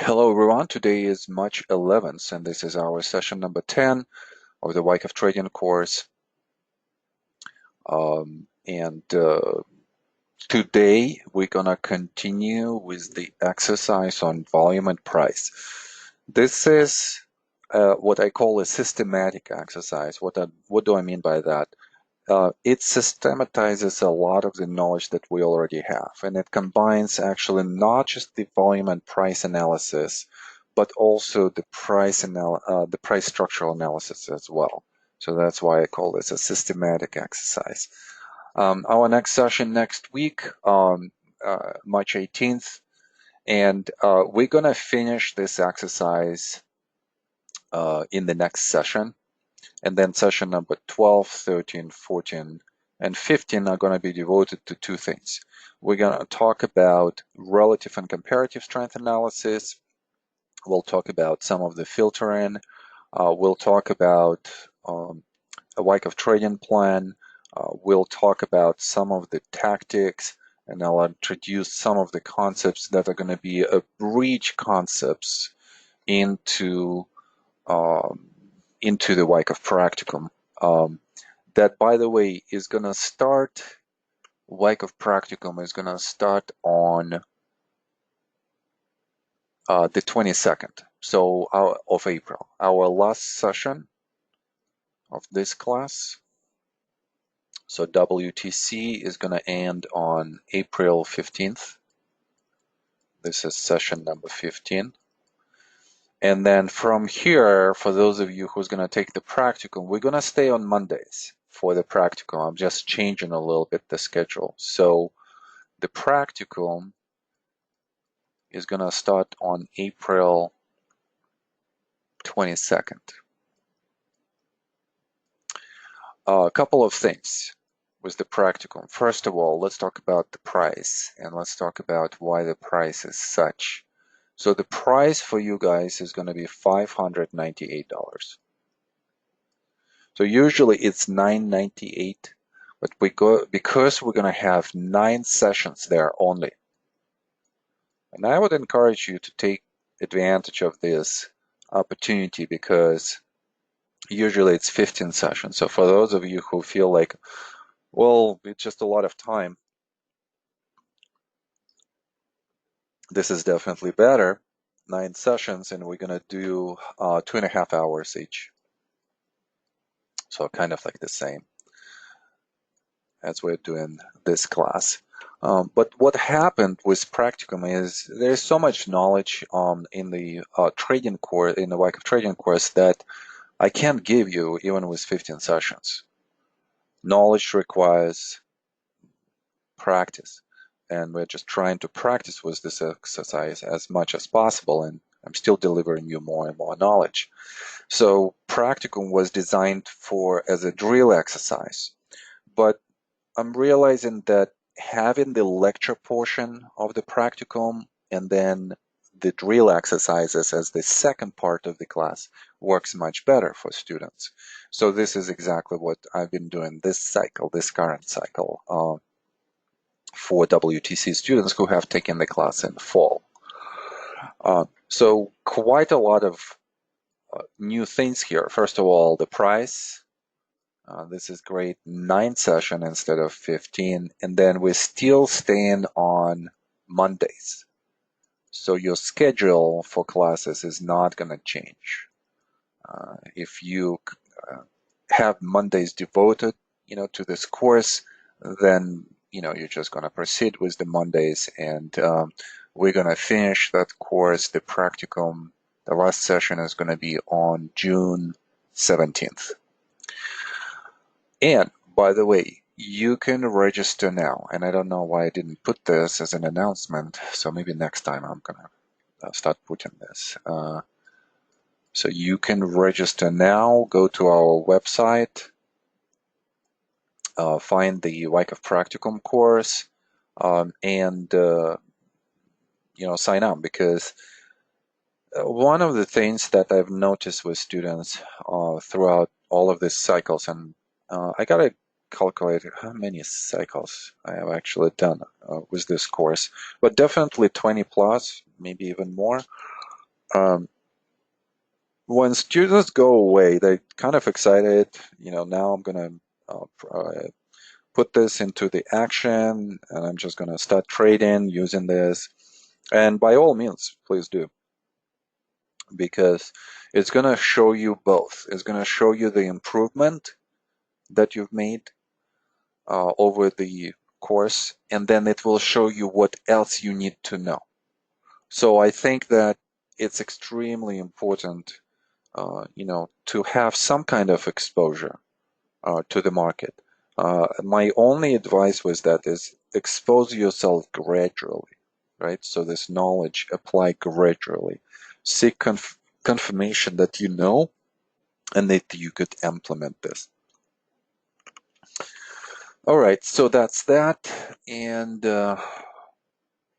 Hello everyone, today is March 11th and this is our session number 10 of the Wyckoff Trading course. And today we're gonna continue with the exercise on volume and price. This is what I call a systematic exercise. What do I mean by that? It systematizes a lot of the knowledge that we already have, and it combines actually not just the volume and price analysis, but also the price structural analysis as well. So that's why I call this a systematic exercise. Our next session next week, March 18th, and we're gonna finish this exercise in the next session. And then session number 12, 13, 14, and 15 are going to be devoted to two things. We're going to talk about relative and comparative strength analysis. We'll talk about some of the filtering. We'll talk about a Wyckoff trading plan. We'll talk about some of the tactics, and I'll introduce some of the concepts that are going to be bridge concepts into the Wyckoff practicum. That, by the way, is going to start, Wyckoff practicum is going to start on the 22nd of April. Our last session of this class, so WTC, is going to end on April 15th. This is session number 15. And then from here, for those of you who's going to take the practicum, we're going to stay on Mondays for the practicum. I'm just changing a little bit the schedule. So the practicum is going to start on April 22nd. A couple of things with the practicum. First of all, let's talk about the price, and let's talk about why the price is such. So the price for you guys is going to be $598. So usually it's $998, but because we're going to have 9 sessions there only. And I would encourage you to take advantage of this opportunity because usually it's 15 sessions. So for those of you who feel like, well, it's just a lot of time, this is definitely better. 9 sessions, and we're going to do 2.5 hours each. So kind of like the same as we're doing this class. But what happened with practicum is there's so much knowledge in the trading course, in the Wyckoff trading course, that I can't give you even with 15 sessions. Knowledge requires practice, and we're just trying to practice with this exercise as much as possible, and I'm still delivering you more and more knowledge. So practicum was designed as a drill exercise, but I'm realizing that having the lecture portion of the practicum and then the drill exercises as the second part of the class works much better for students. So this is exactly what I've been doing this current cycle, for WTC students who have taken the class in the fall. So quite a lot of new things here. First of all, the price. This is great, 9 sessions instead of 15, and then we're still staying on Mondays. So your schedule for classes is not going to change. If you have Mondays devoted, to this course, then you're just going to proceed with the Mondays, and we're going to finish that course. The practicum, the last session is going to be on June 17th. And by the way, you can register now, and I don't know why I didn't put this as an announcement, so maybe next time I'm gonna start putting this. So you can register now, go to our website, find the Wyckoff Practicum course, and sign up, because one of the things that I've noticed with students throughout all of these cycles, and I gotta calculate how many cycles I have actually done with this course, but definitely 20 plus, maybe even more. When students go away, they're kind of excited. Now I'm gonna put this into the action, and I'm just gonna start trading using this. And by all means, please do, because it's gonna show you both. It's gonna show you the improvement that you've made over the course, and then it will show you what else you need to know. So I think that it's extremely important, to have some kind of exposure to the market. My only advice was that is expose yourself gradually, right? So this knowledge apply gradually. Seek confirmation that you know and that you could implement this. All right, so that's that. And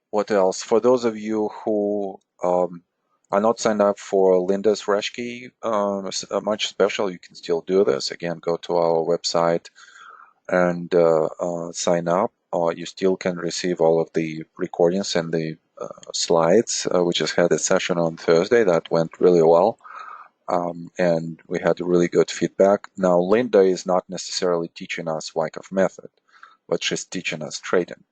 what else? For those of you who are not signed up for Linda's Reschke much special, you can still do this. Again, go to our website and sign up. You still can receive all of the recordings and the slides. We just had a session on Thursday that went really well. And we had really good feedback. Now, Linda is not necessarily teaching us Wyckoff method, but she's teaching us trading.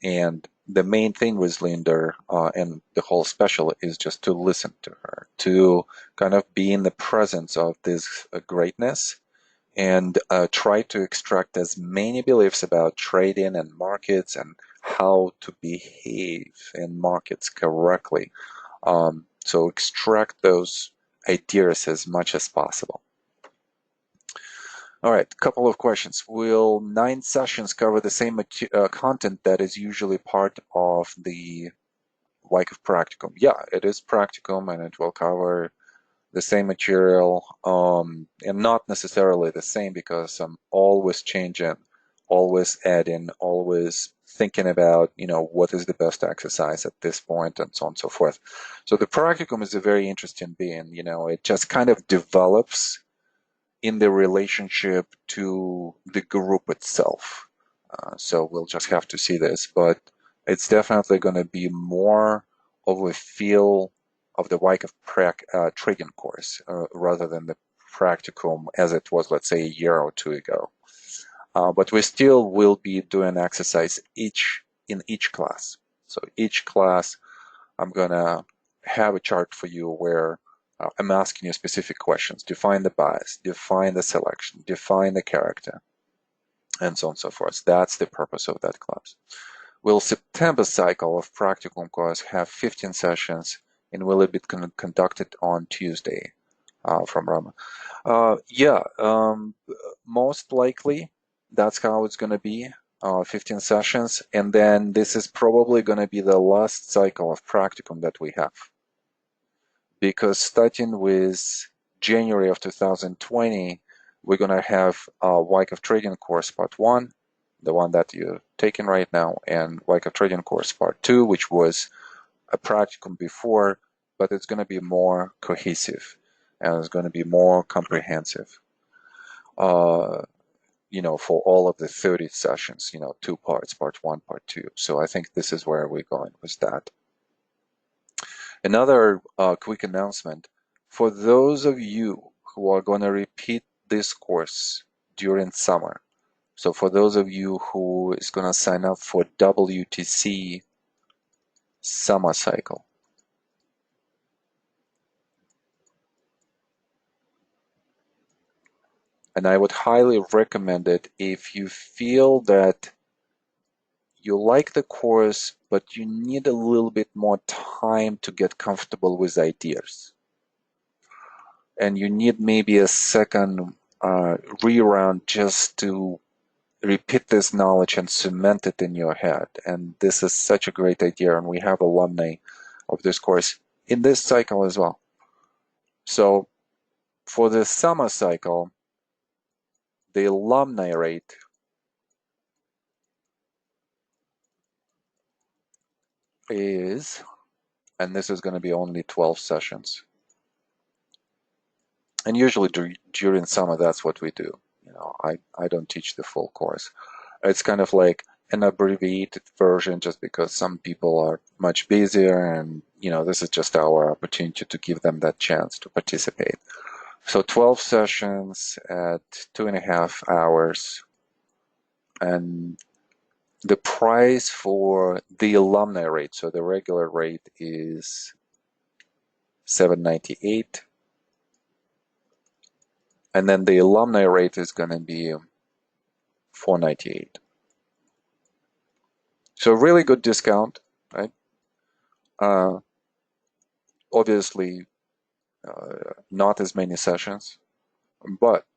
And the main thing with Linda and the whole special is just to listen to her, to kind of be in the presence of this greatness and try to extract as many beliefs about trading and markets and how to behave in markets correctly. So extract those ideas as much as possible. All right, couple of questions. Will 9 sessions cover the same content that is usually part of the Wyckoff Practicum? Yeah, it is Practicum, and it will cover the same material, and not necessarily the same, because I'm always changing, always adding, always thinking about, what is the best exercise at this point, and so on and so forth. So the Practicum is a very interesting being. It just kind of develops in the relationship to the group itself. So we'll just have to see this, but it's definitely going to be more of a feel of the Wyckoff trading course rather than the practicum as it was, let's say, a year or two ago. But we still will be doing exercise in each class. So each class, I'm going to have a chart for you where I'm asking you specific questions. Define the bias, define the selection, define the character, and so on and so forth. That's the purpose of that class. Will September cycle of practicum course have 15 sessions, and will it be conducted on Tuesday? From Rama. Yeah, most likely that's how it's going to be. 15 sessions, and then this is probably going to be the last cycle of practicum that we have, because starting with January of 2020, we're going to have Wyckoff Trading Course Part 1, the one that you're taking right now, and Wyckoff Trading Course Part 2, which was a practicum before, but it's going to be more cohesive and it's going to be more comprehensive. For all of the 30 sessions, 2 parts, Part 1, Part 2. So I think this is where we're going with that. Another quick announcement. For those of you who are going to repeat this course during summer, so for those of you who is going to sign up for WTC summer cycle, and I would highly recommend it if you feel that you like the course, but you need a little bit more time to get comfortable with ideas. And you need maybe a second re-round just to repeat this knowledge and cement it in your head. And this is such a great idea, and we have alumni of this course in this cycle as well. So for the summer cycle, the alumni rate is, and this is going to be only 12 sessions. And usually during summer, that's what we do. I don't teach the full course. It's kind of like an abbreviated version just because some people are much busier, and this is just our opportunity to give them that chance to participate. So 12 sessions at 2.5 hours, and the price for the alumni rate, so the regular rate is $798, and then the alumni rate is going to be $498. So really good discount, right? Obviously, not as many sessions, but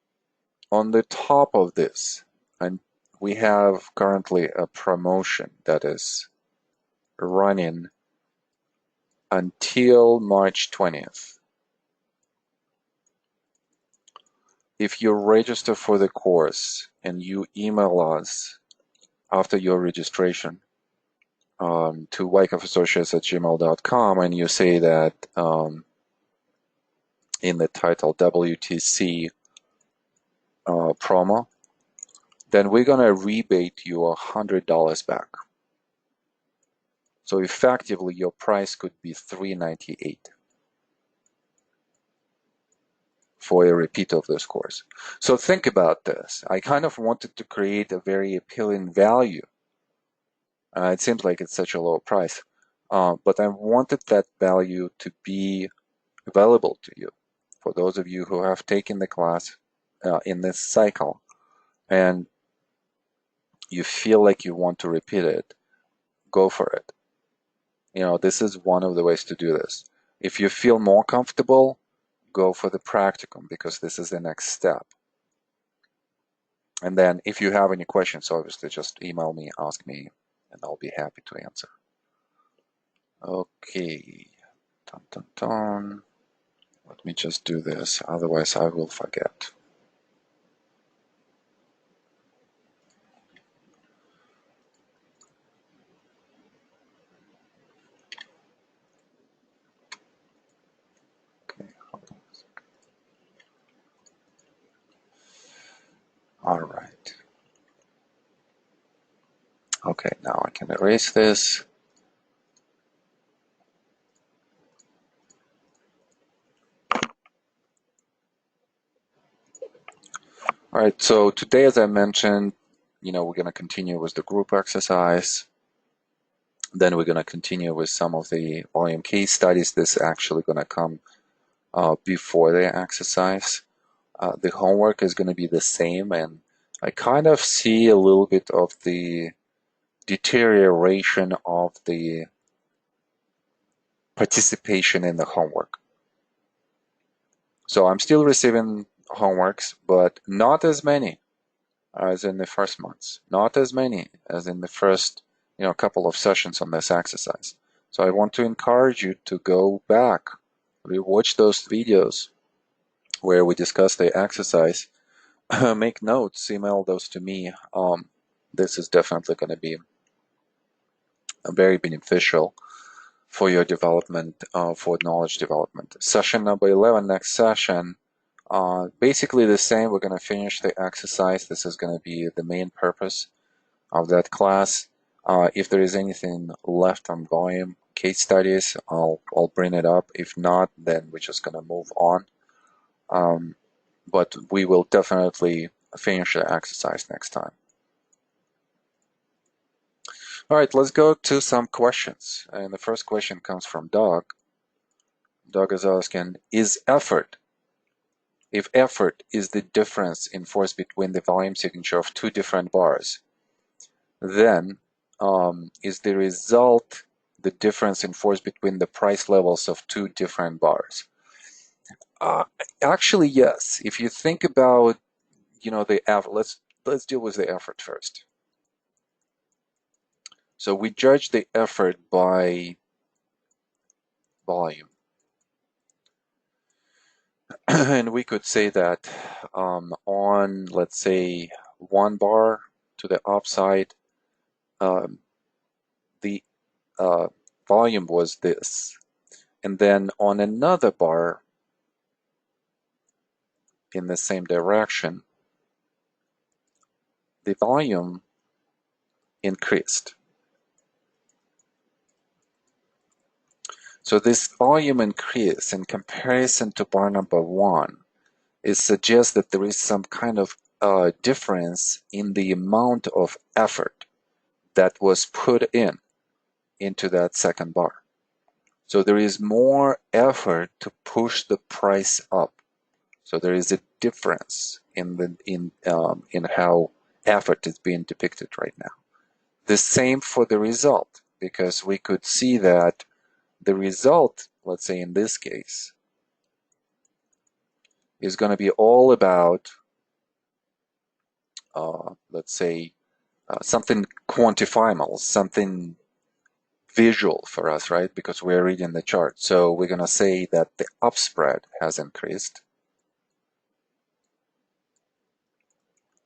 on the top of this, and we have currently a promotion that is running until March 20th. If you register for the course and you email us after your registration to wyckoffeassociates@gmail.com, and you say that in the title WTC promo, then we're going to rebate you $100 back. So effectively, your price could be $398 for a repeat of this course. So think about this. I kind of wanted to create a very appealing value. It seems like it's such a low price, but I wanted that value to be available to you. For those of you who have taken the class in this cycle and you feel like you want to repeat it, go for it. This is one of the ways to do this. If you feel more comfortable, go for the practicum, because this is the next step. And then if you have any questions, obviously just email me, ask me, and I'll be happy to answer. Okay. Dun, dun, dun. Let me just do this, otherwise I will forget. Okay, hold on a second. All right. Okay, now I can erase this. All right, so today, as I mentioned, we're going to continue with the group exercise. Then we're going to continue with some of the volume case studies. This is actually going to come before the exercise. The homework is going to be the same, and I kind of see a little bit of the deterioration of the participation in the homework. So I'm still receiving homeworks, but not as many as in the first months, not as many as in the first couple of sessions on this exercise. So I want to encourage you to go back, rewatch those videos where we discuss the exercise, make notes, email those to me. This is definitely going to be very beneficial for your development, for knowledge development. Session number 11, next session, basically the same. We're going to finish the exercise. This is going to be the main purpose of that class. If there is anything left on volume case studies, I'll bring it up. If not, then we're just going to move on. But we will definitely finish the exercise next time. All right, let's go to some questions. And the first question comes from Doug. Doug is asking, if effort is the difference in force between the volume signature of two different bars, then is the result the difference in force between the price levels of two different bars? Actually, yes. If you think about, the effort, let's deal with the effort first. So we judge the effort by volume. And we could say that on, let's say, one bar to the upside, the volume was this. And then on another bar in the same direction, the volume increased. So this volume increase in comparison to bar number 1, it suggests that there is some kind of difference in the amount of effort that was put into that second bar. So there is more effort to push the price up. So there is a difference in how effort is being depicted right now. The same for the result, because we could see that the result, let's say in this case, is going to be all about, let's say, something quantifiable, something visual for us, right? Because we're reading the chart. So we're going to say that the up spread has increased.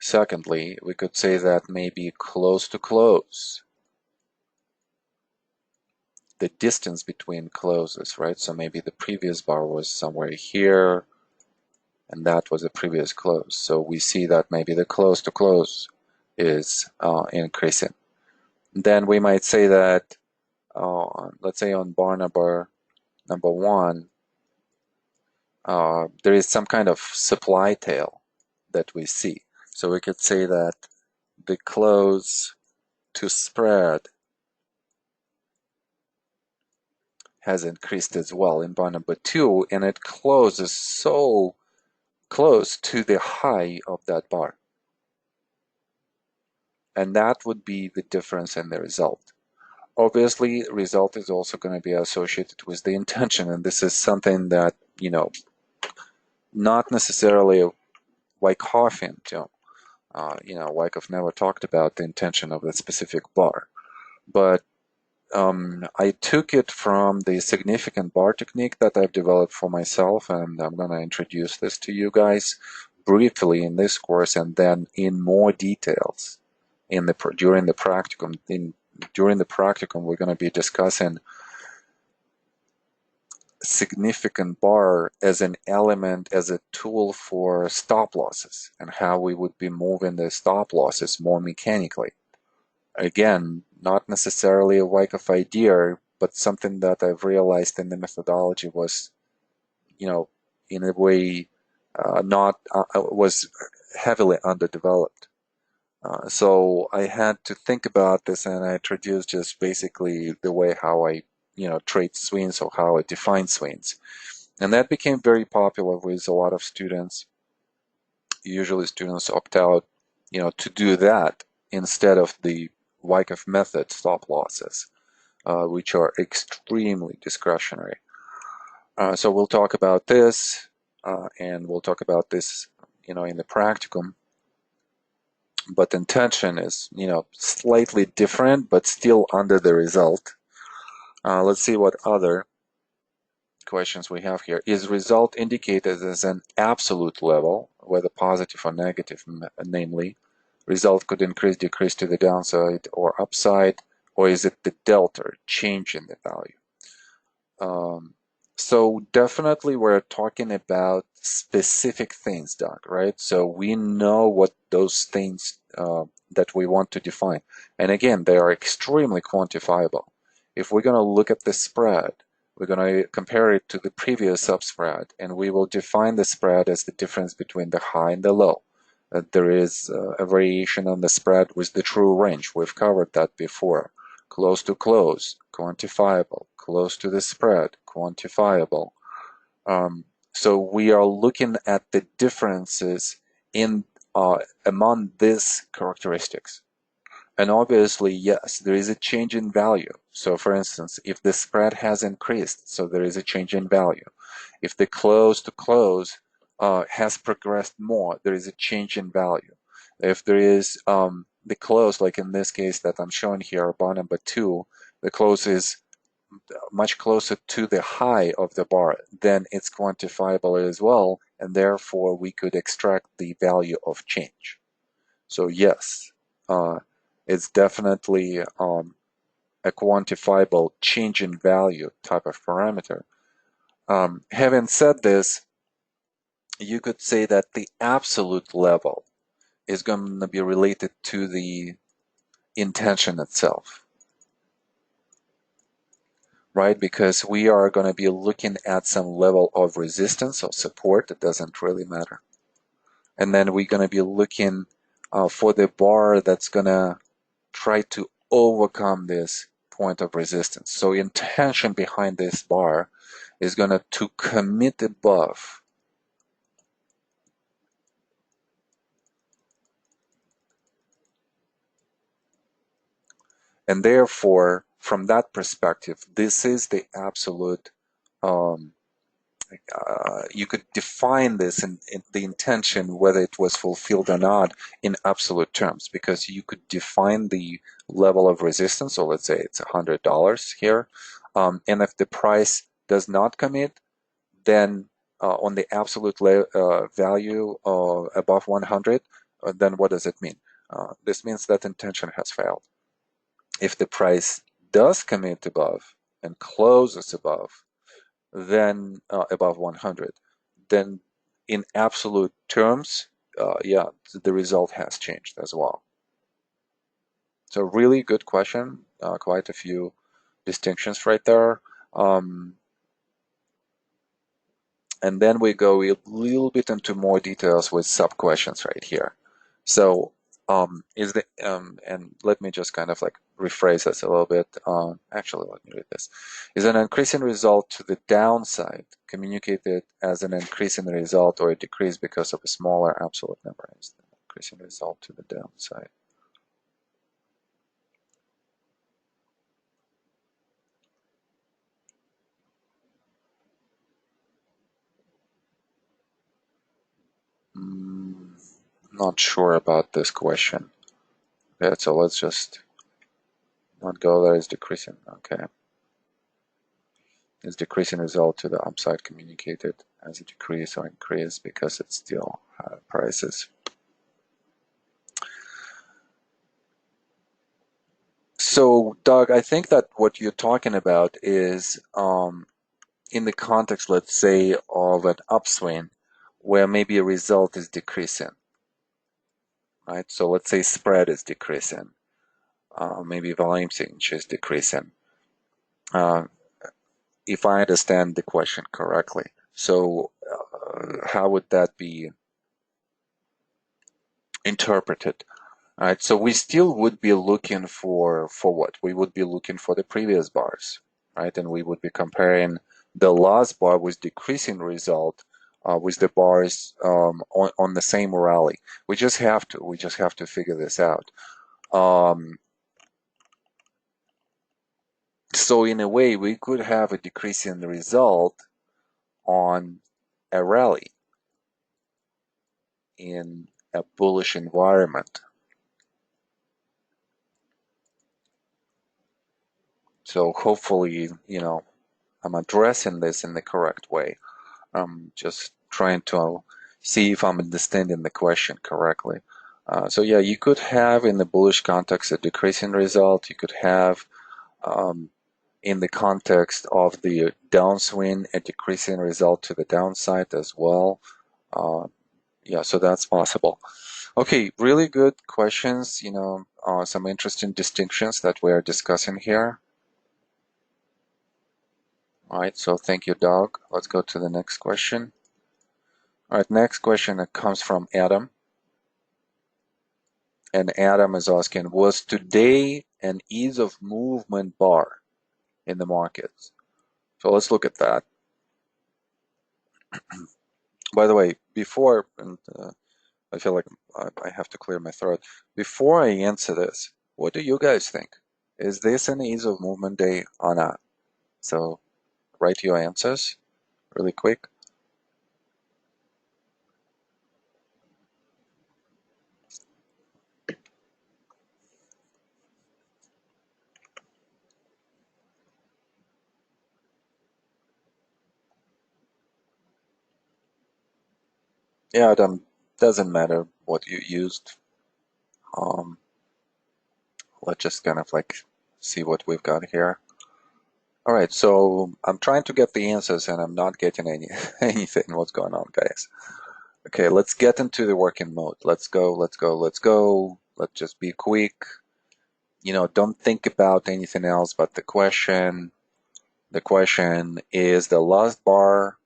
Secondly, we could say that maybe close to close, the distance between closes, right? So maybe the previous bar was somewhere here, and that was the previous close. So we see that maybe the close to close is increasing. Then we might say that, let's say on bar number 1, there is some kind of supply tail that we see. So we could say that the close to spread has increased as well in bar number 2, and it closes so close to the high of that bar. And that would be the difference in the result. Obviously, result is also going to be associated with the intention, and this is something that, not necessarily Wyckoff-ian, Wyckoff never talked about the intention of the specific bar, but I took it from the significant bar technique that I've developed for myself, and I'm going to introduce this to you guys briefly in this course, and then in more details during the practicum. During the practicum, we're going to be discussing significant bar as an element, as a tool for stop losses, and how we would be moving the stop losses more mechanically. Again, not necessarily a Wyckoff idea, but something that I've realized in the methodology was, in a way, not was heavily underdeveloped. So I had to think about this, and I introduced just basically the way how I, trade swings, or how I define swings. And that became very popular with a lot of students. Usually students opt out, to do that instead of the Wyckoff method stop losses, which are extremely discretionary. So we'll talk about this, and we'll talk about this, in the practicum. But intention is, slightly different, but still under the result. Let's see what other questions we have here. Is result indicated as an absolute level, whether positive or negative, namely, result could increase, decrease to the downside or upside, or is it the delta, change in the value? So definitely we're talking about specific things, Doc, right? So we know what those things that we want to define. And again, they are extremely quantifiable. If we're going to look at the spread, we're going to compare it to the previous subspread, and we will define the spread as the difference between the high and the low. There is a variation on the spread with the true range. We've covered that before. Close to close, quantifiable. Close to the spread, quantifiable. So we are looking at the differences in among these characteristics. And obviously, yes, there is a change in value. So for instance, if the spread has increased, so there is a change in value. If the close to close has progressed more, there is a change in value. If there is the close, like in this case that I'm showing here, bar number 2, the close is much closer to the high of the bar, then it's quantifiable as well, and therefore we could extract the value of change. So yes, it's definitely a quantifiable change in value type of parameter. Having said this, you could say that the absolute level is going to be related to the intention itself, right? Because we are going to be looking at some level of resistance or support. It doesn't really matter. And then we're going to be looking for the bar that's going to try to overcome this point of resistance. So intention behind this bar is going to commit above. And therefore, from that perspective, this is the absolute, you could define this in the intention, whether it was fulfilled or not, in absolute terms, because you could define the level of resistance. So let's say it's $100 here. And if the price does not commit, then on the absolute value above 100, then what does it mean? This means that intention has failed. If the price does commit above and closes above, then above 100, then in absolute terms, yeah, the result has changed as well. So really good question, quite a few distinctions right there. And then we go a little bit into more details with sub questions right here. So and let me just kind of like rephrase this a little bit. Actually, let me read this. Is an increase in result to the downside communicated as an increase in the result or a decrease because of a smaller absolute number? Is the increase in result to the downside? Not sure about this question. Okay, so let's just not go there. Is decreasing. Okay. Is decreasing result to the upside communicated as a decrease or increase because it's still prices. So, Doug, I think that what you're talking about is in the context, let's say, of an upswing where maybe a result is decreasing, right? So let's say spread is decreasing, maybe volume signature is decreasing. If I understand the question correctly. So how would that be interpreted? All right, so we still would be looking for what? We would be looking for the previous bars, right? And we would be comparing the last bar with decreasing result with the bars on the same rally. We just have to figure this out. So in a way, we could have a decrease in the result on a rally in a bullish environment. So hopefully, I'm addressing this in the correct way. I'm just trying to see if I'm understanding the question correctly. So yeah, you could have in the bullish context a decreasing result. You could have in the context of the downswing a decreasing result to the downside as well. Yeah, so that's possible. Okay, really good questions. Some interesting distinctions that we're discussing here. All right, so thank you, Doug. Let's go to the next question. All right, next question that comes from Adam. And Adam is asking, was today an ease of movement bar in the markets? So let's look at that. By the way, before, and I feel like I have to clear my throat. Before I answer this, what do you guys think? Is this an ease of movement day or not? So write your answers really quick. Yeah, it doesn't matter what you used. Um, let's just kind of like see what we've got here. All right, so I'm trying to get the answers and I'm not getting anything. What's going on, guys? Okay, let's get into the working mode. Let's go. Let's just be quick. don't think about anything else but the question. The question is the last bar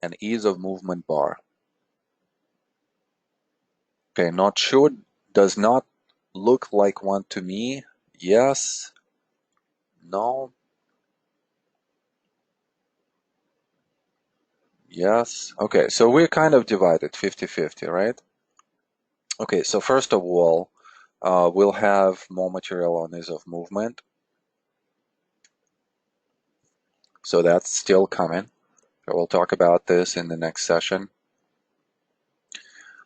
and ease of movement bar. Okay, not sure, does not look like one to me. Yes, no, yes. Okay, so we're kind of divided 50-50, right? Okay, so first of all, we'll have more material on ease of movement. So that's still coming. So we'll talk about this in the next session.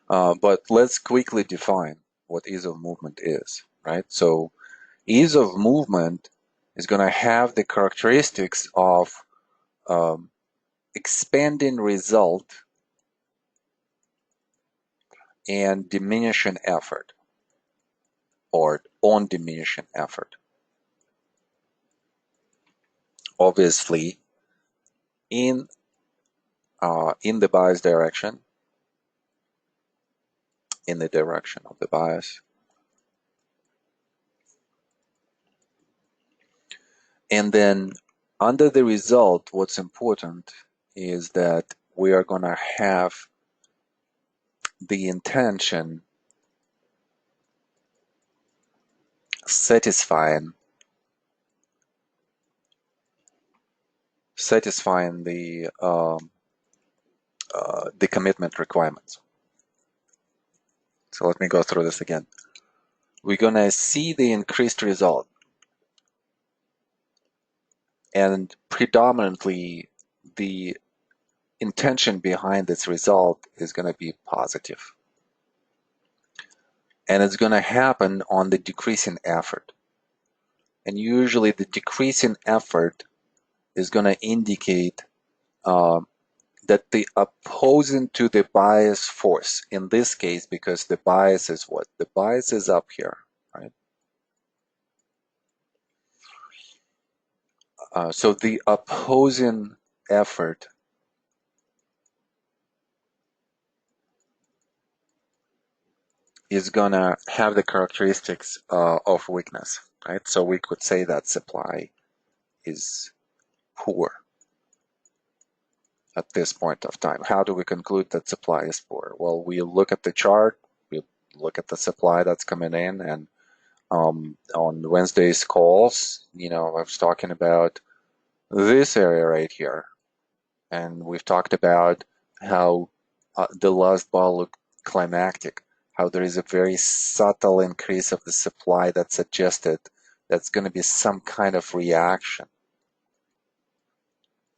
But let's quickly define what ease of movement is, right? So ease of movement is going to have the characteristics of um, expanding result and diminishing effort, or on diminishing effort. Obviously, in the bias direction, in the direction of the bias. And then under the result, what's important is that we are going to have the intention satisfying the commitment requirements. So let me go through this again. We're going to see the increased result, and predominantly the intention behind this result is going to be positive. And it's going to happen on the decreasing effort. And usually the decreasing effort is going to indicate that the opposing to the bias force, in this case, because the bias is what? The bias is up here, right? So the opposing effort is gonna have the characteristics of weakness, right? So we could say that supply is poor at this point of time. How do we conclude that supply is poor? Well, we look at the chart, we look at the supply that's coming in, and on Wednesday's calls, I was talking about this area right here, and we've talked about how the last bar looked climactic, how there is a very subtle increase of the supply that suggested that's going to be some kind of reaction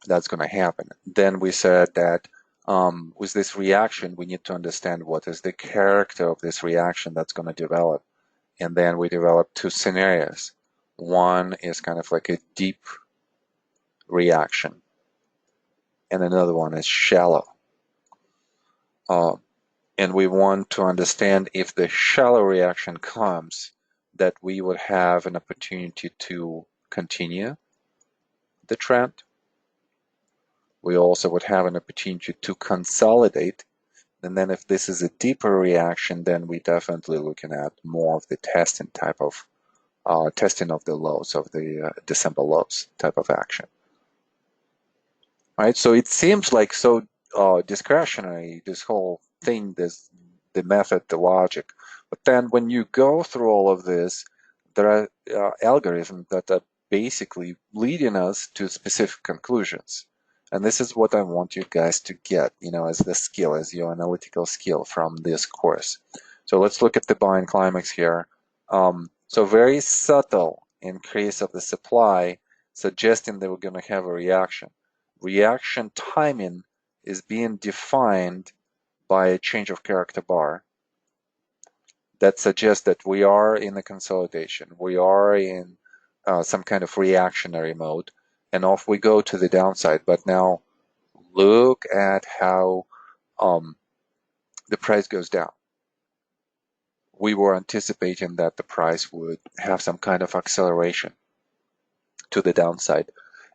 that's going to happen. Then we said that with this reaction, we need to understand what is the character of this reaction that's going to develop. And then we developed two scenarios. One is kind of like a deep reaction, and another one is shallow. And we want to understand if the shallow reaction comes, that we would have an opportunity to continue the trend. We also would have an opportunity to consolidate. And then if this is a deeper reaction, then we definitely looking at more of the testing type of testing of the lows, of the December lows type of action. Right, so it seems like so discretionary, this whole thing, the method, the logic. But then when you go through all of this, there are algorithms that are basically leading us to specific conclusions. And this is what I want you guys to get, as the skill, as your analytical skill from this course. So let's look at the buying climax here. So very subtle increase of the supply, suggesting that we're going to have a reaction. Reaction timing is being defined by a change of character bar that suggests that we are in a consolidation. We are in some kind of reactionary mode, and off we go to the downside. But now look at how the price goes down. We were anticipating that the price would have some kind of acceleration to the downside.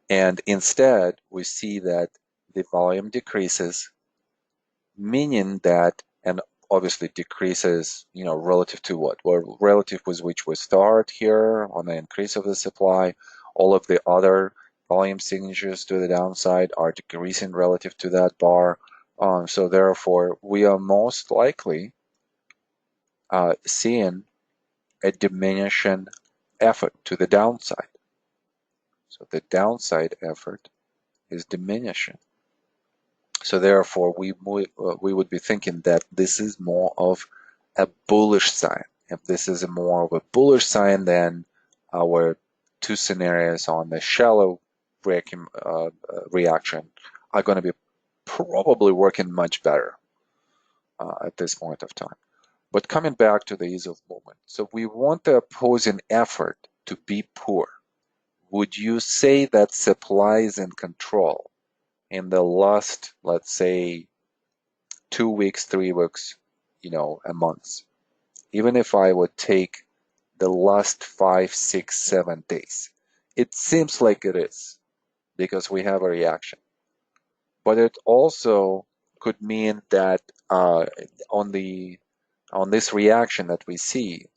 And instead, we see that the volume decreases, meaning that, and obviously decreases, relative to what? Well, relative with which we start here on the increase of the supply. All of the other volume signatures to the downside are decreasing relative to that bar. So therefore, we are most likely seeing a diminishing effort to the downside. So the downside effort is diminishing. So therefore, we would be thinking that this is more of a bullish sign. If this is more of a bullish sign, then our two scenarios on the shallow breaking reaction are going to be probably working much better at this point of time. But coming back to the ease of movement, so we want the opposing effort to be poor. Would you say that supply is in control in the last, let's say, 2 weeks, 3 weeks, a month? Even if I would take the last 5, 6, 7 days, it seems like it is because we have a reaction. But it also could mean that on this reaction that we see,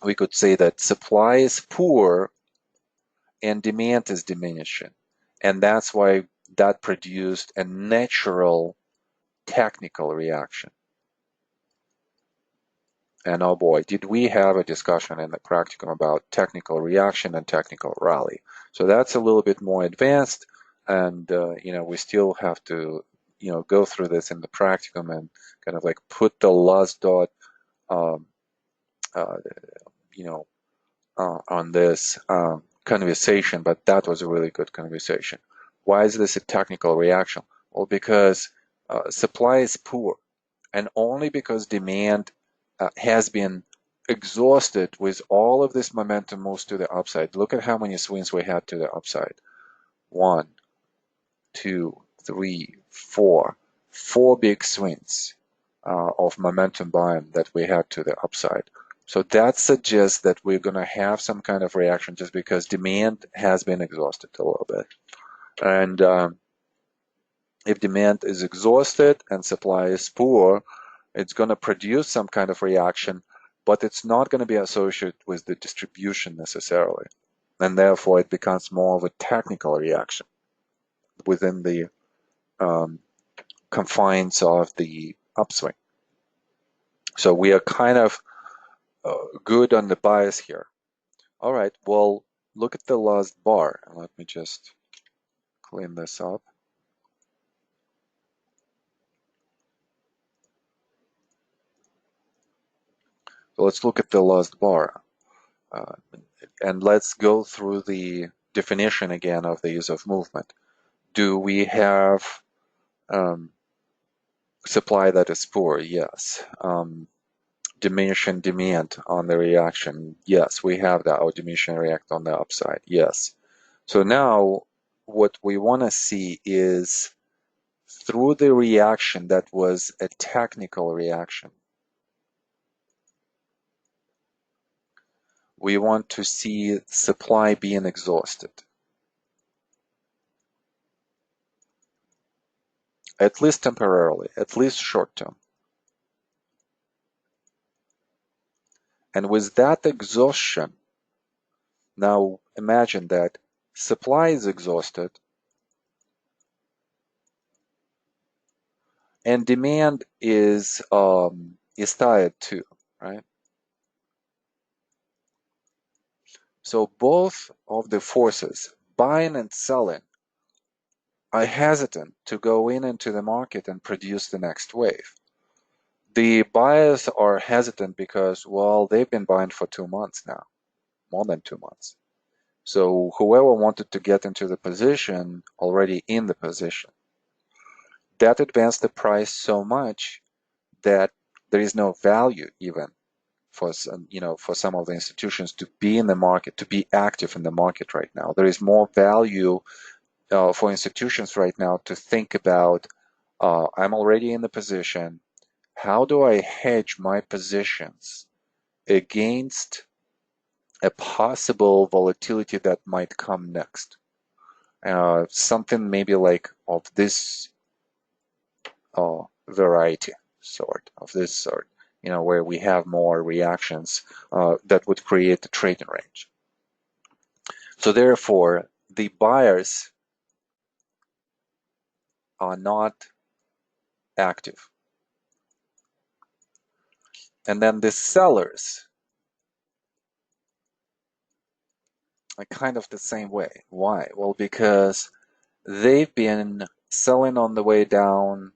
we could say that supply is poor and demand is diminishing. And that's why that produced a natural technical reaction. And oh boy, did we have a discussion in the practicum about technical reaction and technical rally. So that's a little bit more advanced, and we still have to go through this in the practicum and kind of like put the last dot um, uh, on this conversation, but that was a really good conversation. Why is this a technical reaction? Well, because supply is poor, and only because demand has been exhausted with all of this momentum moves to the upside. Look at how many swings we had to the upside. 1, 2, 3, 4. 4 big swings of momentum buying that we had to the upside. So that suggests that we're going to have some kind of reaction just because demand has been exhausted a little bit. And if demand is exhausted and supply is poor, it's going to produce some kind of reaction, but it's not going to be associated with the distribution necessarily. And therefore, it becomes more of a technical reaction within the confines of the upswing. So we are kind of good on the bias here. All right, well, look at the last bar. Let me just clean this up. So let's look at the last bar. And let's go through the definition again of the use of movement. Do we have supply that is poor? Yes. Diminishing demand on the reaction? Yes, we have that. Or diminishing react on the upside? Yes. So now what we want to see is through the reaction that was a technical reaction, we want to see supply being exhausted, at least temporarily, at least short term. And with that exhaustion, now imagine that supply is exhausted and demand is tired too, right? So both of the forces, buying and selling, are hesitant to go into the market and produce the next wave. The buyers are hesitant because, well, they've been buying for 2 months now, more than 2 months. So whoever wanted to get into the position already in the position. That advanced the price so much that there is no value even for some, for some of the institutions to be in the market, to be active in the market right now. There is more value for institutions right now to think about, I'm already in the position. How do I hedge my positions against a possible volatility that might come next? Something maybe like of this variety. sort, where we have more reactions that would create the trading range. So therefore, the buyers are not active. And then the sellers are kind of the same way. Why? Well, because they've been selling on the way down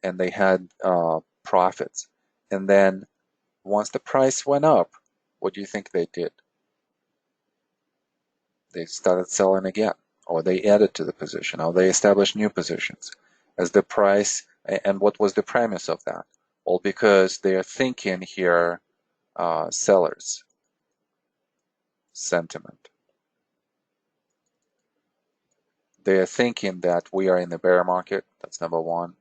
and they had profits. And then once the price went up, what do you think they did? They started selling again, or they added to the position, or they established new positions as the price. And what was the premise of that? Well, because they are thinking here, sellers sentiment. They are thinking that we are in the bear market. That's number one.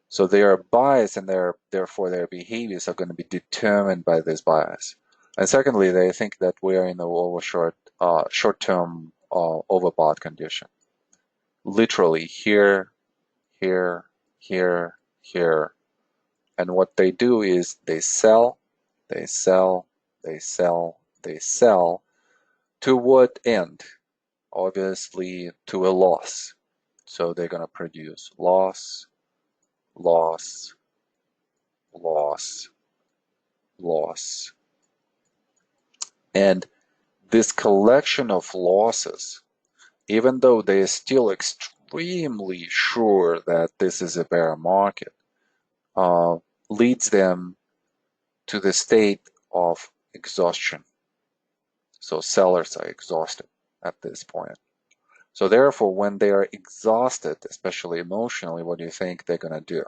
So their bias and therefore their behaviors are going to be determined by this bias. And secondly, they think that we are in the short-term overbought condition. Literally here, here, here, here. And what they do is they sell, they sell, they sell, they sell. To what end? Obviously to a loss. So they're going to produce loss, loss, loss, loss. And this collection of losses, even though they are still extremely sure that this is a bear market, leads them to the state of exhaustion. So sellers are exhausted at this point. So therefore, when they are exhausted, especially emotionally, what do you think they're going to do?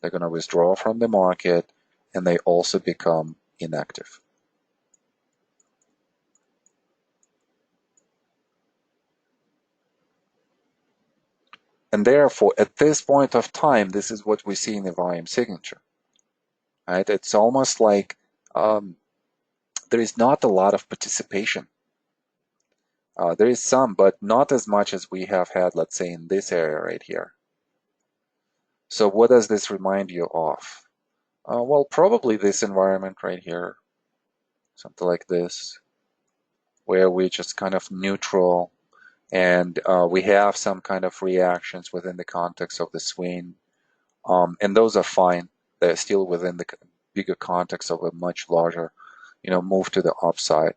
They're going to withdraw from the market, and they also become inactive. And therefore, at this point of time, this is what we see in the volume signature. Right? It's almost like there is not a lot of participation. There is some, but not as much as we have had, let's say, in this area right here. So what does this remind you of? Well, probably this environment right here, something like this, where we're just kind of neutral and we have some kind of reactions within the context of the swing. And those are fine. They're still within the bigger context of a much larger, move to the upside.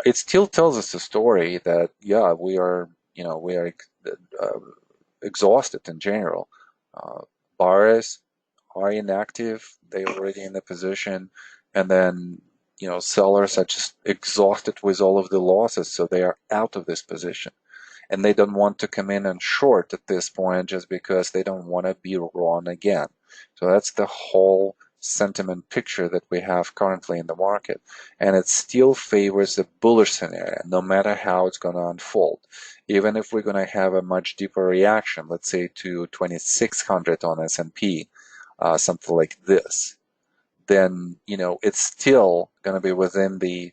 It still tells us a story that, yeah, we are exhausted in general. Buyers are inactive. They're already in the position. And then, sellers are just exhausted with all of the losses. So they are out of this position. And they don't want to come in and short at this point just because they don't want to be wrong again. So that's the whole sentiment picture that we have currently in the market. And it still favors the bullish scenario, no matter how it's going to unfold. Even if we're going to have a much deeper reaction, let's say to 2600 on S&P, something like this, then, it's still going to be within the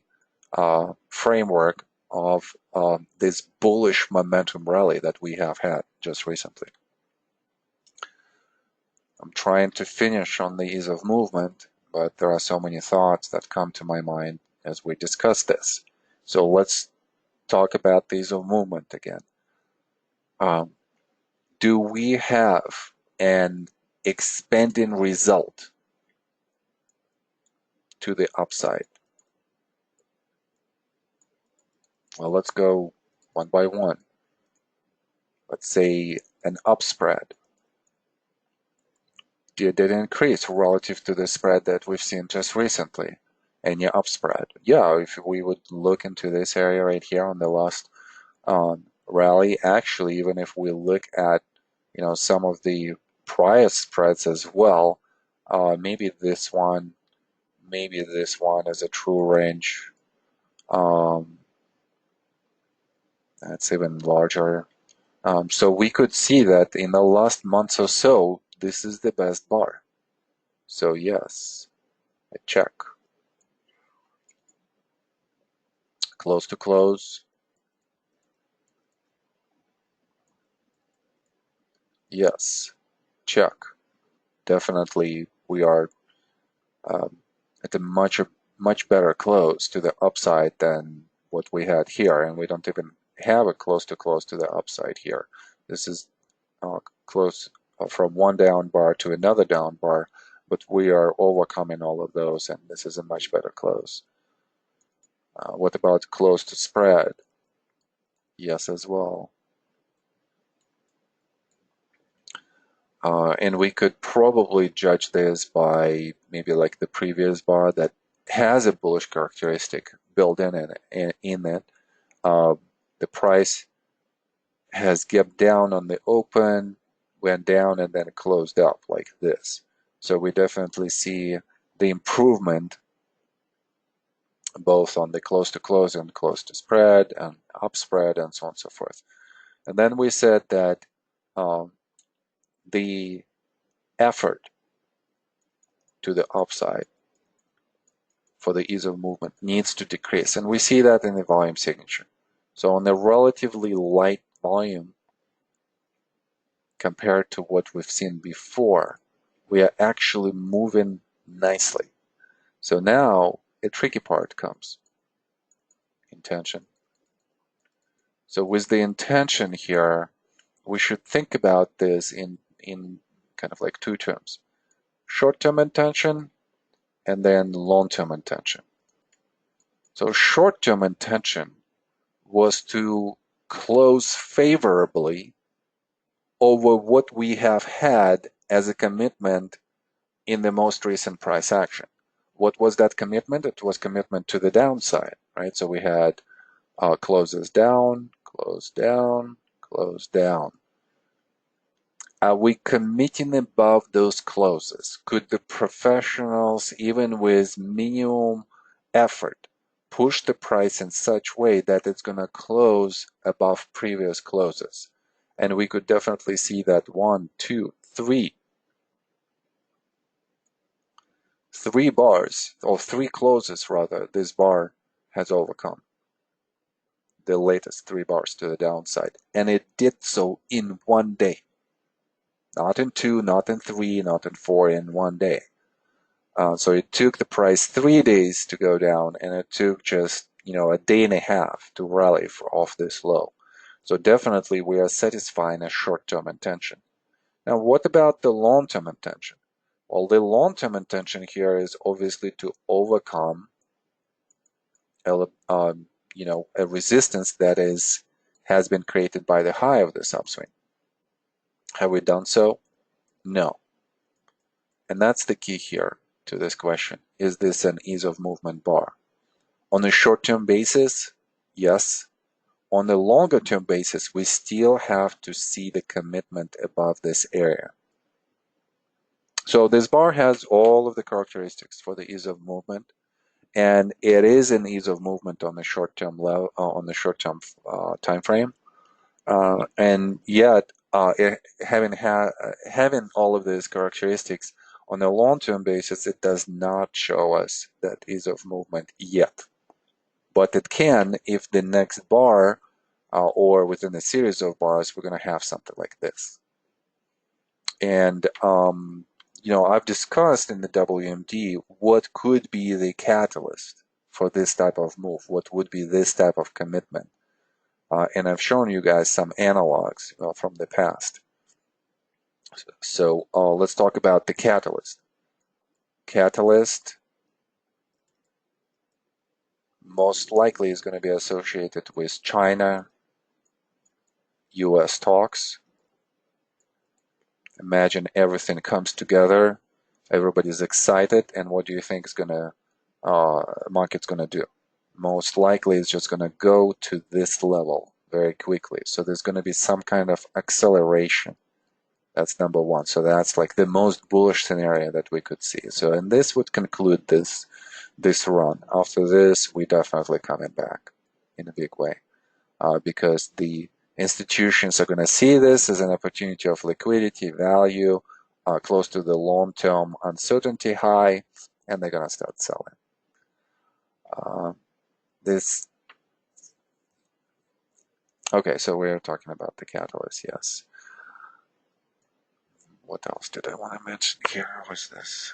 framework of this bullish momentum rally that we have had just recently. I'm trying to finish on the ease of movement, but there are so many thoughts that come to my mind as we discuss this. So let's talk about the ease of movement again. Do we have an expanding result to the upside? Well, let's go one by one. Let's say an up spread. Did it increase relative to the spread that we've seen just recently? Any up spread? Yeah, if we would look into this area right here on the last rally, actually, even if we look at some of the prior spreads as well, maybe this one is a true range. That's even larger. So we could see that in the last month or so, this is the best bar. So yes, a check. Close to close. Yes, check. definitely we are at a much better close to the upside than what we had here, and we don't even have a close to the upside here. This is close from one down bar to another down bar, but we are overcoming all of those, and this is a much better close. What about close to spread? Yes, as well. And we could probably judge this by maybe like the previous bar that has a bullish characteristic built in it. The price has gapped down on the open, went down, and then closed up like this. So we definitely see the improvement both on the close to close and close to spread and up spread and so on and so forth. And then we said that the effort to the upside for the ease of movement needs to decrease. And we see that in the volume signature. So on a relatively light volume compared to what we've seen before, we are actually moving nicely. So now a tricky part comes, intention. So with the intention here, we should think about this in kind of like two terms: short-term intention and then long-term intention. So short-term intention was to close favorably over what we have had as a commitment in the most recent price action. What was that commitment? It was commitment to the downside, right? So we had closes down, close down, close down. Are we committing above those closes? Could the professionals, even with minimum effort, push the price in such way that it's going to close above previous closes? And we could definitely see that 1, 2, 3. 3 bars, or 3 closes rather, this bar has overcome the latest 3 bars to the downside. And it did so in 1 day. Not in 2, not in 3, not in 4, in 1 day. So it took the price 3 days to go down, and it took just a day and a half to rally off this low. So definitely we are satisfying a short-term intention. Now what about the long-term intention? Well, the long-term intention here is obviously to overcome a resistance that has been created by the high of this upswing. Have we done so? No. And that's the key here to this question. Is this an ease of movement bar? On a short-term basis, yes. On a longer-term basis, we still have to see the commitment above this area. So this bar has all of the characteristics for the ease of movement, and it is an ease of movement on the short-term level, on the short-term time frame. And yet, having all of these characteristics on a long-term basis, it does not show us that ease of movement yet. But it can if the next bar or within a series of bars, we're going to have something like this. And, I've discussed in the WMD what could be the catalyst for this type of move, what would be this type of commitment. And I've shown you guys some analogs from the past. So let's talk about the catalyst. Catalyst most likely is going to be associated with China, US talks. Imagine everything comes together, everybody's excited, and what do you think is market's gonna do? Most likely it's just gonna go to this level very quickly. So there's gonna be some kind of acceleration. That's number one. So that's like the most bullish scenario that we could see. So, and this would conclude this run. After this, we definitely coming back in a big way because the institutions are going to see this as an opportunity of liquidity value close to the long-term uncertainty high, and they're going to start selling. Okay, so we're talking about the catalyst, yes. What else did I want to mention here? Was this?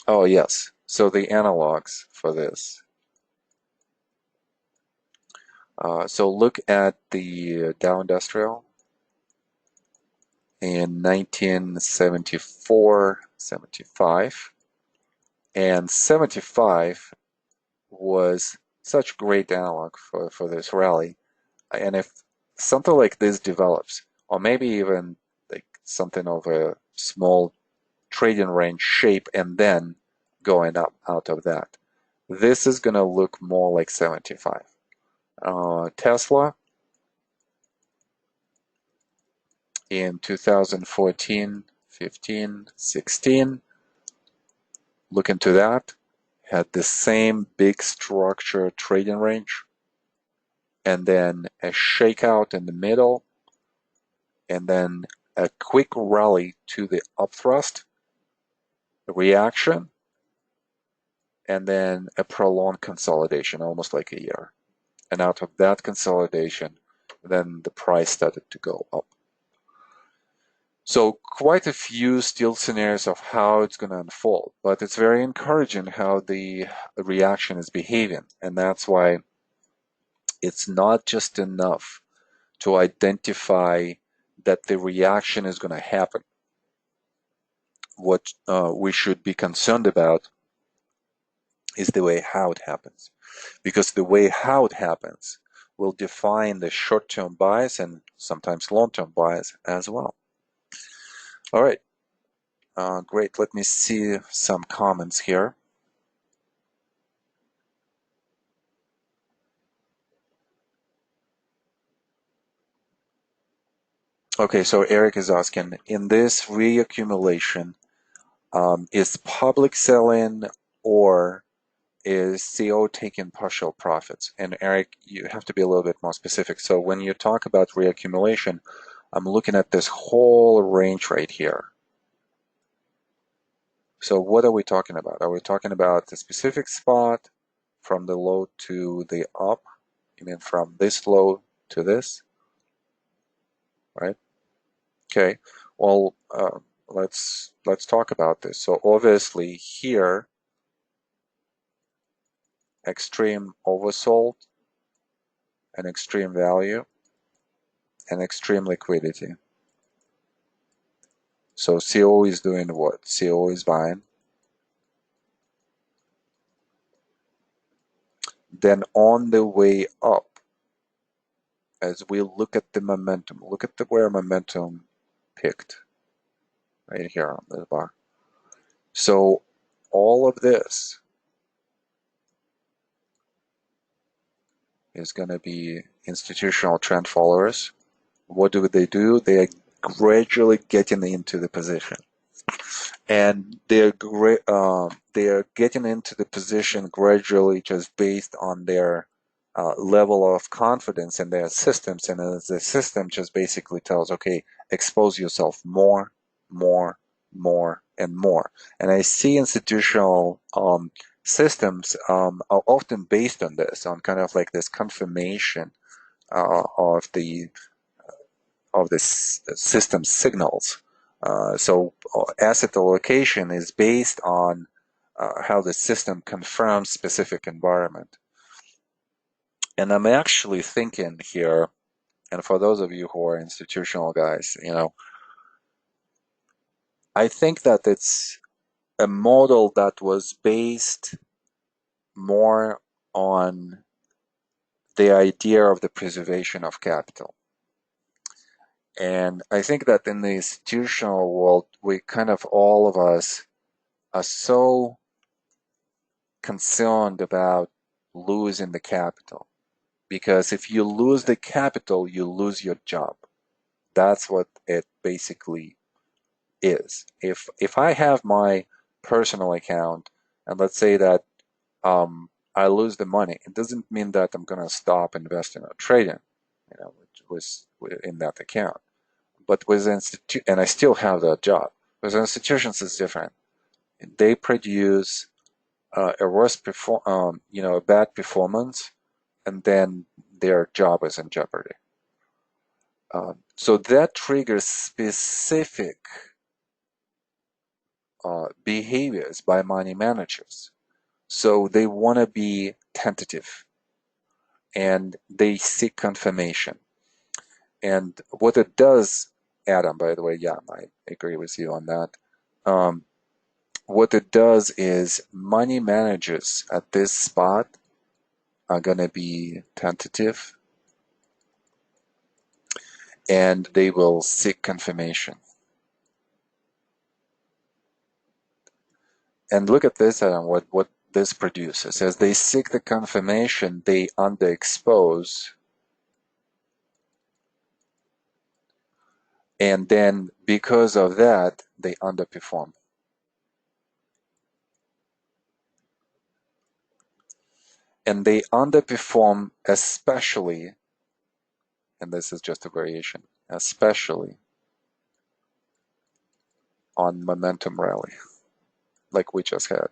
Oh, yes. So the analogs for this. So look at the Dow Industrial in 1974, 75. And 75 was such great analog for this rally. And if something like this develops, or maybe even like something of a small trading range shape and then going up out of that, this is going to look more like 75. Tesla in 2014, 15, 16, look into that, had the same big structure trading range, and then a shakeout in the middle, and then a quick rally to the upthrust, reaction, and then a prolonged consolidation, almost like a year. And out of that consolidation, then the price started to go up. So quite a few still scenarios of how it's going to unfold, but it's very encouraging how the reaction is behaving. And that's why it's not just enough to identify that the reaction is going to happen. What we should be concerned about is the way how it happens, because the way how it happens will define the short-term bias and sometimes long-term bias as well. All right, great. Let me see some comments here. Okay, so Eric is asking, in this reaccumulation, is public selling or is CO taking partial profits? And Eric, you have to be a little bit more specific. So when you talk about reaccumulation, I'm looking at this whole range right here. So what are we talking about? Are we talking about the specific spot from the low to the up? You mean from this low to this, right? Okay. Well, let's talk about this. So obviously here, extreme oversold, and extreme value, and extreme liquidity. So CO is doing what? CO is buying. Then on the way up, as we look at the momentum, look at where momentum picked, right here on the bar. So all of this is going to be institutional trend followers. What do? They are gradually getting into the position, and they're getting into the position gradually just based on their level of confidence in their systems, and as the system just basically tells, okay, expose yourself more, more, more, and more. And I see institutional systems are often based on this, on kind of like this confirmation of the system signals. So asset allocation is based on how the system confirms specific environment. And I'm actually thinking here, and for those of you who are institutional guys, I think that it's a model that was based more on the idea of the preservation of capital. And I think that in the institutional world, we kind of, all of us, are so concerned about losing the capital. Because if you lose the capital, you lose your job. That's what it basically is. If I have my personal account, and let's say that I lose the money, it doesn't mean that I'm gonna stop investing or trading, which was in that account. But with and I still have that job. With institutions, it's different. They produce a bad performance, and then their job is in jeopardy. So that triggers specific behaviors by money managers. So they want to be tentative and they seek confirmation. And what it does, Adam, by the way, yeah, I agree with you on that. Um, what it does is money managers at this spot are going to be tentative and they will seek confirmation. And look at this, Adam, what this produces. As they seek the confirmation, they underexpose, and then because of that, they underperform. And they underperform especially, and this is just a variation, especially on momentum rally, like we just had.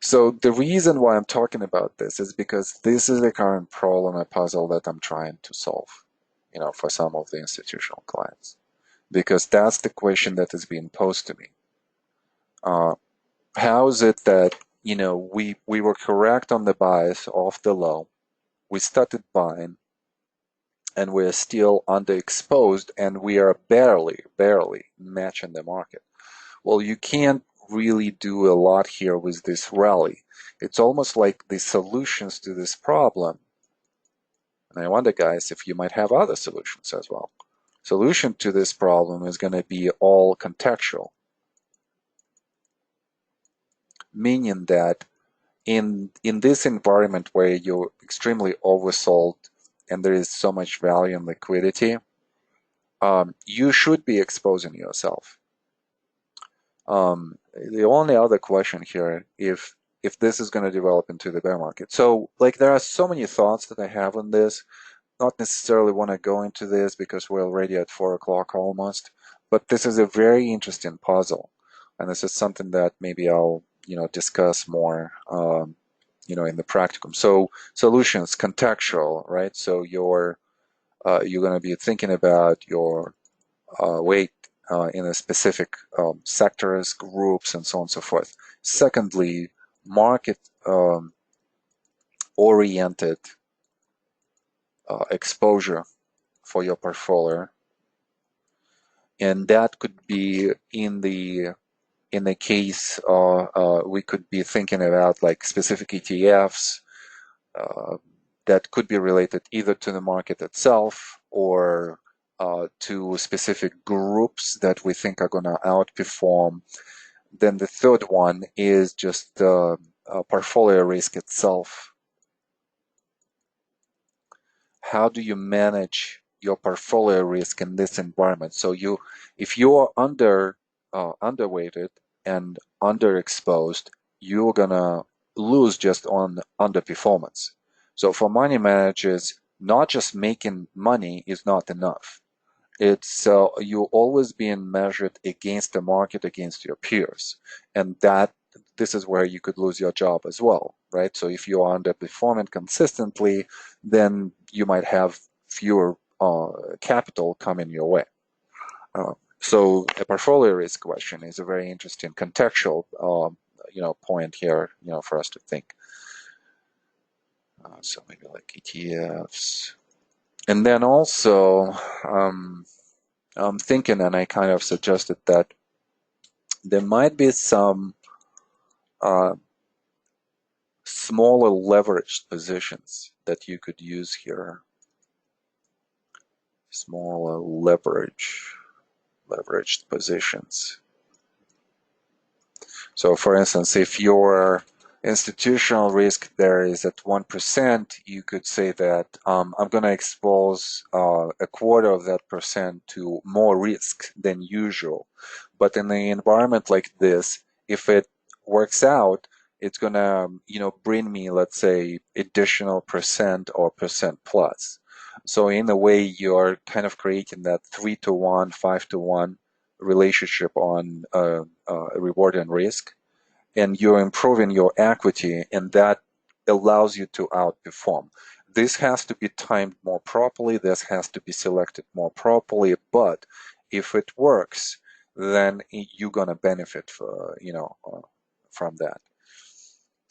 So the reason why I'm talking about this is because this is the current problem, a puzzle that I'm trying to solve, for some of the institutional clients. Because that's the question that is being posed to me. How is it that, we were correct on the bias of the low, we started buying, and we're still underexposed, and we are barely matching the market? Well, you can't really do a lot here with this rally. It's almost like the solutions to this problem, and I wonder, guys, if you might have other solutions as well. Solution to this problem is going to be all contextual, meaning that in this environment where you're extremely oversold and there is so much value and liquidity, you should be exposing yourself. The only other question here, if this is going to develop into the bear market. So, like, there are so many thoughts that I have on this. Not necessarily want to go into this because we're already at 4 o'clock almost. But this is a very interesting puzzle, and this is something that maybe I'll discuss more in the practicum. So solutions, contextual, right? So you're going to be thinking about your weight in a specific sectors, groups, and so on and so forth. Secondly, market oriented exposure for your portfolio, and that could be in the case we could be thinking about like specific ETFs that could be related either to the market itself or to specific groups that we think are going to outperform. Then the third one is just portfolio risk itself. How do you manage your portfolio risk in this environment? So if you are underweighted and underexposed, you're gonna lose just on underperformance. So for money managers, not just making money is not enough. It's you always being measured against the market, against your peers, and this is where you could lose your job as well, right? So if you are underperforming consistently, then you might have fewer capital coming your way. So a portfolio risk question is a very interesting contextual, point here, for us to think. So maybe like ETFs, and then also I'm thinking, and I kind of suggested that there might be some smaller leveraged positions that you could use here. Smaller leveraged positions. So for instance, if your institutional risk there is at 1%, you could say that I'm going to expose a quarter of that percent to more risk than usual. But in an environment like this, if it works out, it's going to bring me, let's say, additional percent or percent plus. So in a way, you're kind of creating that 3-to-1, 5-to-1 relationship on reward and risk, and you're improving your equity, and that allows you to outperform. this has to be timed more properly, this has to be selected more properly, but if it works, then you're gonna benefit from that.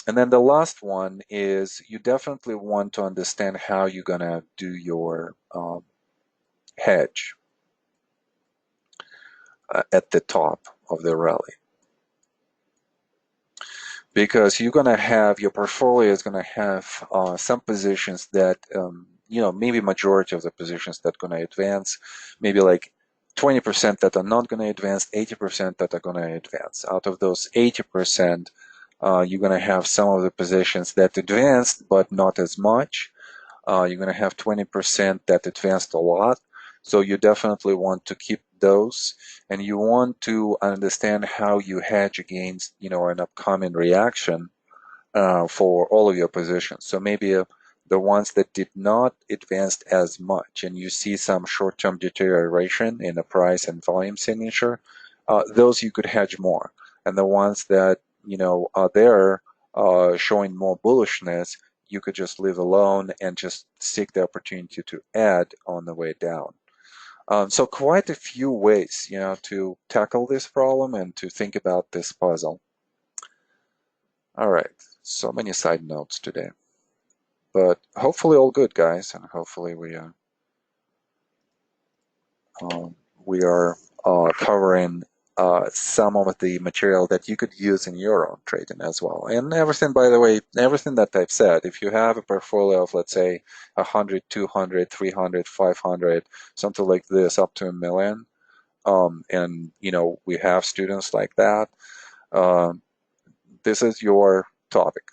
And then the last one is you definitely want to understand how you're gonna do your hedge at the top of the rally, because you're gonna have your portfolio is gonna have some positions that maybe majority of the positions that gonna advance, maybe like 20% that are not gonna advance, 80% that are gonna advance. Out of those 80%, you're gonna have some of the positions that advanced but not as much. You're gonna have 20% that advanced a lot. So you definitely want to keep those, and you want to understand how you hedge against, an upcoming reaction for all of your positions. So maybe the ones that did not advance as much, and you see some short-term deterioration in the price and volume signature, those you could hedge more. And the ones that are there showing more bullishness, you could just leave alone and just seek the opportunity to add on the way down. So quite a few ways, to tackle this problem and to think about this puzzle. All right, so many side notes today, but hopefully all good, guys, and hopefully we are covering some of the material that you could use in your own trading as well. And everything, by the way, everything that I've said, if you have a portfolio of, let's say, 100, 200, 300, 500, something like this, up to $1 million, and we have students like that, this is your topic.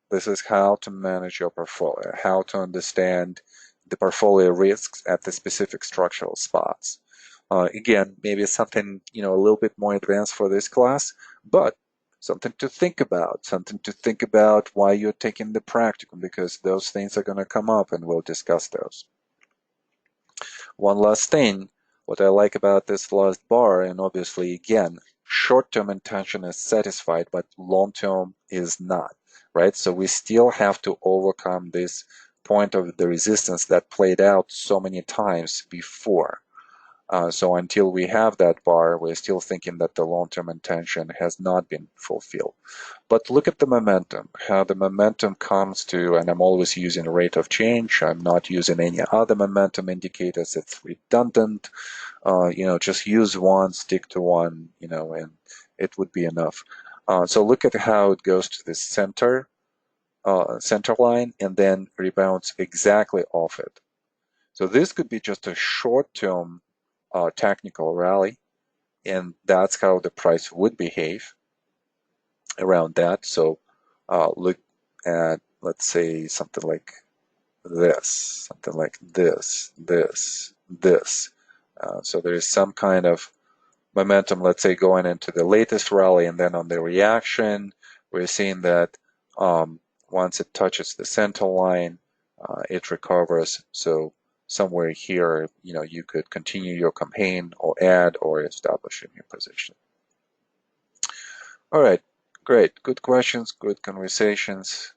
This is how to manage your portfolio, how to understand the portfolio risks at the specific structural spots. Again, maybe something a little bit more advanced for this class, but something to think about while you're taking the practicum, because those things are going to come up and we'll discuss those. One last thing, what I like about this last bar, and obviously again, short-term intention is satisfied, but long-term is not, right? So we still have to overcome this point of the resistance that played out so many times before. So until we have that bar, we're still thinking that the long-term intention has not been fulfilled. But look at the momentum, how the momentum comes to, and I'm always using rate of change. I'm not using any other momentum indicators. It's redundant. Just use one, stick to one, and it would be enough. So look at how it goes to the center line and then rebounds exactly off it. So this could be just a short-term technical rally, and that's how the price would behave around that. So look at, let's say, something like this, this. So there is some kind of momentum, let's say, going into the latest rally, and then on the reaction, we're seeing that once it touches the center line, it recovers. So somewhere here, you could continue your campaign or add or establish a new position. All right, great. Good questions, good conversations.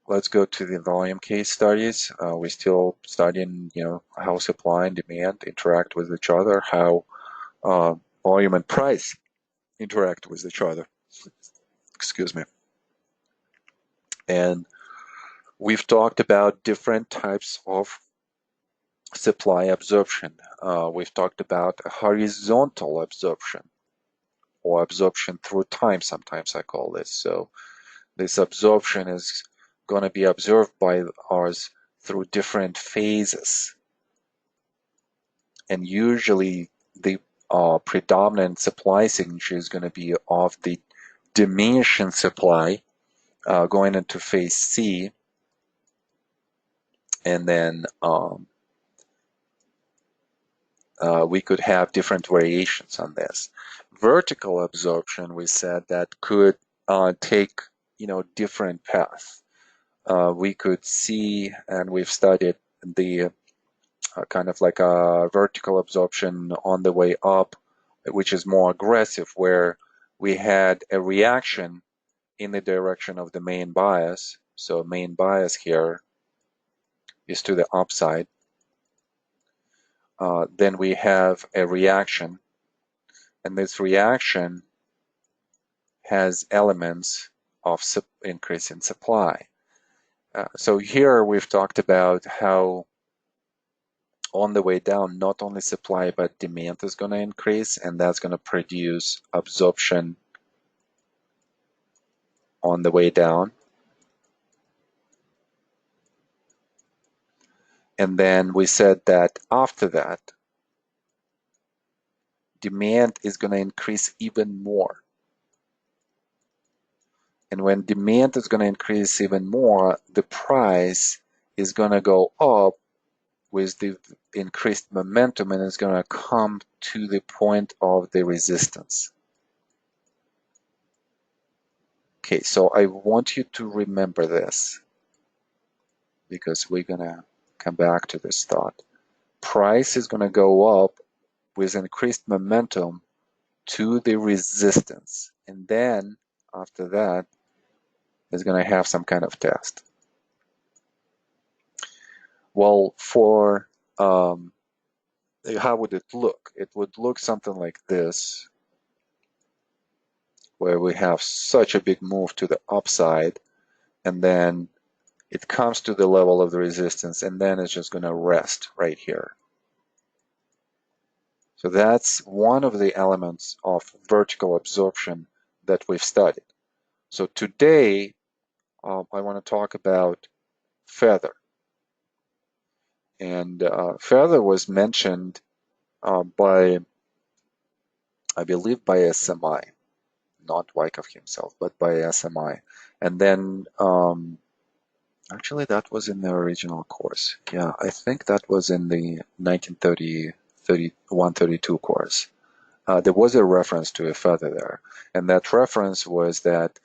Let's go to the volume case studies. We're still studying, how supply and demand interact with each other, how volume and price interact with each other. Excuse me. And we've talked about different types of supply absorption. We've talked about horizontal absorption, or absorption through time, sometimes I call this. So this absorption is going to be observed by ours through different phases. And usually the predominant supply signature is going to be of the diminishing supply going into phase C, and then we could have different variations on this. Vertical absorption, we said, that could take different paths. We could see, and we've studied the kind of like a vertical absorption on the way up, which is more aggressive, where we had a reaction in the direction of the main bias. So main bias here is to the upside. Then we have a reaction, and this reaction has elements of increase in supply. So here we've talked about how on the way down, not only supply but demand is going to increase, and that's going to produce absorption on the way down. And then we said that after that, demand is going to increase even more. And when demand is going to increase even more, the price is going to go up with the increased momentum, and it's going to come to the point of the resistance. Okay, so I want you to remember this because we're going to come back to this thought. Price is going to go up with increased momentum to the resistance, and then after that is going to have some kind of test. Well, for how would it look? It would look something like this, where we have such a big move to the upside, and then it comes to the level of the resistance, and then it's just going to rest right here. So that's one of the elements of vertical absorption that we've studied. So today, I want to talk about feather. And feather was mentioned by, I believe, by SMI, not Wyckoff himself, but by SMI. And then, actually, that was in the original course. Yeah, I think that was in the 1931-32 course. There was a reference to a feather there, and that reference was that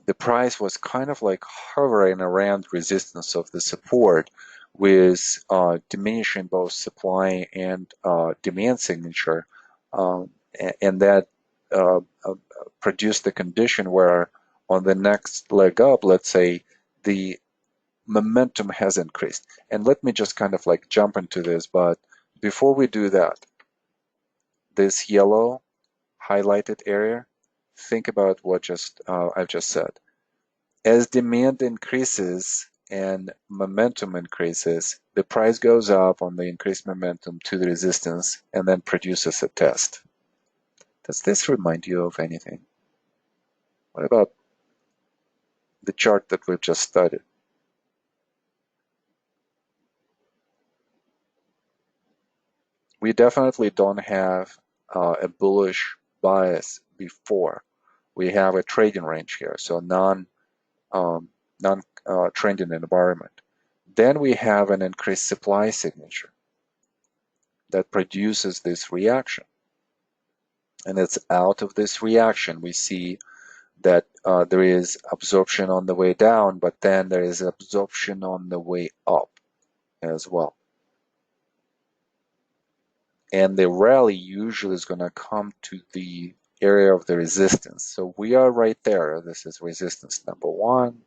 the price was kind of like hovering around resistance of the support with diminishing both supply and demand signature, and that produced the condition where on the next leg up, let's say, the momentum has increased. And let me just kind of like jump into this, but before we do that, this yellow highlighted area, think about what I've just said. As demand increases and momentum increases, the price goes up on the increased momentum to the resistance and then produces a test. Does this remind you of anything? What about the chart that we've just studied? We definitely don't have a bullish bias before. We have a trading range here, so non-trending environment. Then we have an increased supply signature that produces this reaction. And it's out of this reaction we see that there is absorption on the way down, but then there is absorption on the way up as well. And the rally usually is going to come to the area of the resistance. So we are right there. This is resistance number 1,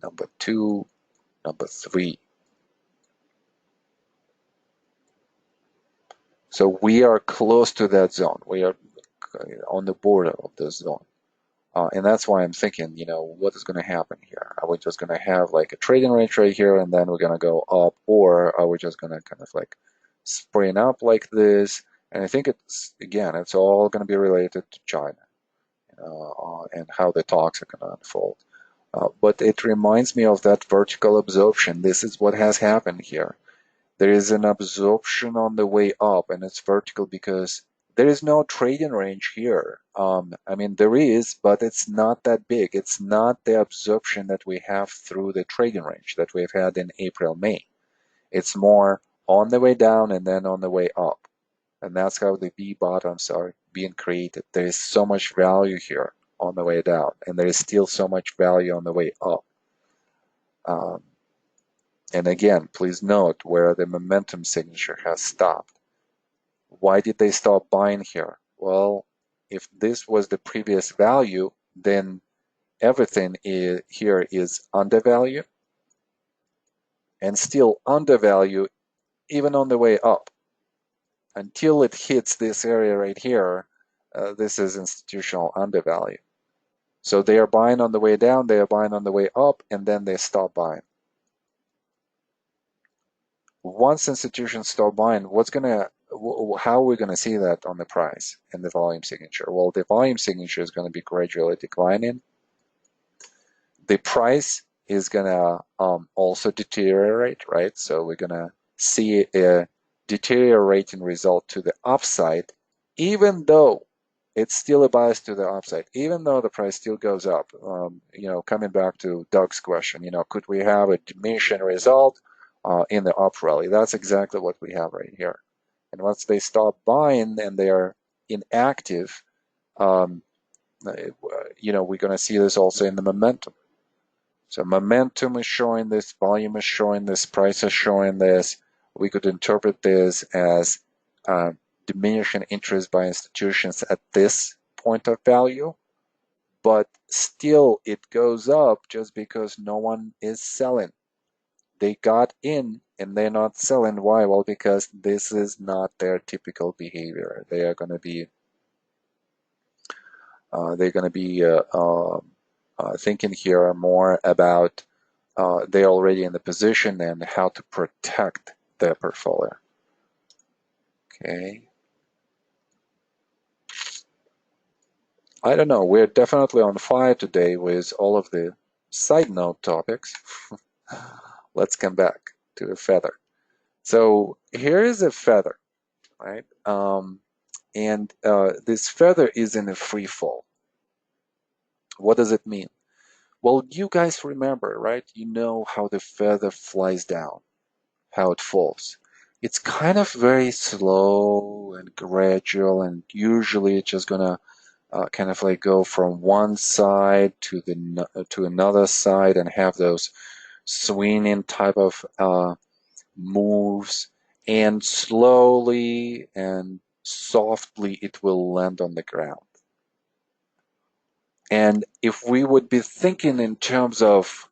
number 2, number 3. So we are close to that zone. We are on the border of this zone. And that's why I'm thinking, what is going to happen here? Are we just going to have like a trading range right here and then we're going to go up, or are we just going to kind of like sprint up like this? And I think it's all going to be related to China and how the talks are going to unfold. But it reminds me of that vertical absorption. This is what has happened here. There is an absorption on the way up, and it's vertical because there is no trading range here. I mean, there is, but it's not that big. It's not the absorption that we have through the trading range that we've had in April, May. It's more on the way down and then on the way up. And that's how the B bottoms are being created. There is so much value here on the way down, and there is still so much value on the way up. And again, please note where the momentum signature has stopped. Why did they stop buying here? Well, if this was the previous value, then everything here is undervalued. and still undervalue even on the way up until it hits this area right here. This is institutional undervalue. So they are buying on the way down, they are buying on the way up, and then they stop buying. Once institutions stop buying, how are we gonna see that on the price and the volume signature? Well, the volume signature is gonna be gradually declining. The price is gonna also deteriorate, right? So we're gonna see a deteriorating result to the upside, even though it's still a bias to the upside, even though the price still goes up. Coming back to Doug's question, could we have a diminishing result in the up rally? That's exactly what we have right here. And once they stop buying and they are inactive, we're going to see this also in the momentum. So momentum is showing this, volume is showing this, price is showing this. We could interpret this as diminishing interest by institutions at this point of value, but still it goes up just because no one is selling. They got in and they're not selling. Why? Well, because this is not their typical behavior. They are going to be thinking here more about they're already in the position and how to protect their portfolio. Okay. I don't know. We're definitely on fire today with all of the side note topics. Let's come back to a feather. So here is a feather, right? And this feather is in a free fall. What does it mean? Well, you guys remember, right? You know how the feather flies down, how it falls. It's kind of very slow and gradual, and usually it's just gonna kind of like go from one side to another side and have those swinging type of moves, and slowly and softly it will land on the ground. And if we would be thinking in terms of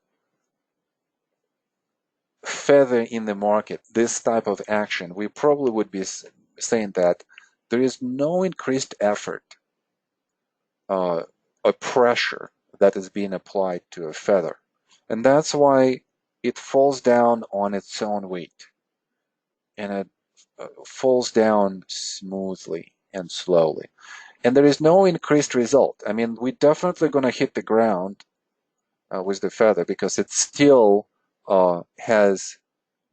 feather in the market, this type of action, we probably would be saying that there is no increased effort or pressure that is being applied to a feather. And that's why it falls down on its own weight. And it falls down smoothly and slowly. And there is no increased result. I mean, we're definitely going to hit the ground with the feather because it still has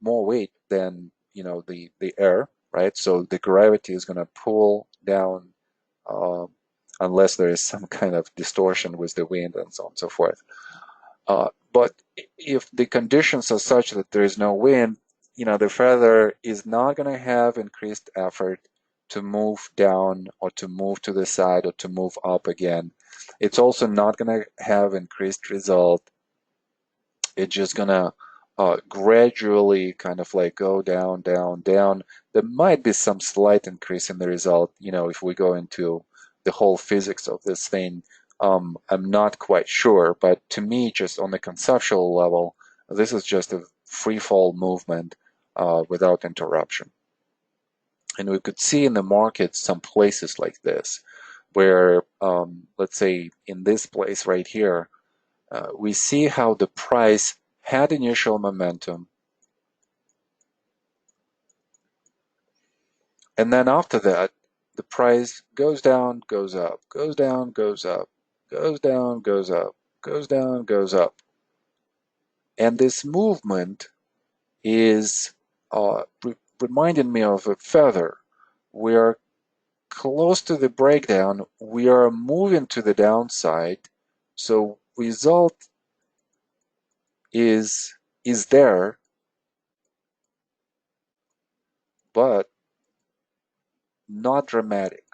more weight than the air, right? So the gravity is going to pull down unless there is some kind of distortion with the wind and so on and so forth. But if the conditions are such that there is no wind, the feather is not going to have increased effort to move down or to move to the side or to move up again. It's also not going to have increased result. It's just going to gradually kind of like go down, down, down. There might be some slight increase in the result, if we go into the whole physics of this thing. I'm not quite sure, but to me, just on the conceptual level, this is just a free fall movement without interruption. And we could see in the market some places like this, where, let's say in this place right here, we see how the price had initial momentum, and then after that, the price goes down, goes up, goes down, goes up, goes down, goes up, goes down, goes up. And this movement is reminding me of a feather. We are close to the breakdown. We are moving to the downside. So result is there, but not dramatic.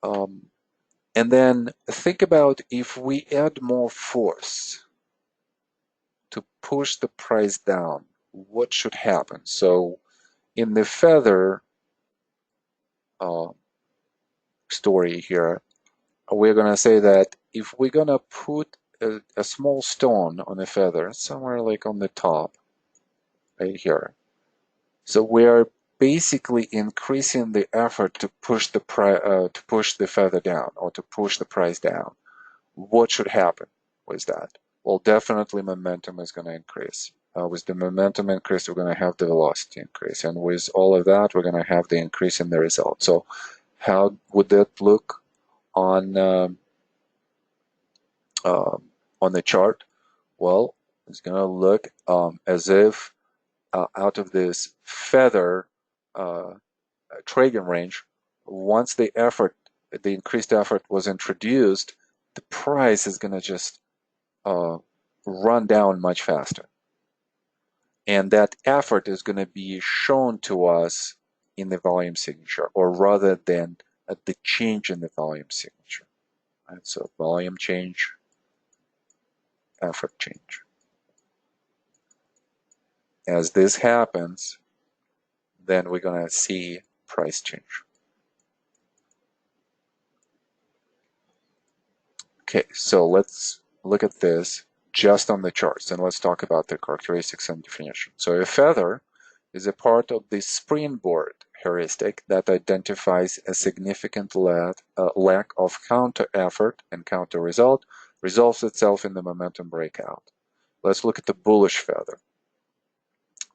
And then think about if we add more force to push the price down, what should happen? So in the feather story here, we're going to say that if we're gonna put a small stone on a feather somewhere like on the top right here, so we're basically increasing the effort to push the feather down or to push the price down. What should happen with that? Well, definitely momentum is going to increase. With the momentum increase, we're going to have the velocity increase, and with all of that, we're going to have the increase in the result. So, how would that look on the chart? Well, it's going to look as if out of this feather trading range, once the increased effort was introduced, the price is going to just run down much faster. And that effort is going to be shown to us in the volume signature, or rather than at the change in the volume signature. Right? So volume change, effort change. As this happens, then we're going to see price change. Okay, so let's look at this just on the charts, and let's talk about the characteristics and definition. So a feather is a part of the springboard heuristic that identifies a significant lack of counter effort and counter result, resolves itself in the momentum breakout. Let's look at the bullish feather.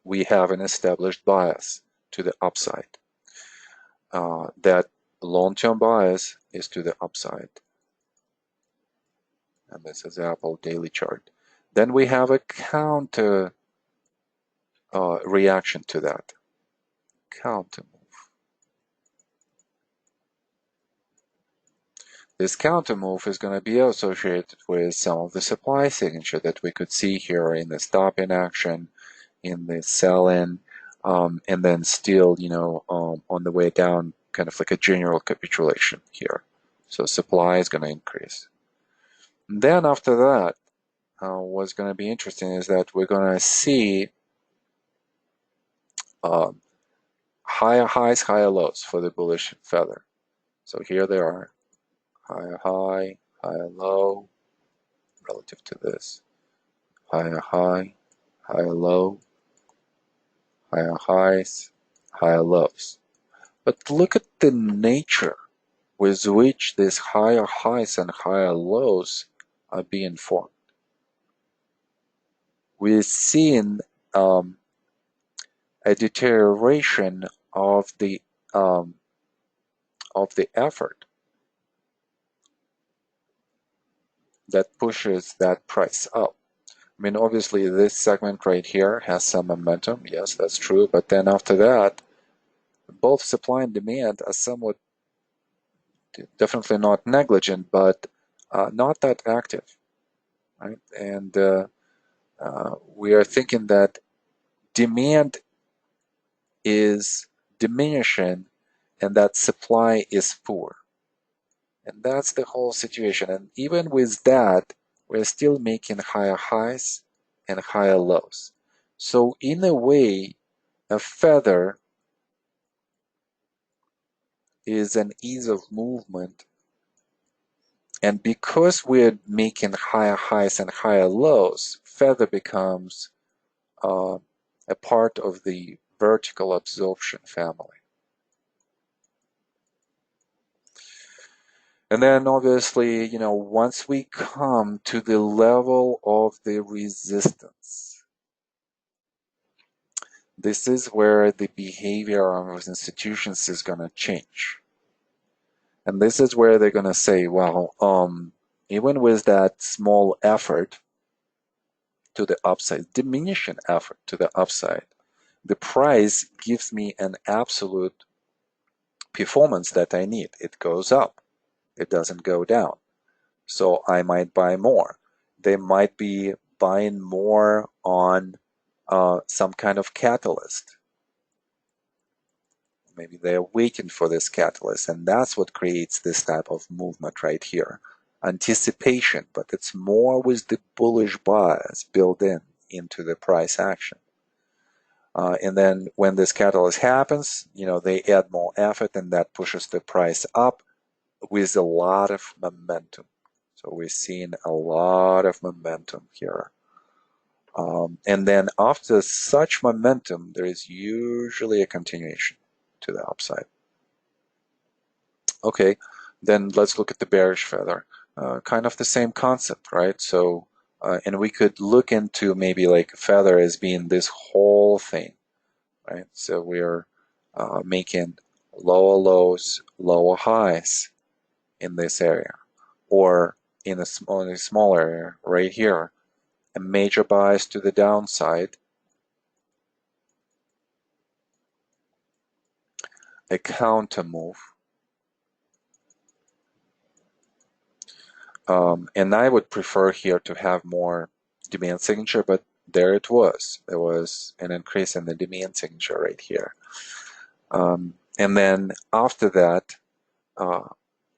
We have an established bias to the upside. That long-term bias is to the upside. And this is Apple daily chart. Then we have a counter reaction to that. Counter move. This counter move is going to be associated with some of the supply signature that we could see here in the stop in action, in the sell in, and then still, on the way down, kind of like a general capitulation here. So supply is going to increase. And then after that, what's going to be interesting is that we're going to see higher highs, higher lows for the bullish feather. So here they are, higher high, higher low, relative to this. Higher high, higher low, higher highs, higher lows. But look at the nature with which these higher highs and higher lows are being formed. We're seeing a deterioration of the effort that pushes that price up. I mean, obviously, this segment right here has some momentum. Yes, that's true. But then after that, both supply and demand are somewhat, definitely not negligent, but not that active, right? And we are thinking that demand is diminishing and that supply is poor. And that's the whole situation. And even with that, we're still making higher highs and higher lows. So in a way, a feather is an ease of movement. And because we're making higher highs and higher lows, feather becomes a part of the vertical absorption family. And then obviously, once we come to the level of the resistance, this is where the behavior of institutions is going to change. And this is where they're going to say, well, even with that small effort to the upside, diminishing effort to the upside, the price gives me an absolute performance that I need. It goes up. It doesn't go down. So I might buy more. They might be buying more on some kind of catalyst. Maybe they're waiting for this catalyst, and that's what creates this type of movement right here. Anticipation, but it's more with the bullish bias built into the price action. And then when this catalyst happens, they add more effort, and that pushes the price up with a lot of momentum. So we're seeing a lot of momentum here. And then after such momentum, there is usually a continuation to the upside. Okay, then let's look at the bearish feather. Kind of the same concept, right? So, and we could look into maybe like feather as being this whole thing, right? So we're making lower lows, lower highs in this area, or in a small area right here, a major bias to the downside, a counter move. And I would prefer here to have more demand signature, but there it was. There was an increase in the demand signature right here. And then after that,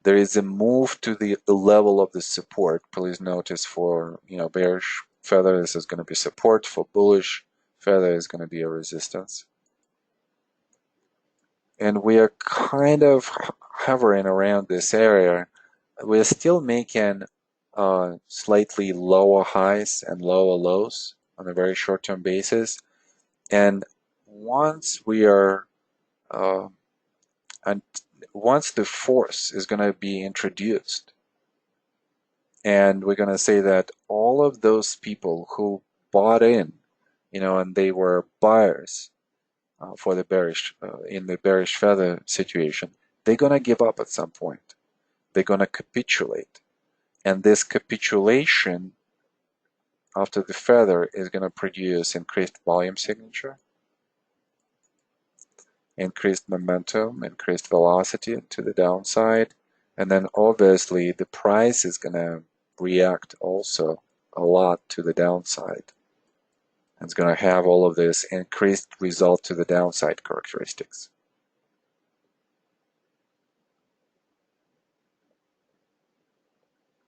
there is a move to the level of the support. Please notice for bearish feather, this is going to be support. For bullish feather is going to be a resistance. And we are kind of hovering around this area. We're still making slightly lower highs and lower lows on a very short-term basis. And once we are, and once the force is going to be introduced, and we're going to say that all of those people who bought in, and they were buyers for the bearish, in the bearish feather situation, they're going to give up at some point. They're going to capitulate. And this capitulation after the feather is going to produce increased volume signature, increased momentum, increased velocity to the downside. And then obviously the price is going to react also a lot to the downside. It's going to have all of this increased result to the downside characteristics.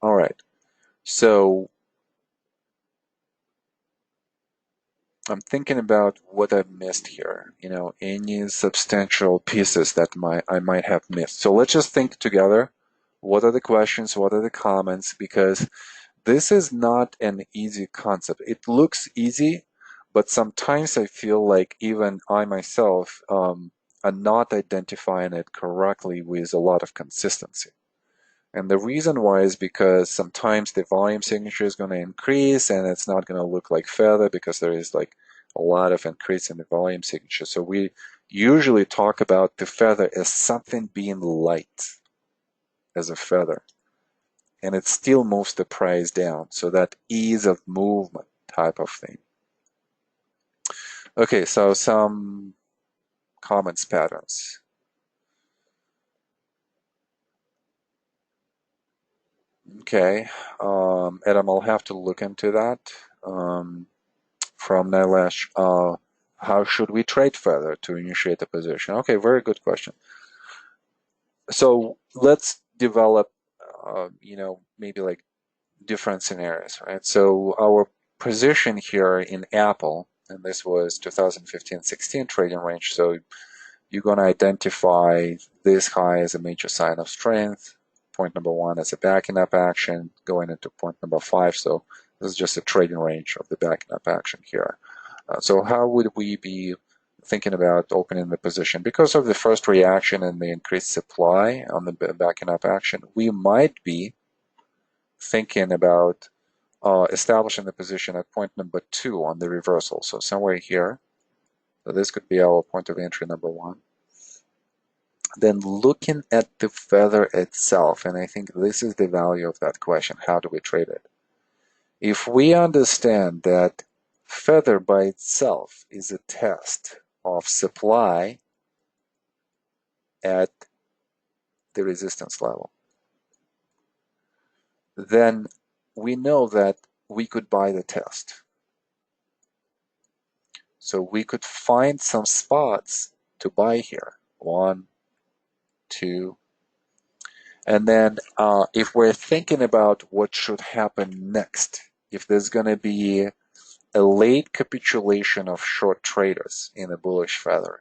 All right. So I'm thinking about what I've missed here, any substantial pieces that I might have missed. So let's just think together. What are the questions? What are the comments? Because this is not an easy concept. It looks easy, but sometimes I feel like even I myself am not identifying it correctly with a lot of consistency. And the reason why is because sometimes the volume signature is going to increase and it's not going to look like feather because there is like a lot of increase in the volume signature. So we usually talk about the feather as something being light as a feather. And it still moves the price down. So that ease of movement type of thing. Okay, so some comments patterns. Okay, Adam, I'll have to look into that. From Nilesh, how should we trade further to initiate a position? Okay, very good question. So let's develop, maybe like different scenarios, right? So our position here in Apple, and this was 2015-16 trading range. So you're going to identify this high as a major sign of strength. Point number one as a backing up action, going into point number 5. So this is just a trading range of the backing up action here. So how would we be thinking about opening the position? Because of the first reaction and the increased supply on the backing up action, we might be thinking about establishing the position at point number 2 on the reversal. So somewhere here. So this could be our point of entry number 1. Then looking at the feather itself, and I think this is the value of that question, how do we trade it? If we understand that feather by itself is a test of supply at the resistance level, then we know that we could buy the test. So we could find some spots to buy here. 1, 2. And then if we're thinking about what should happen next, if there's going to be a late capitulation of short traders in a bullish feather,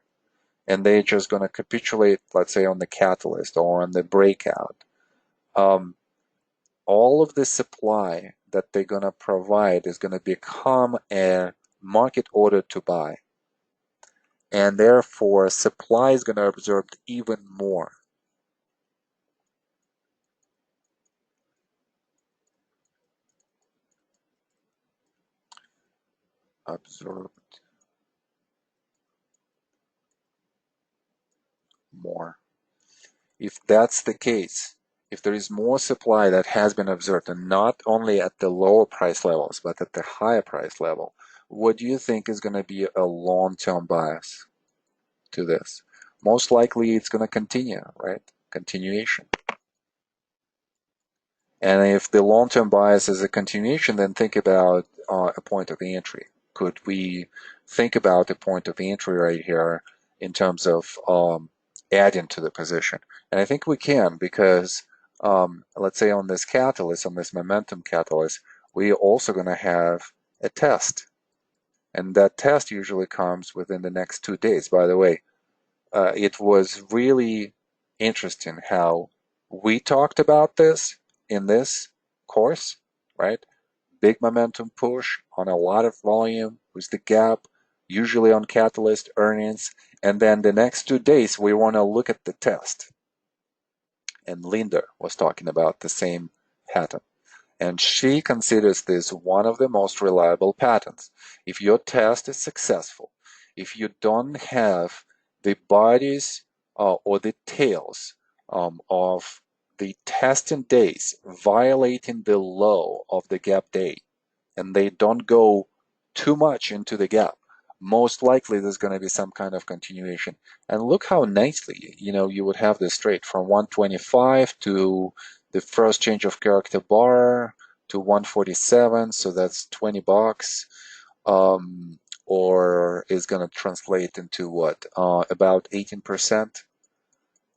and they're just going to capitulate, let's say, on the catalyst or on the breakout, all of the supply that they're going to provide is going to become a market order to buy. And therefore, supply is going to absorb even more. Absorbed more. If that's the case, if there is more supply that has been observed, and not only at the lower price levels, but at the higher price level, what do you think is going to be a long-term bias to this? Most likely it's going to continue, right? Continuation. And if the long-term bias is a continuation, then think about a point of entry. Could we think about a point of entry right here in terms of adding to the position? And I think we can, because let's say on this catalyst, on this momentum catalyst, we're also going to have a test. And that test usually comes within the next 2 days. By the way, it was really interesting how we talked about this in this course, right? Big momentum push on a lot of volume with the gap, usually on catalyst earnings. And then the next 2 days, we want to look at the test. And Linda was talking about the same pattern. And she considers this one of the most reliable patterns. If your test is successful, if you don't have the bodies or the tails of the testing days violating the low of the gap day, and they don't go too much into the gap, most likely there's going to be some kind of continuation. And look how nicely, you would have this trade from 125 to the first change of character bar to 147, so that's $20, or is going to translate into what, about 18%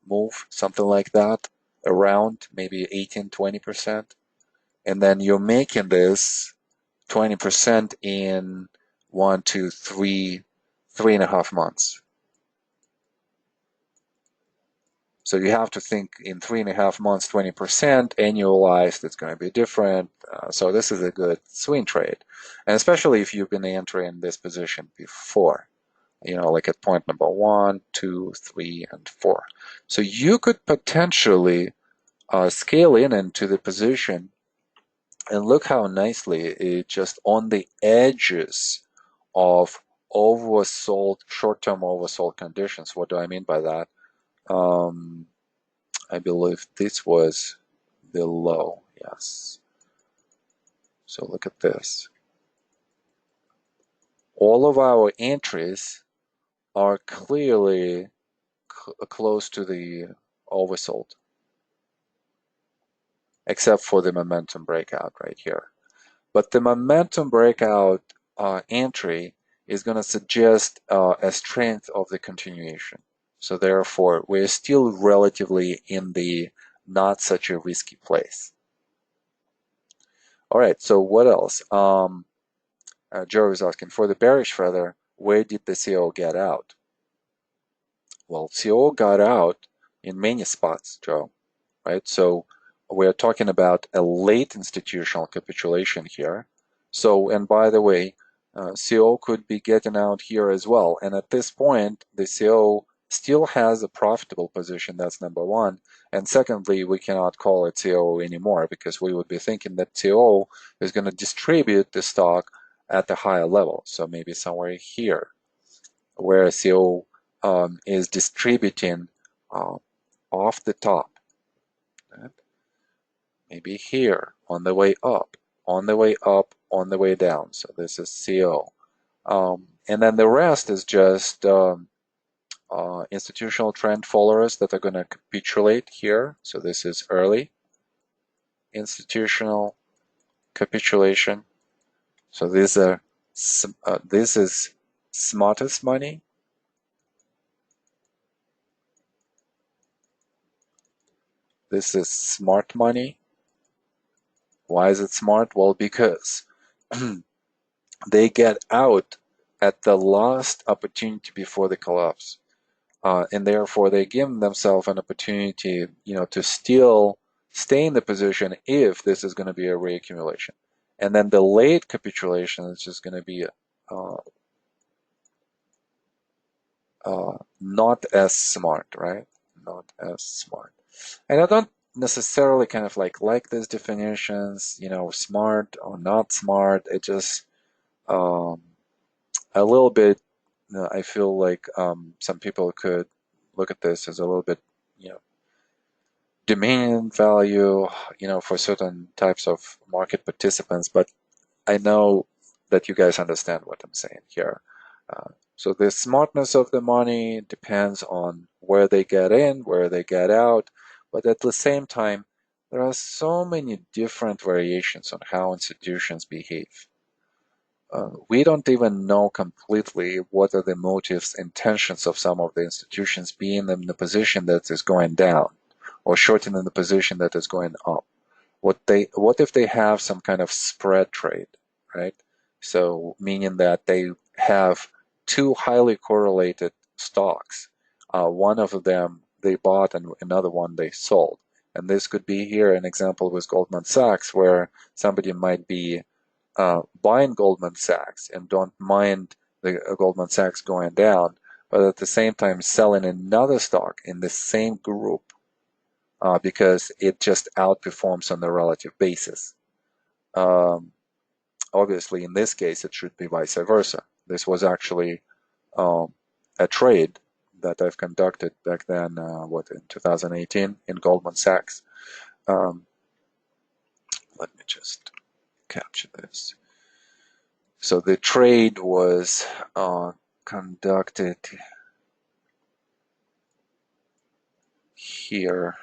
move, something like that, around maybe 18-20%. And then you're making this 20% in 1, 2, 3, 3.5 months. So you have to think in 3.5 months, 20% annualized, it's going to be different. So this is a good swing trade. And especially if you've been entering this position before, like at point number 1, 2, 3, and 4. So you could potentially scale in into the position, and look how nicely it just on the edges of oversold, short-term oversold conditions. What do I mean by that? I believe this was the low, yes. So look at this. All of our entries are clearly close to the oversold, except for the momentum breakout right here. But the momentum breakout entry is going to suggest a strength of the continuation. So therefore, we're still relatively in the not such a risky place. All right, so what else? Joe is asking, for the bearish feather, where did the CO get out? Well, CO got out in many spots, Joe, right? So we're talking about a late institutional capitulation here. So, and by the way, CO could be getting out here as well. And at this point, the CO still has a profitable position. That's number one. And secondly, we cannot call it CO anymore, because we would be thinking that CO is going to distribute the stock at the higher level. So maybe somewhere here, where CO is distributing off the top. Right? Maybe here, on the way up, on the way up, on the way down. So this is CO. And then the rest is just institutional trend followers that are going to capitulate here. So this is early institutional capitulation. So these are this is smartest money. This is smart money. Why is it smart? Well, because they get out at the last opportunity before the collapse. And therefore they give themselves an opportunity, to still stay in the position if this is going to be a reaccumulation. And then the late capitulation is just going to be uh, not as smart, right? Not as smart. And I don't necessarily kind of like these definitions, smart or not smart. It just um, a little bit. I feel like some people could look at this as a little bit, demeaning value, for certain types of market participants. But I know that you guys understand what I'm saying here. So the smartness of the money depends on where they get in, where they get out, but at the same time, there are so many different variations on how institutions behave. We don't even know completely what are the motives, intentions of some of the institutions being in the position that is going down, or shortening the position that is going up. What if they have some kind of spread trade, right? So meaning that they have two highly correlated stocks. One of them they bought and another one they sold. And this could be here an example with Goldman Sachs where somebody might be buying Goldman Sachs and don't mind the Goldman Sachs going down, but at the same time selling another stock in the same group because it just outperforms on a relative basis. Um, Obviously, in this case, it should be vice versa. This was actually a trade that I've conducted back then, in 2018 in Goldman Sachs. Um, Let me just capture this. So the trade was conducted here.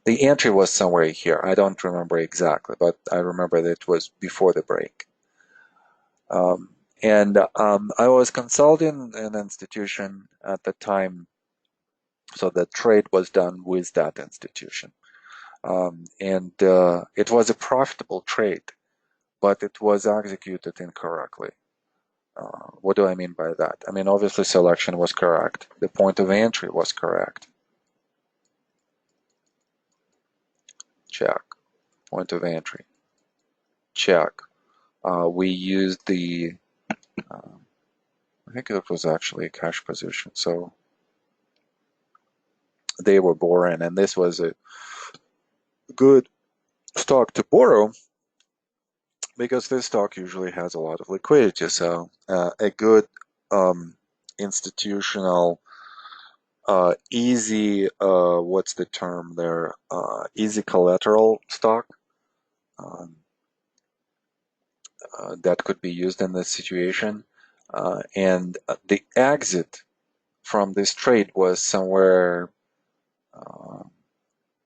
The entry was somewhere here. I don't remember exactly, but I remember that it was before the break. And I was consulting an institution at the time, so the trade was done with that institution. And it was a profitable trade, but it was executed incorrectly. What do I mean by that? I mean, obviously, selection was correct. The point of entry was correct. Check. Point of entry. Check. We used I think it was actually a cash position. So they were borrowing, and this was a good stock to borrow because this stock usually has a lot of liquidity. So a good institutional, easy, what's the term there? Easy collateral stock um, that could be used in this situation. And the exit from this trade was somewhere, uh,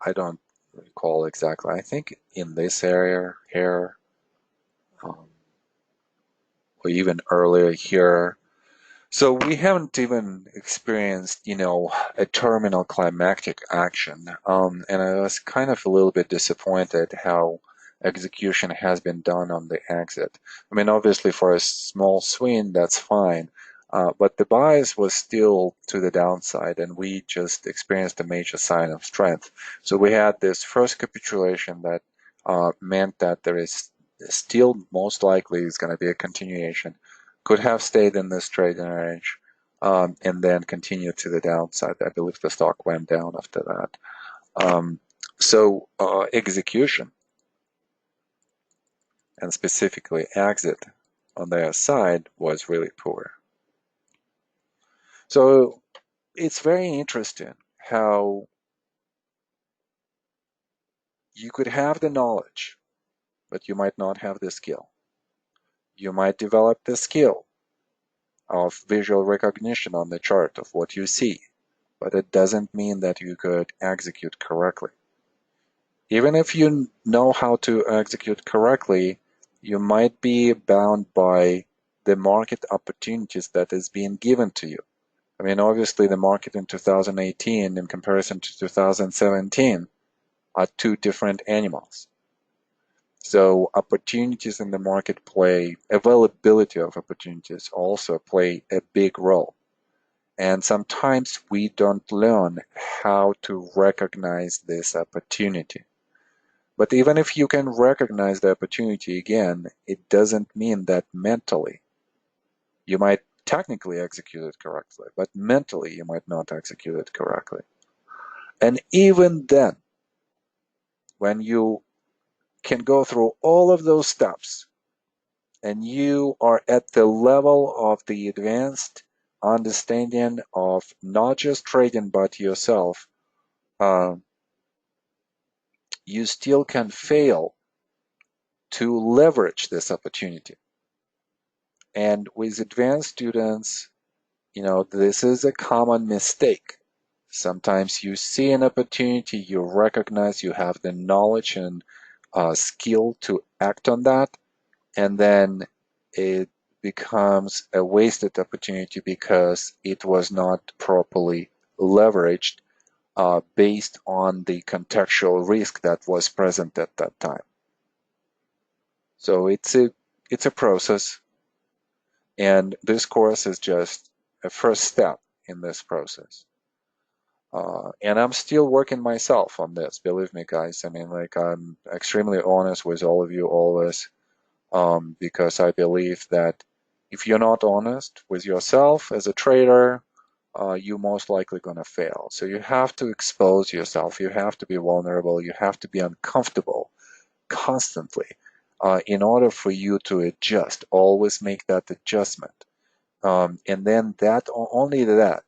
I don't recall exactly. I think in this area here, um, or even earlier here. So we haven't even experienced, a terminal climactic action. And I was kind of a little bit disappointed how execution has been done on the exit. I mean, obviously for a small swing, that's fine. But the bias was still to the downside, and we just experienced a major sign of strength. So we had this first capitulation that meant that there is still most likely is going to be a continuation. Could have stayed in this trading range and then continued to the downside. I believe the stock went down after that. So execution and specifically exit on their side was really poor. So it's very interesting how you could have the knowledge, but you might not have the skill. You might develop the skill of visual recognition on the chart of what you see, but it doesn't mean that you could execute correctly. Even if you know how to execute correctly, you might be bound by the market opportunities that is being given to you. I mean, obviously, the market in 2018 in comparison to 2017 are two different animals. So opportunities in the market play, availability of opportunities also play a big role. And sometimes we don't learn how to recognize this opportunity. But even if you can recognize the opportunity again, it doesn't mean that mentally you might technically execute it correctly, but mentally you might not execute it correctly. And even then, when you can go through all of those steps and you are at the level of the advanced understanding of not just trading but yourself, you still can fail to leverage this opportunity. And with advanced students, this is a common mistake. Sometimes you see an opportunity, you recognize you have the knowledge and skill to act on that, and then it becomes a wasted opportunity because it was not properly leveraged based on the contextual risk that was present at that time. So it's a process, and this course is just a first step in this process. And I'm still working myself on this, believe me, guys. I mean, like, I'm extremely honest with all of you always, because I believe that if you're not honest with yourself as a trader, you're most likely going to fail. So you have to expose yourself. You have to be vulnerable. You have to be uncomfortable constantly in order for you to adjust. Always make that adjustment. And then only that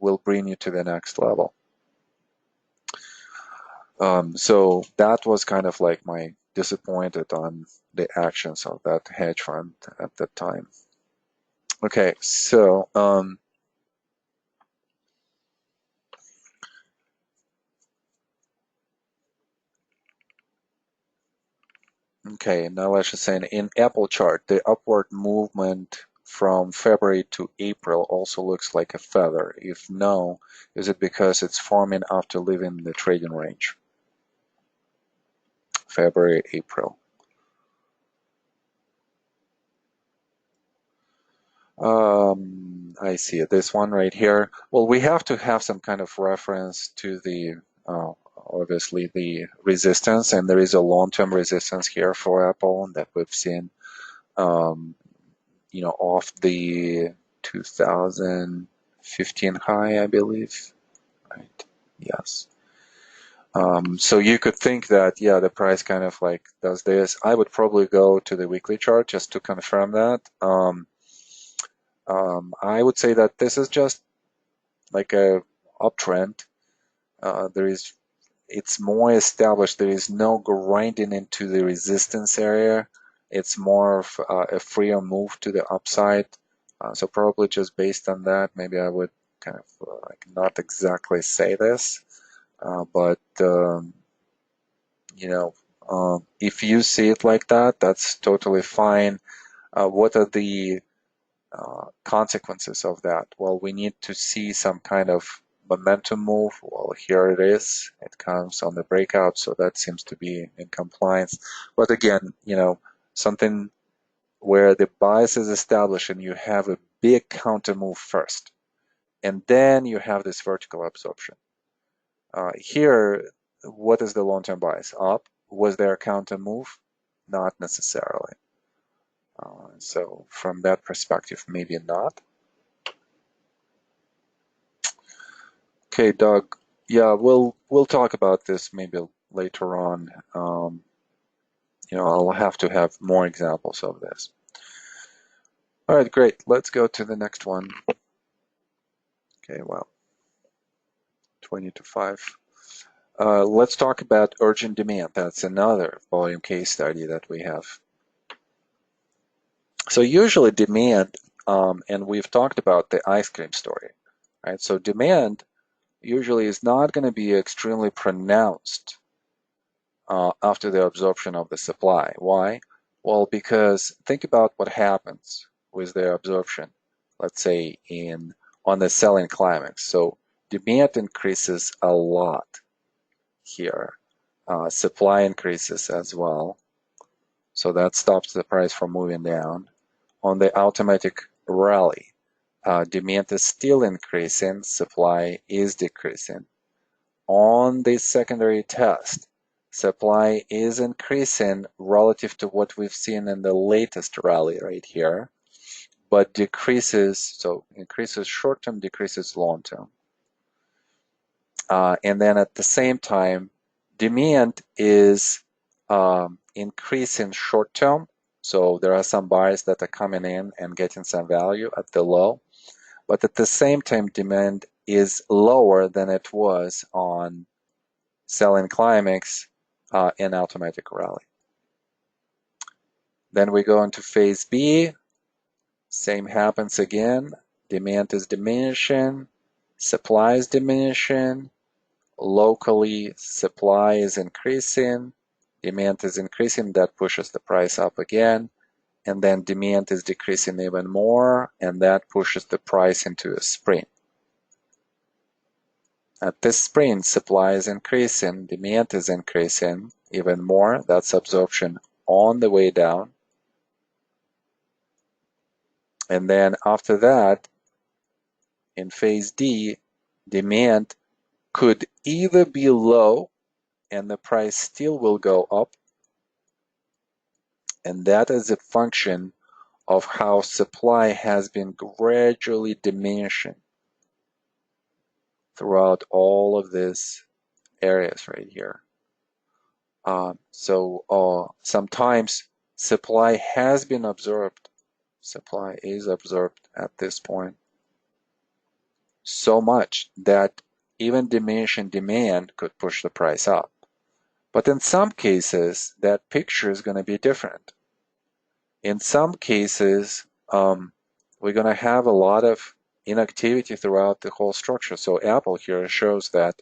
will bring you to the next level. So that was kind of like my disappointed on the actions of that hedge fund at that time. Okay, so okay, now let's just say in Apple chart, the upward movement from February to April also looks like a feather. If no, is it because it's forming after leaving the trading range? February, April. I see it. This one right here. Well, we have to have some kind of reference to the obviously the resistance, and there is a long-term resistance here for Apple that we've seen, off the 2015 high, I believe. Right. Yes. So you could think that, yeah, the price kind of like does this. I would probably go to the weekly chart just to confirm that. I would say that this is just like a uptrend. It's more established. There is no grinding into the resistance area. It's more of a freer move to the upside. So probably just based on that, maybe I would kind of like not exactly say this, but if you see it like that, that's totally fine. What are the consequences of that? Well, we need to see some kind of momentum move. Well, here it is. It comes on the breakout, so that seems to be in compliance. But again, something where the bias is established and you have a big counter move first, and then you have this vertical absorption. Here, what is the long-term bias? Up. Was there a counter move? Not necessarily. So from that perspective, maybe not. Okay, Doug. Yeah, we'll talk about this maybe later on. I'll have to have more examples of this. All right, great. Let's go to the next one. Okay, well, 20 to 5. Let's talk about urgent demand. That's another volume case study that we have. So usually demand, and we've talked about the ice cream story, right? So demand usually is not going to be extremely pronounced after the absorption of the supply. Why? Well, because think about what happens with the absorption, let's say on the selling climax. So demand increases a lot here. Supply increases as well. So that stops the price from moving down. On the automatic rally, demand is still increasing, supply is decreasing. On the secondary test, supply is increasing relative to what we've seen in the latest rally right here, but decreases, so increases short-term, decreases long-term. And then at the same time, demand is increasing short-term. So there are some buyers that are coming in and getting some value at the low. But at the same time, demand is lower than it was on selling climax in automatic rally. Then we go into phase B. Same happens again. Demand is diminishing, supply is diminishing. Locally, supply is increasing, demand is increasing, that pushes the price up again, and then demand is decreasing even more, and that pushes the price into a sprint. At this sprint, supply is increasing, demand is increasing even more, that's absorption on the way down. And then after that, in phase D, demand could either be low and the price still will go up, and that is a function of how supply has been gradually diminishing throughout all of these areas right here. Sometimes supply has been absorbed. Supply is absorbed at this point so much that even diminishing demand could push the price up. But in some cases, that picture is going to be different. In some cases, we're going to have a lot of inactivity throughout the whole structure. So Apple here shows that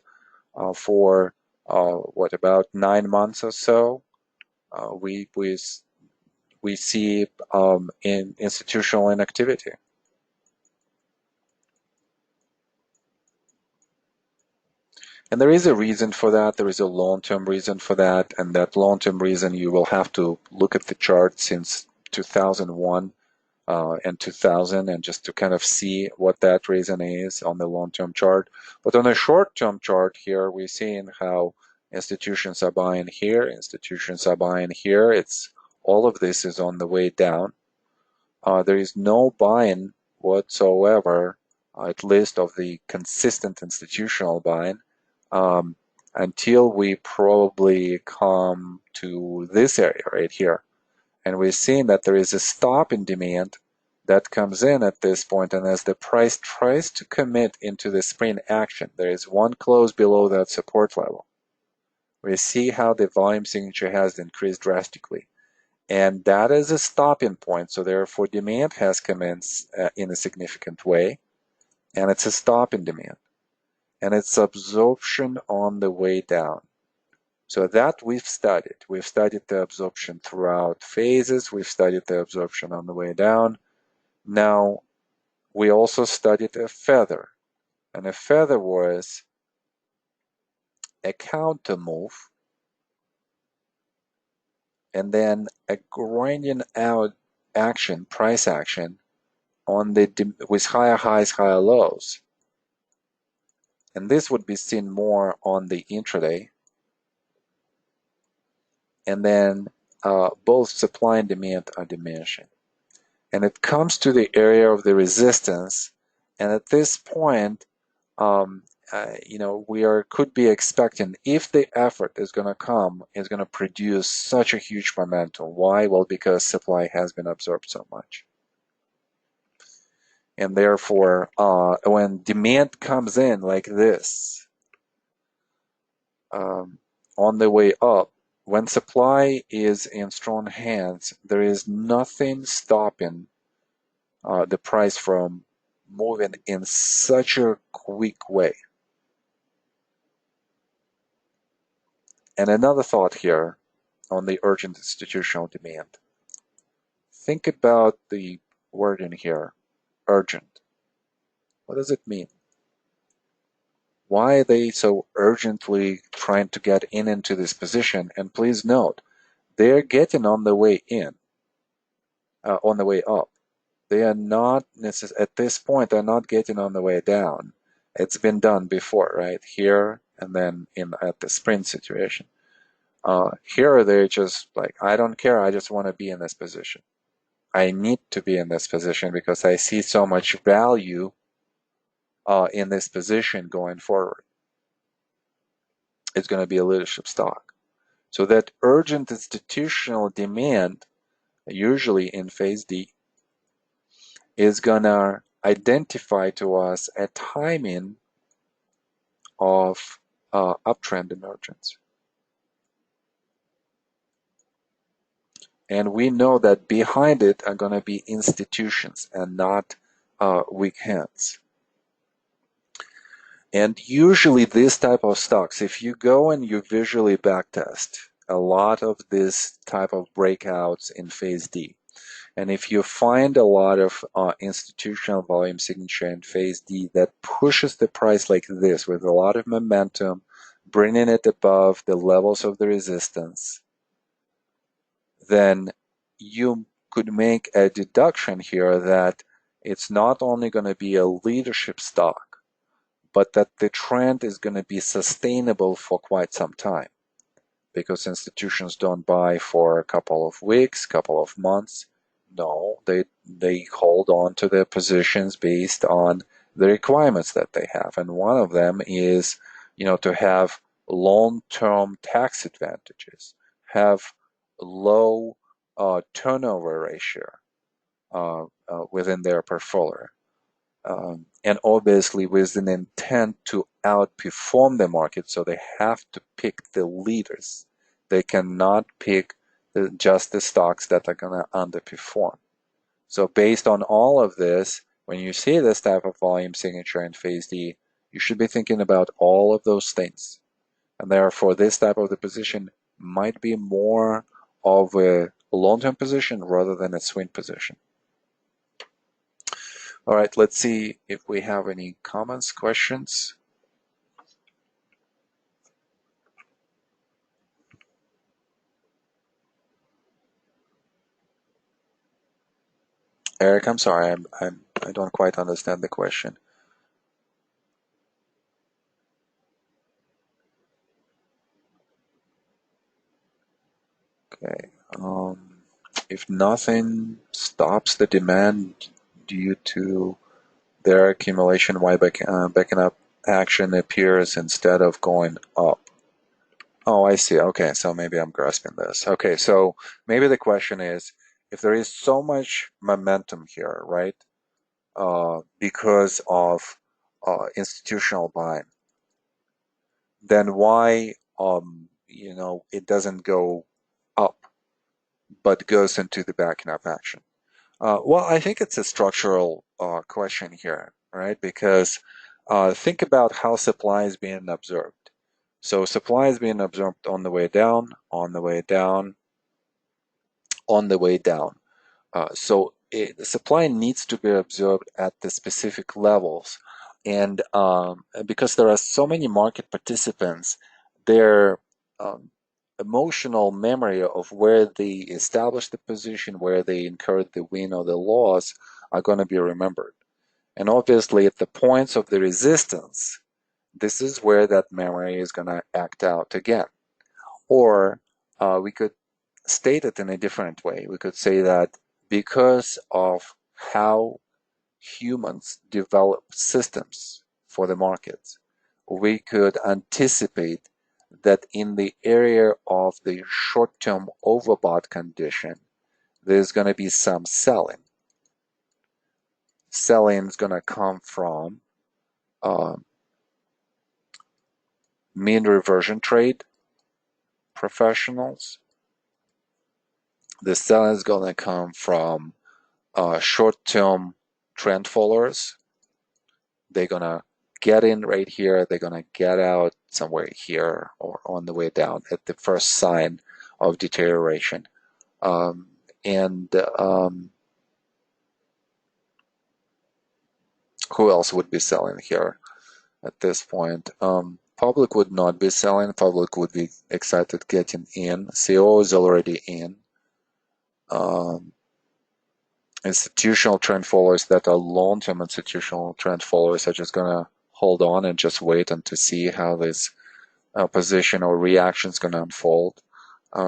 for about 9 months or so, we see in institutional inactivity. And there is a reason for that. There is a long-term reason for that. And that long-term reason, you will have to look at the chart since 2001 and 2000 and just to kind of see what that reason is on the long-term chart. But on the short-term chart here, we're seeing how institutions are buying here, institutions are buying here. It's all of this is on the way down. There is no buying whatsoever, at least of the consistent institutional buying, until we probably come to this area right here. And we're seeing that there is a stop in demand that comes in at this point, and as the price tries to commit into the sprint action, there is one close below that support level. We see how the volume signature has increased drastically. And that is a stopping point, so therefore demand has commenced in a significant way, and it's a stop in demand. And it's absorption on the way down. So that we've studied. We've studied the absorption throughout phases. We've studied the absorption on the way down. Now, we also studied a feather. And a feather was a counter move and then a grinding out action, price action, on with higher highs, higher lows. And this would be seen more on the intraday. And then both supply and demand are diminishing. And it comes to the area of the resistance. And at this point, we could be expecting, if the effort is going to come, is going to produce such a huge momentum. Why? Well, because supply has been absorbed so much. And therefore, when demand comes in like this, on the way up, when supply is in strong hands, there is nothing stopping the price from moving in such a quick way. And another thought here on the urgent institutional demand. Think about the word in here, urgent. What does it mean? Why are they so urgently trying to get into this position? And please note, they're getting on the way in, on the way up. They are not at this point, they're not getting on the way down. It's been done before, right? Here and then at the sprint situation. Here they're just like, I don't care, I just want to be in this position. I need to be in this position because I see so much value in this position going forward. It's going to be a leadership stock. So that urgent institutional demand, usually in phase D, is going to identify to us a timing of uptrend emergence. And we know that behind it are going to be institutions and not weak hands. And usually this type of stocks, if you go and you visually backtest a lot of this type of breakouts in phase D, and if you find a lot of institutional volume signature in phase D that pushes the price like this with a lot of momentum, bringing it above the levels of the resistance, then you could make a deduction here that it's not only going to be a leadership stock, but that the trend is going to be sustainable for quite some time because institutions don't buy for a couple of weeks, couple of months. No, they hold on to their positions based on the requirements that they have. And one of them is, to have long-term tax advantages, have low turnover ratio within their portfolio. And obviously with an intent to outperform the market, so they have to pick the leaders. They cannot pick just the stocks that are going to underperform. So based on all of this, when you see this type of volume signature in phase D, you should be thinking about all of those things. And therefore, this type of the position might be more of a long-term position rather than a swing position. All right, let's see if we have any comments, questions. Eric, I'm sorry, I don't quite understand the question. Okay. If nothing stops the demand due to their accumulation, why backing up action appears instead of going up? Oh, I see. Okay, so maybe I'm grasping this. Okay, so maybe the question is, if there is so much momentum here, right, because of institutional buying, then why it doesn't go up but goes into the backing up action? Well, I think it's a structural question here, right? Because think about how supply is being observed. So supply is being observed on the way down, on the way down, on the way down. So the supply needs to be observed at the specific levels. And because there are so many market participants, their emotional memory of where they established the position, where they incurred the win or the loss, are going to be remembered. And obviously, at the points of the resistance, this is where that memory is going to act out again. Or we could state it in a different way. We could say that because of how humans develop systems for the markets, we could anticipate that in the area of the short-term overbought condition, there's going to be some selling. Selling is going to come from mean reversion trade professionals. The selling is going to come from short-term trend followers. They're going to get in right here. They're going to get out somewhere here or on the way down at the first sign of deterioration. Who else would be selling here at this point? Public would not be selling. Public would be excited getting in. CO is already in. institutional trend followers that are long-term institutional trend followers are just gonna hold on and just wait and to see how this position or reaction is gonna unfold.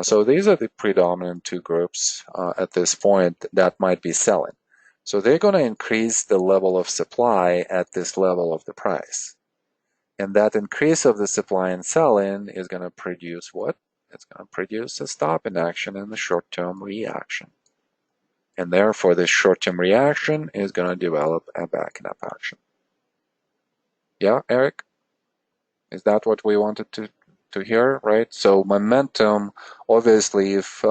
So these are the predominant two groups at this point that might be selling. So they're gonna increase the level of supply at this level of the price. And that increase of the supply and selling is gonna produce what? It's gonna produce a stop in action and a short-term reaction. And therefore, this short-term reaction is going to develop a backing up action. Yeah, Eric? Is that what we wanted to hear, right? So momentum, obviously, if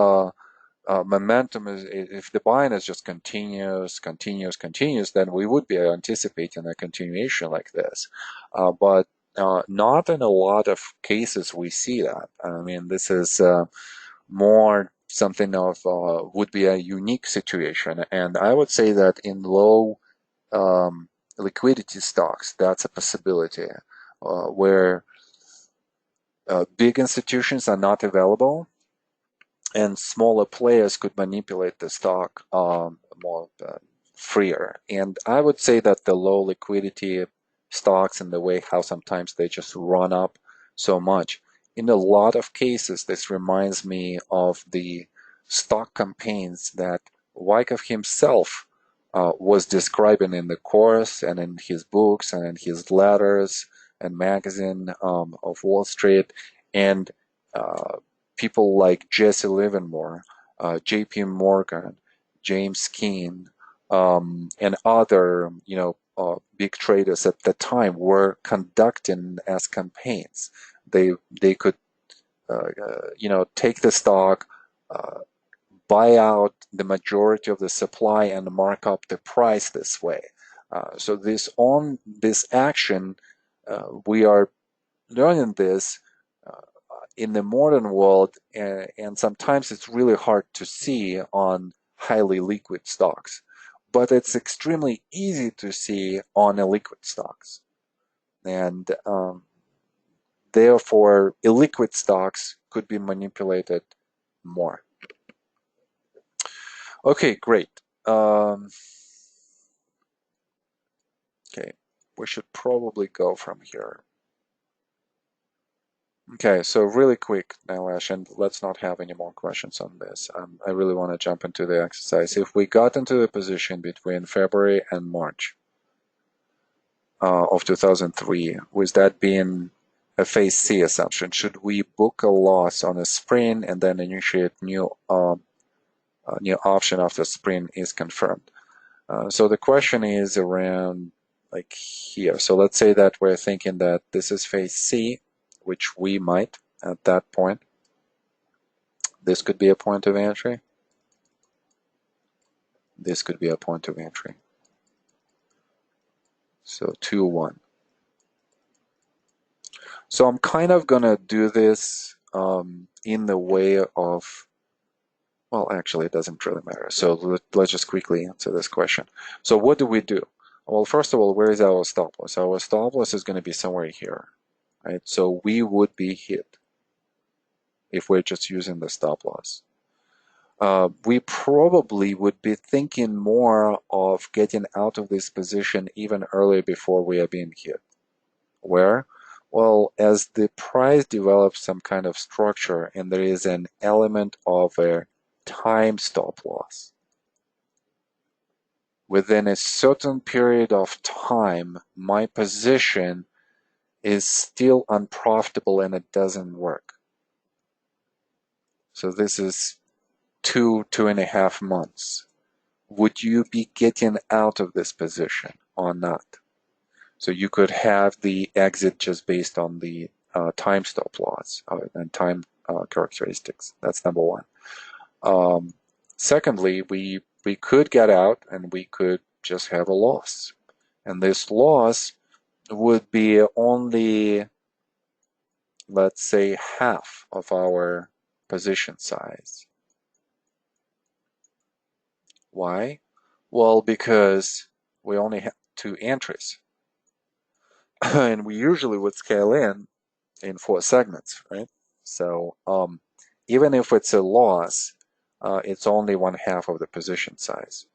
momentum is, if the buying is just continuous, then we would be anticipating a continuation like this. But not in a lot of cases we see that. I mean, this is more something of would be a unique situation. And I would say that in low liquidity stocks, that's a possibility where big institutions are not available and smaller players could manipulate the stock more freer. And I would say that the low liquidity stocks and the way how sometimes they just run up so much, in a lot of cases, this reminds me of the stock campaigns that Wyckoff himself was describing in the course and in his books and in his letters and magazine of Wall Street. And people like Jesse Livermore, J.P. Morgan, James Keen, and other, big traders at the time were conducting as campaigns. They could, take the stock, buy out the majority of the supply, and mark up the price this way. So this action, we are learning this in the modern world, and sometimes it's really hard to see on highly liquid stocks, but it's extremely easy to see on illiquid stocks. And therefore, illiquid stocks could be manipulated more. Okay, great. Okay, we should probably go from here. Okay, so really quick now, Ash, and let's not have any more questions on this. I really want to jump into the exercise. If we got into the position between February and March of 2003, with that being a phase C assumption, should we book a loss on a spring and then initiate new option after spring is confirmed? So the question is around like here. So let's say that we're thinking that this is phase C, which we might at that point. This could be a point of entry. This could be a point of entry. So 2-1. So I'm kind of gonna do this in the way of, well, actually it doesn't really matter. So let's just quickly answer this question. So what do we do? Well, first of all, where is our stop loss? Our stop loss is going to be somewhere here, right? So we would be hit if we're just using the stop loss. We probably would be thinking more of getting out of this position even earlier before we are being hit. Where? Well, as the price develops some kind of structure and there is an element of a time stop loss. Within a certain period of time, my position is still unprofitable and it doesn't work. So this is 2.5 months. Would you be getting out of this position or not? So you could have the exit just based on the time stop loss and time characteristics. That's number one. Secondly, we could get out and we could just have a loss. And this loss would be only, let's say, half of our position size. Why? Well, because we only have 2 entries. And we usually would scale in 4 segments, right? So even if it's a loss, it's only 1/2 of the position size.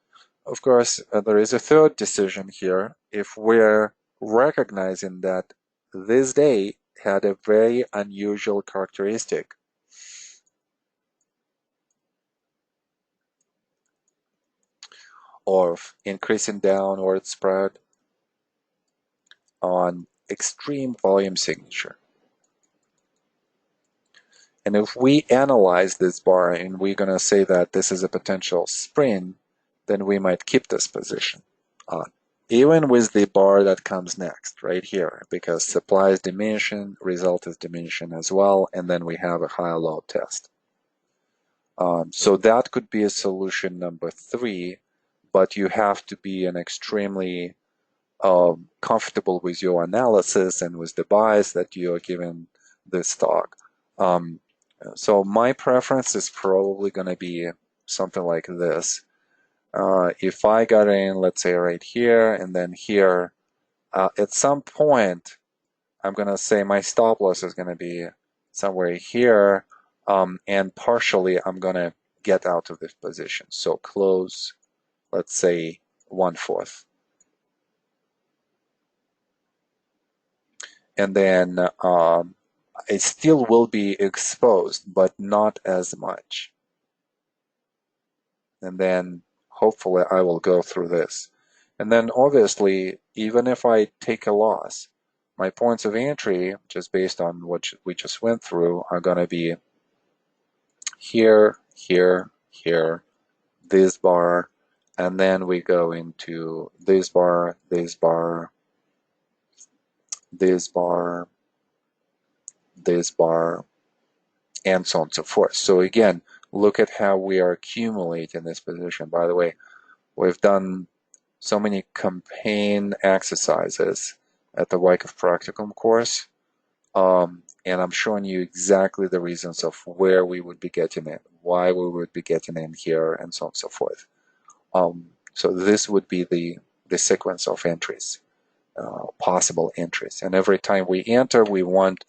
of course, there is a third decision here. If we're recognizing that this day had a very unusual characteristic of increasing downward spread on extreme volume signature. And if we analyze this bar and we're going to say that this is a potential spring, then we might keep this position on, even with the bar that comes next right here, because supply is diminishing, result is diminishing as well, and then we have a high low test. So that could be a solution number 3, but you have to be an extremely comfortable with your analysis and with the bias that you are giving this stock. So my preference is probably going to be something like this. If I got in, let's say right here and then here, at some point, I'm going to say my stop loss is going to be somewhere here, and partially I'm going to get out of this position. So close, let's say 1/4. And then it still will be exposed, but not as much. And then hopefully I will go through this. And then obviously, even if I take a loss, my points of entry, just based on what we just went through, are going to be here, here, here, this bar, and then we go into this bar, this bar, this bar, this bar, and so on and so forth. So again, look at how we are accumulating this position. By the way, we've done so many campaign exercises at the Wyckoff Practicum course, and I'm showing you exactly the reasons of where we would be getting in, why we would be getting in here, and so on and so forth. So this would be the sequence of entries, possible entries. And every time we enter, we want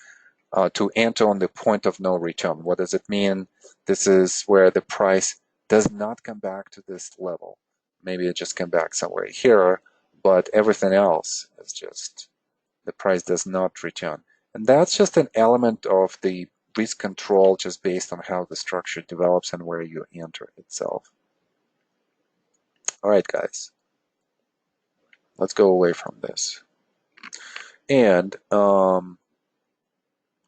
to enter on the point of no return. What does it mean? This is where the price does not come back to this level. Maybe it just come back somewhere here, but everything else is just, the price does not return. And that's just an element of the risk control just based on how the structure develops and where you enter itself. All right, guys, let's go away from this. And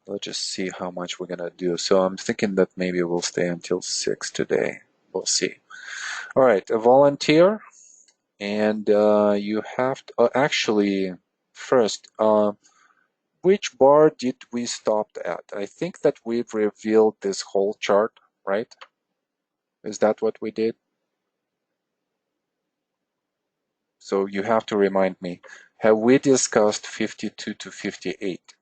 let's just see how much we're gonna do. So I'm thinking that maybe we'll stay until 6 today. We'll see. All right, a volunteer, and you have to actually first. Which bar did we stop at? I think that we've revealed this whole chart, right? Is that what we did? So you have to remind me. Have we discussed 52 to 58?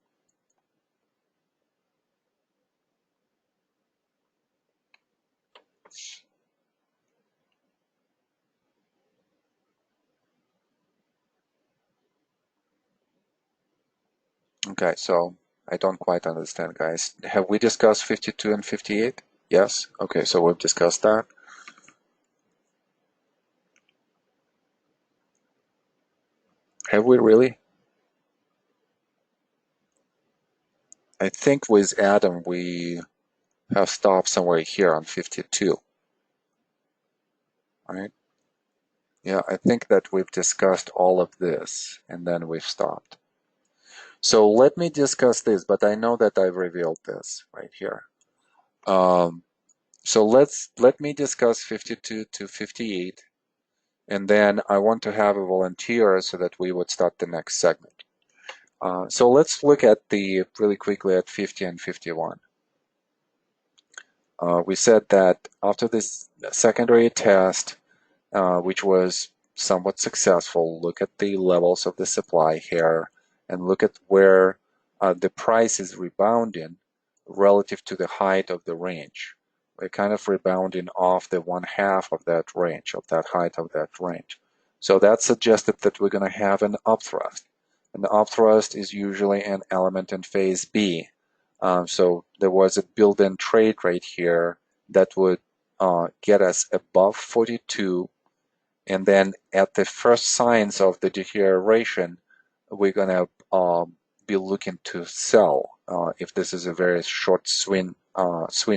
Okay, so I don't quite understand, guys. Have we discussed 52 and 58? Yes? Okay, so we've discussed that. Have we really? I think with Adam, we have stopped somewhere here on 52, right? Yeah, I think that we've discussed all of this and then we've stopped. So let me discuss this, but I know that I've revealed this right here. So let me discuss 52 to 58, and then I want to have a volunteer so that we would start the next segment. So let's look at really quickly at 50 and 51. We said that after this secondary test, which was somewhat successful, look at the levels of the supply here and look at where the price is rebounding relative to the height of the range. We're kind of rebounding off the 1/2 of that range, of that height of that range. So that suggested that we're going to have an upthrust. And the upthrust is usually an element in phase B. So there was a built-in trade right here that would get us above 42 And then at the first signs of the deterioration, we're gonna be looking to sell if this is a very short swing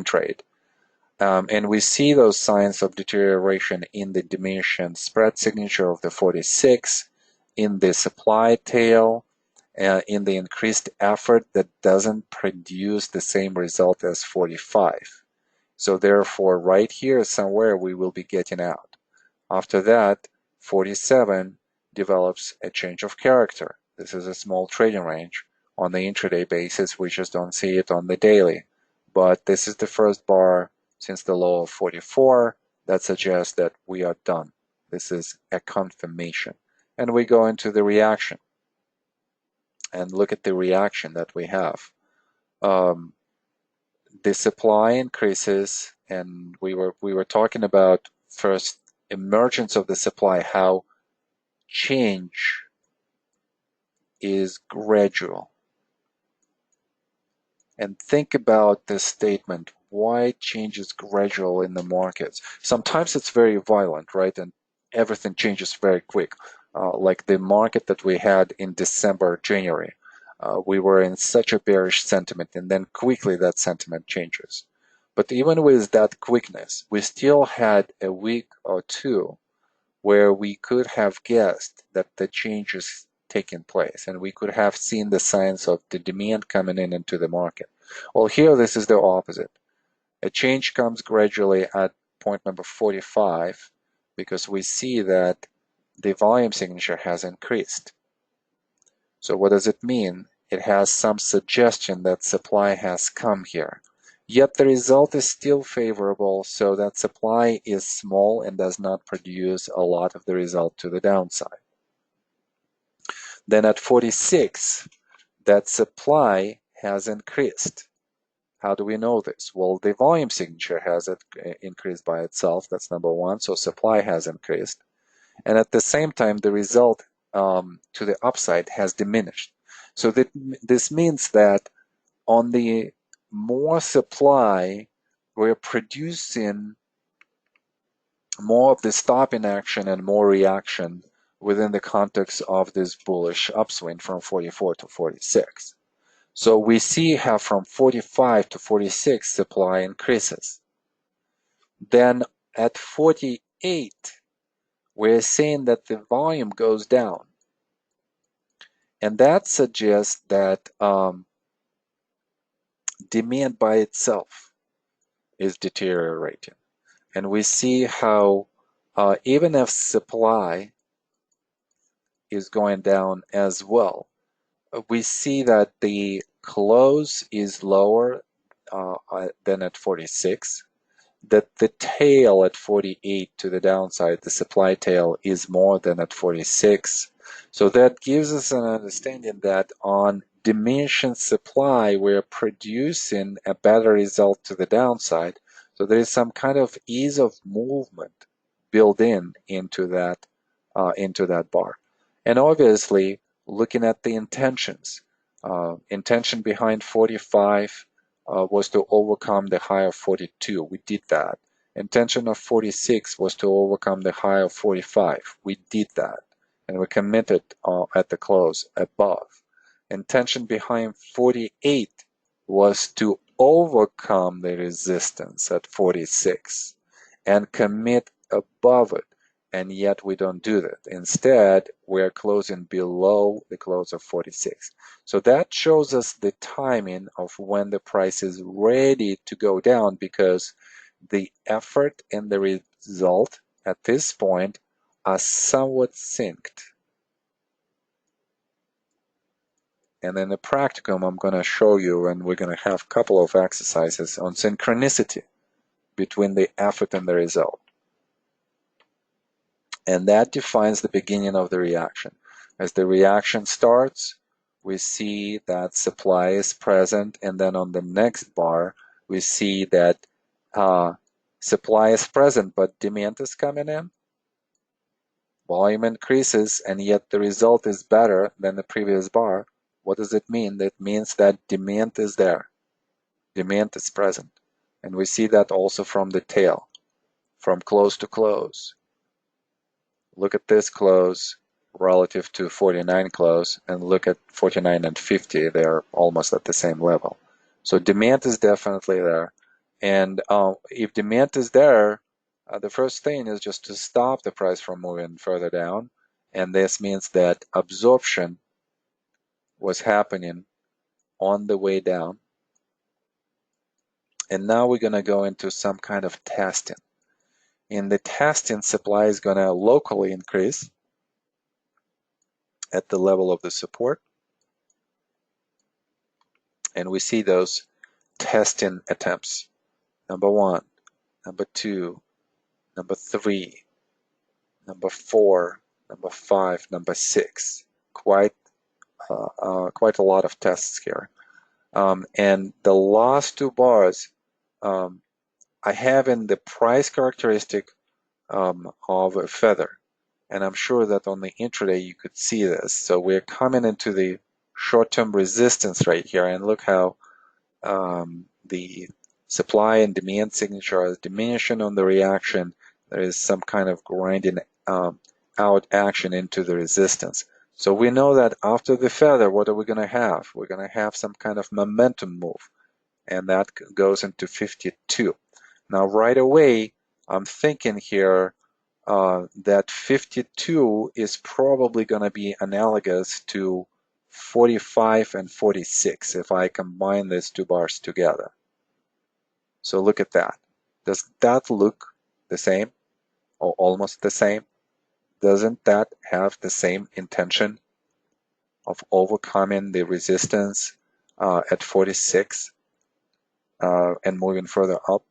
trade. And we see those signs of deterioration in the diminishing spread signature of the 46, in the supply tail, in the increased effort that doesn't produce the same result as 45. So therefore, right here somewhere we will be getting out. After that, 47 develops a change of character. This is a small trading range. On the intraday basis, we just don't see it on the daily. But this is the first bar since the low of 44 that suggests that we are done. This is a confirmation. And we go into the reaction and look at the reaction that we have. The supply increases, and we were talking about first emergence of the supply, how change is gradual. And think about this statement, why change is gradual in the markets. Sometimes it's very violent, right? And everything changes very quick. Like the market that we had in December, January. We were in such a bearish sentiment, and then quickly that sentiment changes. But even with that quickness, we still had a week or two where we could have guessed that the change is taking place, and we could have seen the signs of the demand coming in into the market. Well, here this is the opposite. A change comes gradually at point number 45 because we see that the volume signature has increased. So what does it mean? It has some suggestion that supply has come here. Yet the result is still favorable, so that supply is small and does not produce a lot of the result to the downside. Then at 46, that supply has increased. How do we know this? Well, the volume signature has increased by itself. That's number one. So supply has increased. And at the same time, the result to the upside has diminished. So this means that on the more supply, we're producing more of the stopping action and more reaction within the context of this bullish upswing from 44 to 46. So we see how from 45 to 46 supply increases. Then at 48, we're seeing that the volume goes down. And that suggests that demand by itself is deteriorating. And we see how even if supply is going down as well, we see that the close is lower than at 46, that the tail at 48 to the downside, the supply tail, is more than at 46. So that gives us an understanding that on diminishing supply, we're producing a better result to the downside. So there is some kind of ease of movement built into that bar. And obviously, looking at the intentions, intention behind 45 was to overcome the high of 42. We did that. Intention of 46 was to overcome the high of 45. We did that. And we committed at the close above. Intention behind 48 was to overcome the resistance at 46 and commit above it. And yet we don't do that. Instead, we're closing below the close of 46. So that shows us the timing of when the price is ready to go down, because the effort and the result at this point are somewhat synced. And in the practicum, I'm going to show you, and we're going to have a couple of exercises on synchronicity between the effort and the result. And that defines the beginning of the reaction. As the reaction starts, we see that supply is present, and then on the next bar, we see that supply is present, but demand is coming in. Volume increases, and yet the result is better than the previous bar. What does it mean? That means that demand is there. Demand is present. And we see that also from the tail, from close to close. Look at this close relative to 49 close, and look at 49 and 50. They're almost at the same level. So demand is definitely there. And if demand is there, the first thing is just to stop the price from moving further down. And this means that absorption was happening on the way down. And now we're going to go into some kind of testing. In the testing, supply is going to locally increase at the level of the support. And we see those testing attempts. Number 1, number 2, number 3, number 4, number 5, number 6. Quite a lot of tests here. And the last two bars I have in the price characteristic of a feather. And I'm sure that on the intraday you could see this. So we're coming into the short-term resistance right here, and look how the supply and demand signature is diminishing on the reaction. There is some kind of grinding out action into the resistance. So we know that after the feather, what are we going to have? We're going to have some kind of momentum move, and that goes into 52. Now right away, I'm thinking here that 52 is probably going to be analogous to 45 and 46 if I combine these two bars together. So look at that. Does that look the same or almost the same? Doesn't that have the same intention of overcoming the resistance at 46 and moving further up?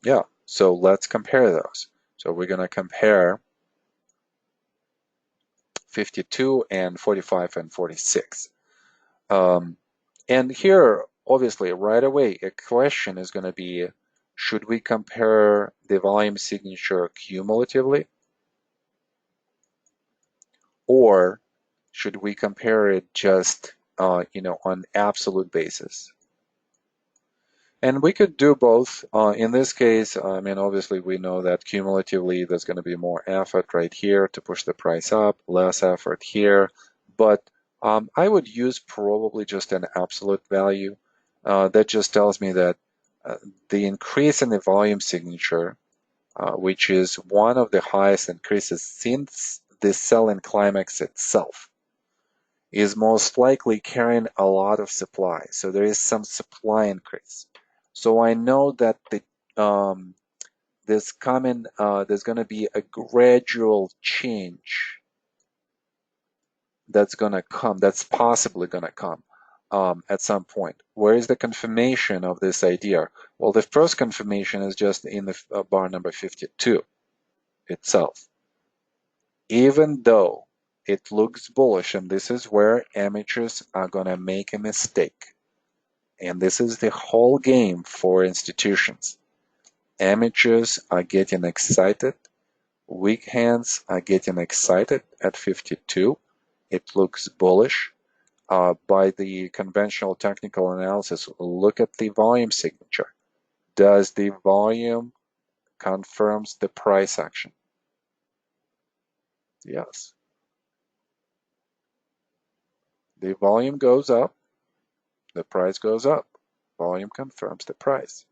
Yeah, so let's compare those. So we're going to compare 52 and 45 and 46. And here, obviously, right away, a question is going to be, should we compare the volume signature cumulatively? Or should we compare it just, on absolute basis? And we could do both. In this case, I mean, obviously, we know that cumulatively there's going to be more effort right here to push the price up, less effort here. But I would use probably just an absolute value. That just tells me that the increase in the volume signature, which is one of the highest increases since the sell-in climax itself, is most likely carrying a lot of supply. So there is some supply increase. So I know that there's going to be a gradual change that's going to come, that's possibly going to come at some point. Where is the confirmation of this idea? Well, the first confirmation is just in the bar number 52 itself. Even though it looks bullish, and this is where amateurs are going to make a mistake. And this is the whole game for institutions. Amateurs are getting excited. Weak hands are getting excited at 52. It looks bullish. By the conventional technical analysis, look at the volume signature. Does the volume confirms the price action? Yes. The volume goes up, the price goes up. Volume confirms the price.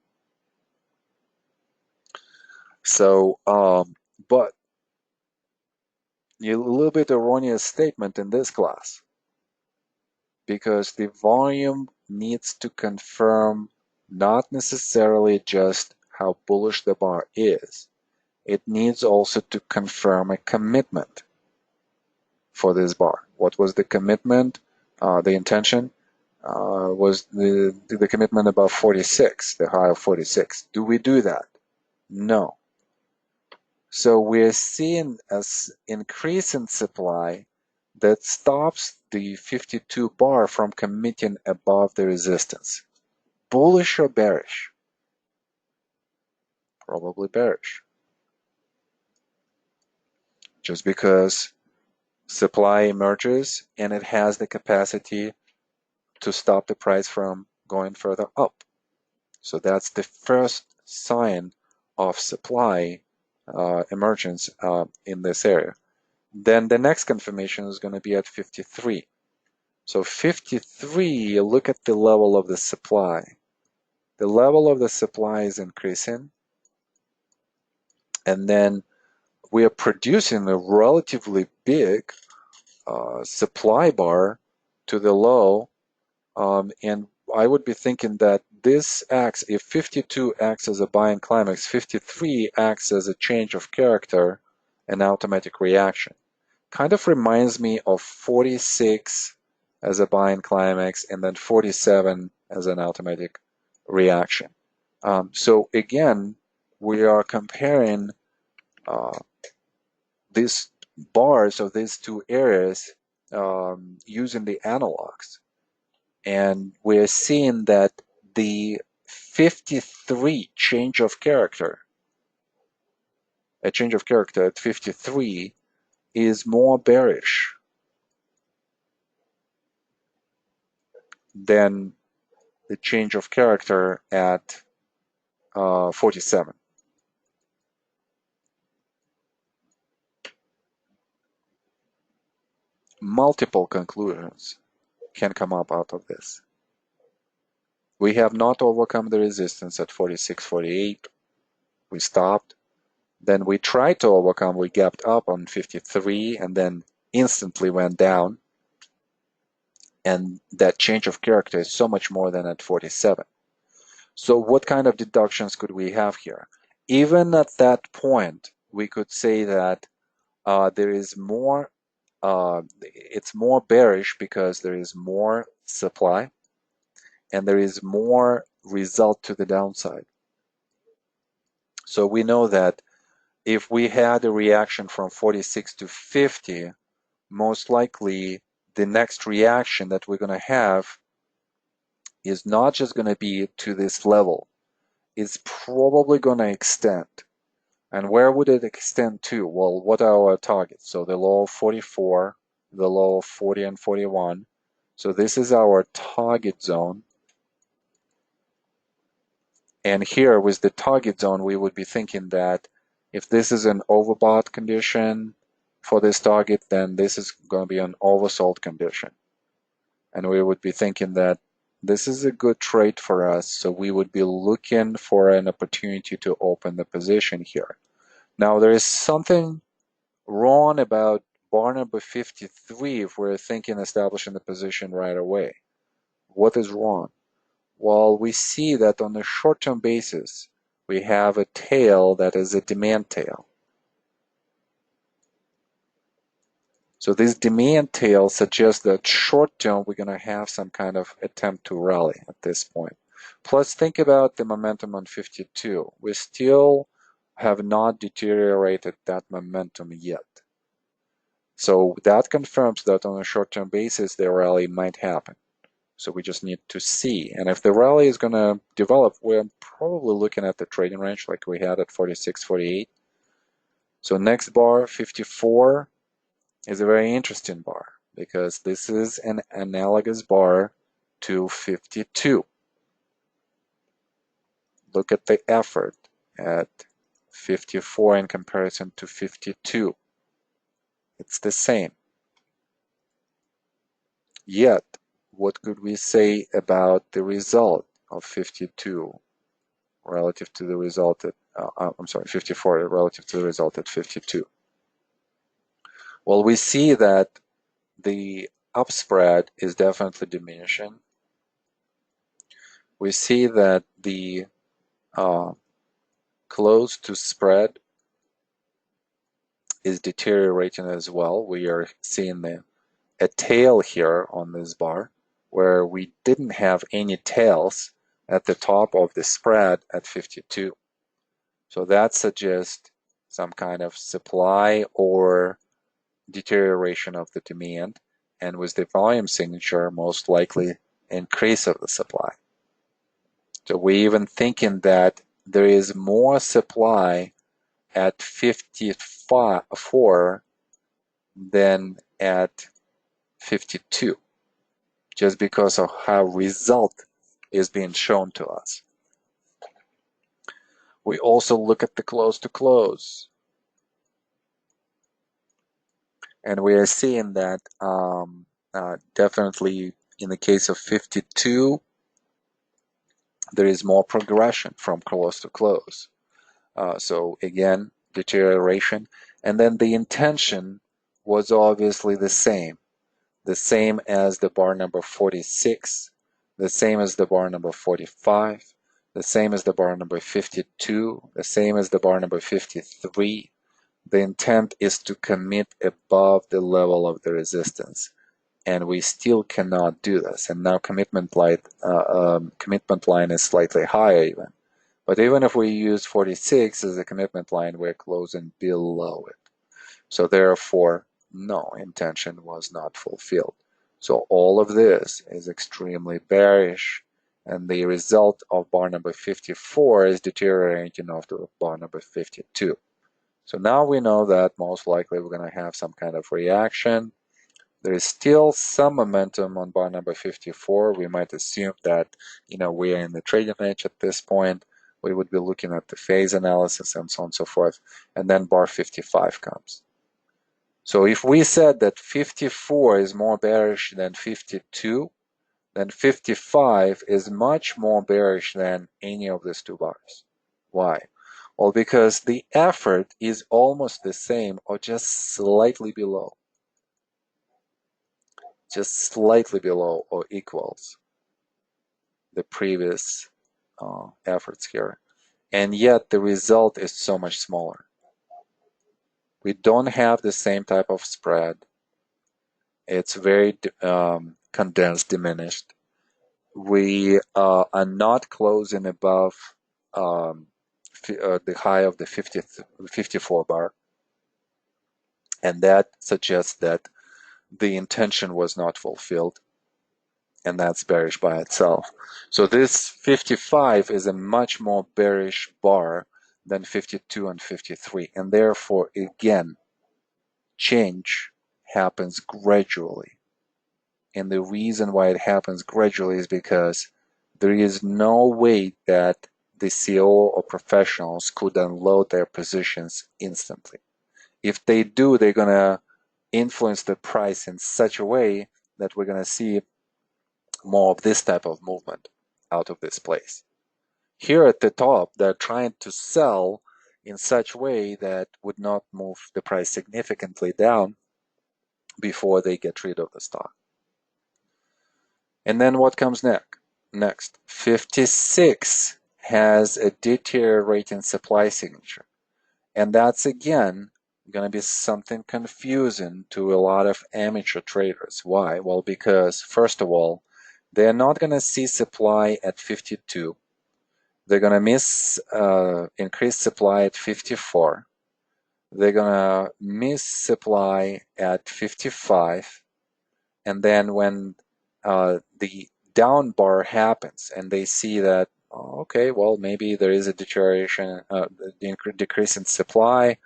So, but a little bit erroneous statement in this class, because the volume needs to confirm not necessarily just how bullish the bar is. It needs also to confirm a commitment for this bar. What was the commitment? The intention was the commitment above 46, the high of 46. Do we do that? No. So we're seeing an increase in supply that stops the 52 bar from committing above the resistance. Bullish or bearish? Probably bearish. Just because supply emerges and it has the capacity to stop the price from going further up. So that's the first sign of supply emergence in this area. Then the next confirmation is going to be at 53. So 53, look at the level of the supply. The level of the supply is increasing, and then we are producing a relatively big supply bar to the low, and I would be thinking that this acts, if 52 acts as a buying climax, 53 acts as a change of character and automatic reaction. Kind of reminds me of 46 as a buying climax and then 47 as an automatic reaction. So again, we are comparing these bars of these two areas using the analogs. And we're seeing that the 53 change of character, a change of character at 53 is more bearish than the change of character at 47. Multiple conclusions can come up out of this. We have not overcome the resistance at 46, 48. We stopped. Then we tried to overcome, we gapped up on 53 and then instantly went down. And that change of character is so much more than at 47. So what kind of deductions could we have here? Even at that point, we could say that there is more, it's more bearish because there is more supply and there is more result to the downside. So we know that if we had a reaction from 46 to 50, most likely the next reaction that we're going to have is not just going to be to this level. It's probably going to extend. And where would it extend to? Well, what are our targets? So the low of 44, the low of 40 and 41. So this is our target zone. And here with the target zone, we would be thinking that if this is an overbought condition for this target, then this is going to be an oversold condition. And we would be thinking that this is a good trade for us, so we would be looking for an opportunity to open the position here. Now, there is something wrong about bar number 53 if we're thinking establishing the position right away. What is wrong? Well, we see that on a short-term basis, we have a tail that is a demand tail. So this demand tail suggests that short-term, we're going to have some kind of attempt to rally at this point. Plus, think about the momentum on 52. We still have not deteriorated that momentum yet. So that confirms that on a short-term basis, the rally might happen. So we just need to see. And if the rally is going to develop, we're probably looking at the trading range like we had at 46, 48. So next bar, 54, is a very interesting bar because this is an analogous bar to 52. Look at the effort at 54 in comparison to 52. It's the same. Yet, what could we say about the result of 52 relative to the result at, 54 relative to the result at 52? Well, we see that the up spread is definitely diminishing. We see that the close to spread is deteriorating as well. We are seeing a tail here on this bar where we didn't have any tails at the top of the spread at 52. So that suggests some kind of supply or deterioration of the demand, and with the volume signature, most likely increase of the supply. So we're even thinking that there is more supply at 54 than at 52, just because of how result is being shown to us. We also look at the close to close. And we are seeing that definitely in the case of 52, there is more progression from close to close. So again, deterioration. And then the intention was obviously the same as the bar number 46, the same as the bar number 45, the same as the bar number 52, the same as the bar number 53. The intent is to commit above the level of the resistance, and we still cannot do this. And now commitment line is slightly higher even. But even if we use 46 as a commitment line, we're closing below it. So therefore, no, intention was not fulfilled. So all of this is extremely bearish, and the result of bar number 54 is deteriorating of the bar number 52. So now we know that most likely we're going to have some kind of reaction. There is still some momentum on bar number 54. We might assume that, we are in the trading range at this point. We would be looking at the phase analysis and so on and so forth. And then bar 55 comes. So if we said that 54 is more bearish than 52, then 55 is much more bearish than any of these two bars. Why? Well, because the effort is almost the same or just slightly below. Just slightly below or equals the previous efforts here. And yet the result is so much smaller. We don't have the same type of spread. It's very condensed, diminished. We are not closing above the high of the 54 bar. And that suggests that the intention was not fulfilled. And that's bearish by itself. So this 55 is a much more bearish bar than 52 and 53. And therefore, again, change happens gradually. And the reason why it happens gradually is because there is no way that the CO or professionals could unload their positions instantly. If they do, they're going to influence the price in such a way that we're going to see more of this type of movement out of this place. Here at the top, they're trying to sell in such a way that would not move the price significantly down before they get rid of the stock. And then what comes next? 56 has a deteriorating supply signature. And that's again going to be something confusing to a lot of amateur traders. Why? Well, because first of all, they're not going to see supply at 52. They're going to miss increased supply at 54. They're going to miss supply at 55. And then when the down bar happens and they see that, okay, well, maybe there is a deterioration, decrease in supply,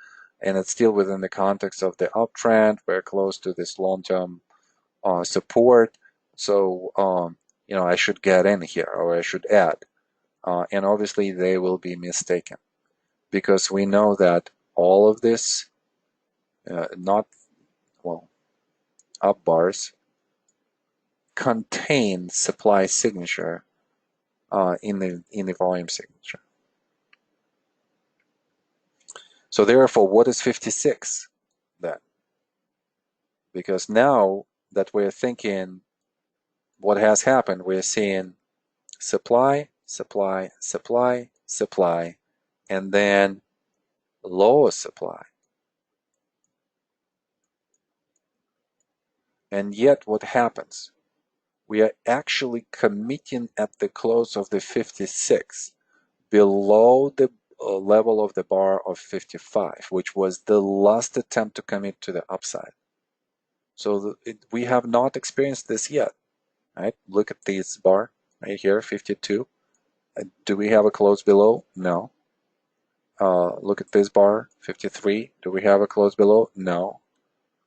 and it's still within the context of the uptrend. We're close to this long-term support. So, I should get in here, or I should add. And obviously they will be mistaken, because we know that all of this, up bars contain supply signature in the volume signature. So therefore, what is 56 then? Because now that we're thinking what has happened, we're seeing supply, supply, supply, supply, and then lower supply. And yet what happens? We are actually committing at the close of the 56 below the level of the bar of 55, which was the last attempt to commit to the upside. So we have not experienced this yet, right? Look at this bar right here, 52. Do we have a close below? No. Look at this bar, 53. Do we have a close below? No.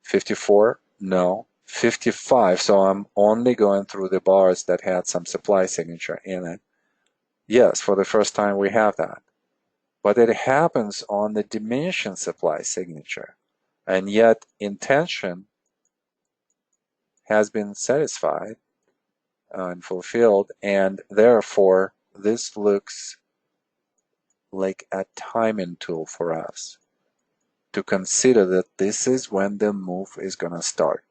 54? No. 55. So I'm only going through the bars that had some supply signature in it. Yes, for the first time we have that. But it happens on the diminishing supply signature. and yet intention has been satisfied and fulfilled, and therefore this looks like a timing tool for us to consider that this is when the move is going to start.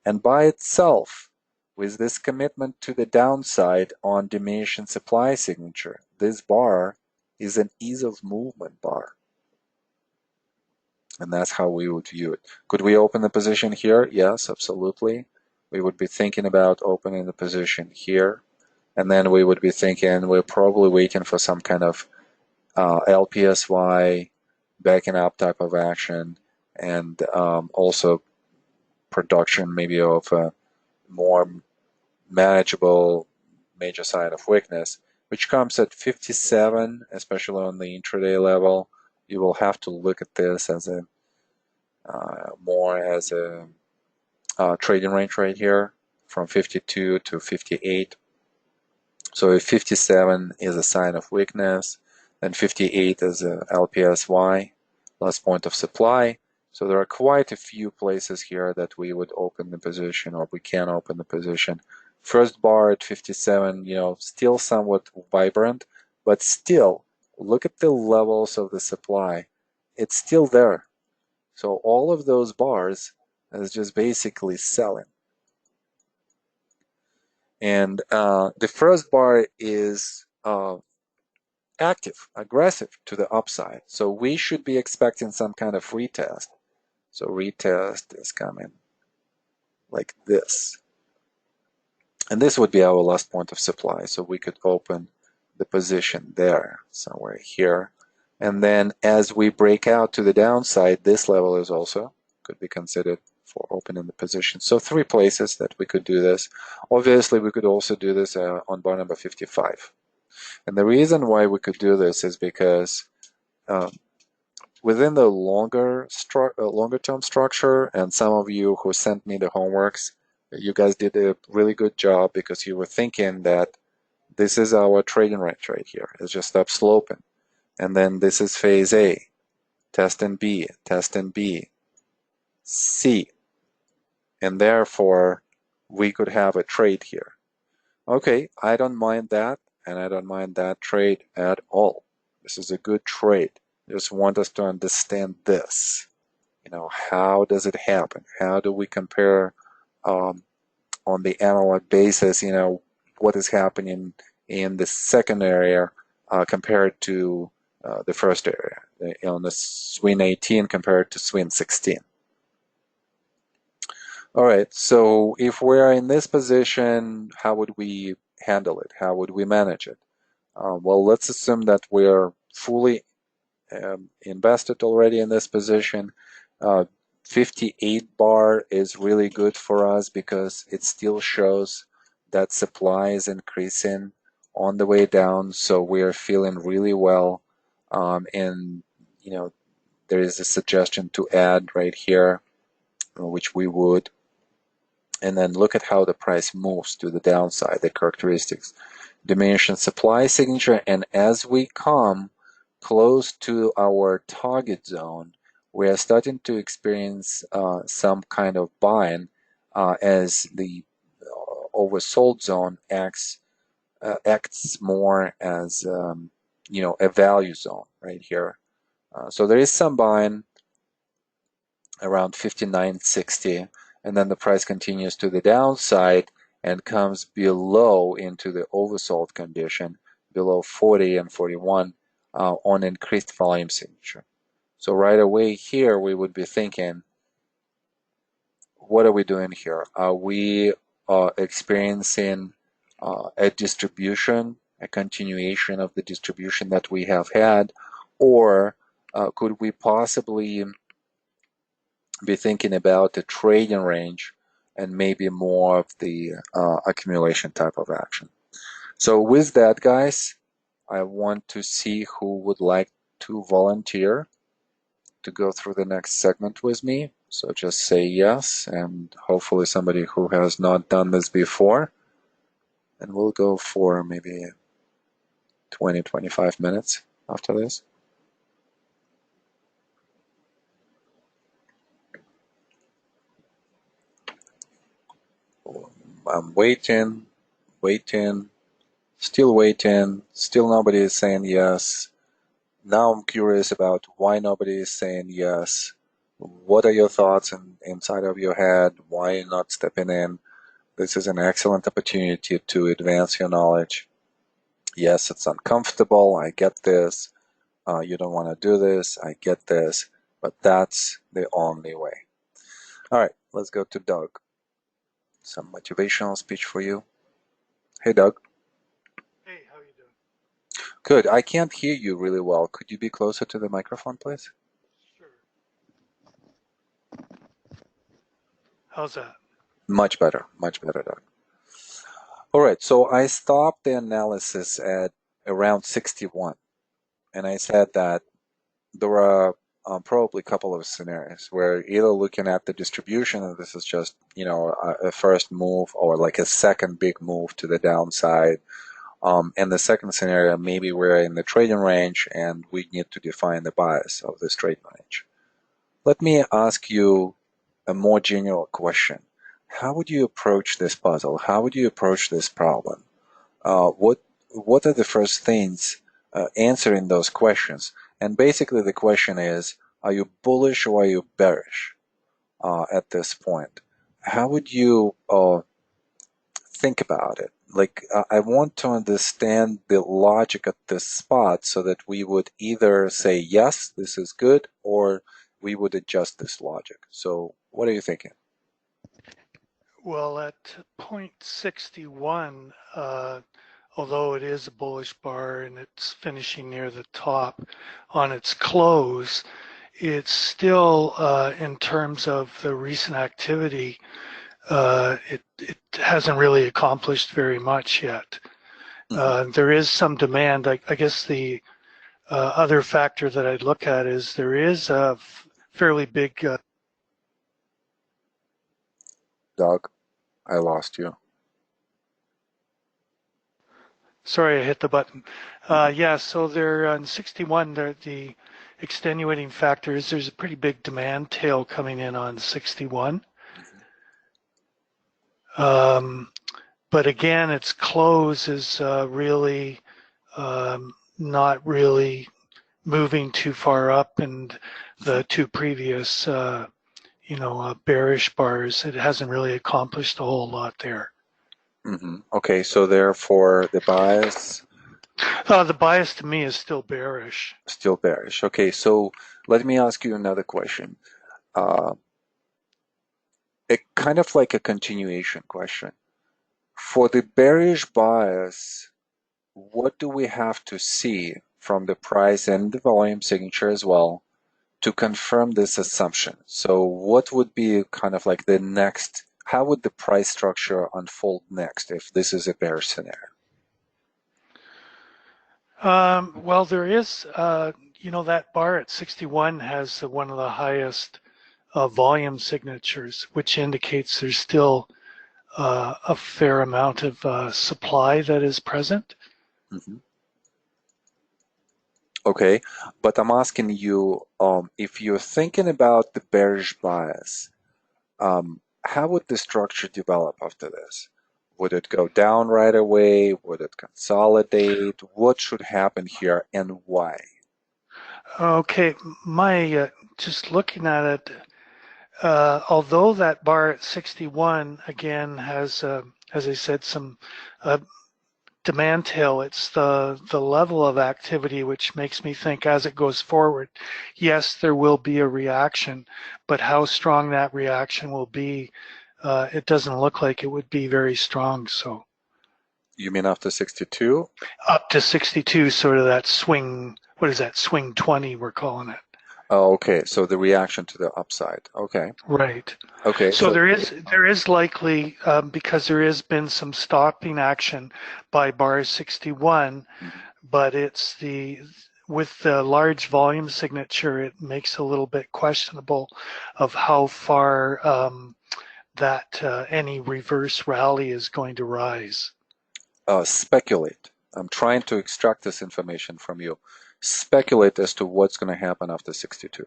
And by itself, with this commitment to the downside on diminishing supply signature, this bar is an ease of movement bar. And that's how we would view it. Could we open the position here? Yes, absolutely. We would be thinking about opening the position here. And then we would be thinking we're probably waiting for some kind of LPSY backing up type of action, and also production maybe of a more manageable major sign of weakness, which comes at 57, especially on the intraday level. You will have to look at this as a more as a trading range right here from 52 to 58. So if 57 is a sign of weakness, then 58 is a LPSY, last point of supply. So there are quite a few places here that we would open the position, or we can open the position. First bar at 57, still somewhat vibrant, but still, look at the levels of the supply. It's still there. So all of those bars is just basically selling. And the first bar is active, aggressive to the upside. So we should be expecting some kind of retest. So retest is coming like this. And this would be our last point of supply. So we could open the position there, somewhere here. And then as we break out to the downside, this level is also could be considered for opening the position. So 3 places that we could do this. Obviously, we could also do this on bar number 55. And the reason why we could do this is because within the longer term structure, and some of you who sent me the homeworks, you guys did a really good job because you were thinking that this is our trading range right here. It's just up sloping. And then this is phase A, test and B, C. And therefore, we could have a trade here. Okay, I don't mind that, and I don't mind that trade at all. This is a good trade. I just want us to understand this. How does it happen? How do we compare on the analog basis, what is happening in the second area compared to the first area, on the swing 18 compared to swing 16. All right, so if we're in this position, how would we handle it? How would we manage it? Well, let's assume that we're fully invested already in this position. 58 bar is really good for us because it still shows that supply is increasing on the way down, so we're feeling really well. And there is a suggestion to add right here, which we would. And then look at how the price moves to the downside, the characteristics. Diminishing supply signature, and as we come close to our target zone, we are starting to experience some kind of buying as the oversold zone acts more as a value zone right here. So there is some buying around 59.60, and then the price continues to the downside and comes below into the oversold condition, below 40 and 41 on increased volume signature. So right away here, we would be thinking, what are we doing here? Are we experiencing a distribution, a continuation of the distribution that we have had, or could we possibly be thinking about the trading range and maybe more of the accumulation type of action? So with that, guys, I want to see who would like to volunteer to go through the next segment with me. So just say yes, and hopefully somebody who has not done this before. And we'll go for maybe 20-25 minutes after this. I'm waiting, waiting, still waiting, still nobody is saying yes. Now I'm curious about why nobody is saying yes. What are your thoughts inside of your head? Why you're not stepping in? This is an excellent opportunity to advance your knowledge. Yes, it's uncomfortable. I get this. You don't want to do this. I get this. But that's the only way. All right, let's go to Doug. Some motivational speech for you. Hey, Doug. Hey, how you doing? Good. I can't hear you really well. Could you be closer to the microphone, please? Sure. How's that? Much better. Much better, Doug. All right, so I stopped the analysis at around 61, and I said that there are probably a couple of scenarios where either looking at the distribution, and this is just, a first move or like a second big move to the downside. And the second scenario, maybe we're in the trading range and we need to define the bias of this trading range. Let me ask you a more general question. How would you approach this puzzle? How would you approach this problem? What are the first things answering those questions? And basically the question is, are you bullish or are you bearish at this point? How would you think about it? Like, I want to understand the logic at this spot so that we would either say, yes, this is good, or we would adjust this logic. So what are you thinking? Well, at point 61, although it is a bullish bar and it's finishing near the top on its close, it's still, in terms of the recent activity, it hasn't really accomplished very much yet. There is some demand. I guess the other factor that I'd look at is there is a fairly big Doug, I lost you. Sorry, I hit the button. Yeah, so they're on 61, the extenuating factors, there's a pretty big demand tail coming in on 61. But again, its close is really not really moving too far up, and the two previous, bearish bars, it hasn't really accomplished a whole lot there. Okay, so therefore the bias The bias to me is still bearish. still bearish. Okay, so let me ask you another question. It kind of like a continuation question. For the bearish bias, what do we have to see from the price and the volume signature as well to confirm this assumption? So what would be kind of like the next, how would the price structure unfold next if this is a bearish scenario? Well, there is, that bar at 61 has one of the highest volume signatures, which indicates there's still a fair amount of supply that is present. Mhm. Okay, but I'm asking you, if you're thinking about the bearish bias, how would the structure develop after this? Would it go down right away? Would it consolidate? What should happen here and why? Okay, my just looking at it, although that bar at 61 again has, as I said, some demand tail, it's the level of activity which makes me think as it goes forward, yes, there will be a reaction, but how strong that reaction will be, it doesn't look like it would be very strong. So You mean after 62? up to 62, sort of that swing, what is that, swing 20 we're calling it. Oh, okay. So the reaction to the upside. Okay. Right. Okay. So So, there is likely, because there has been some stopping action by bar 61, mhm. but it's with the large volume signature, it makes a little bit questionable of how far that any reverse rally is going to rise. Speculate. I'm trying to extract this information from you. Speculate as to what's going to happen after 62.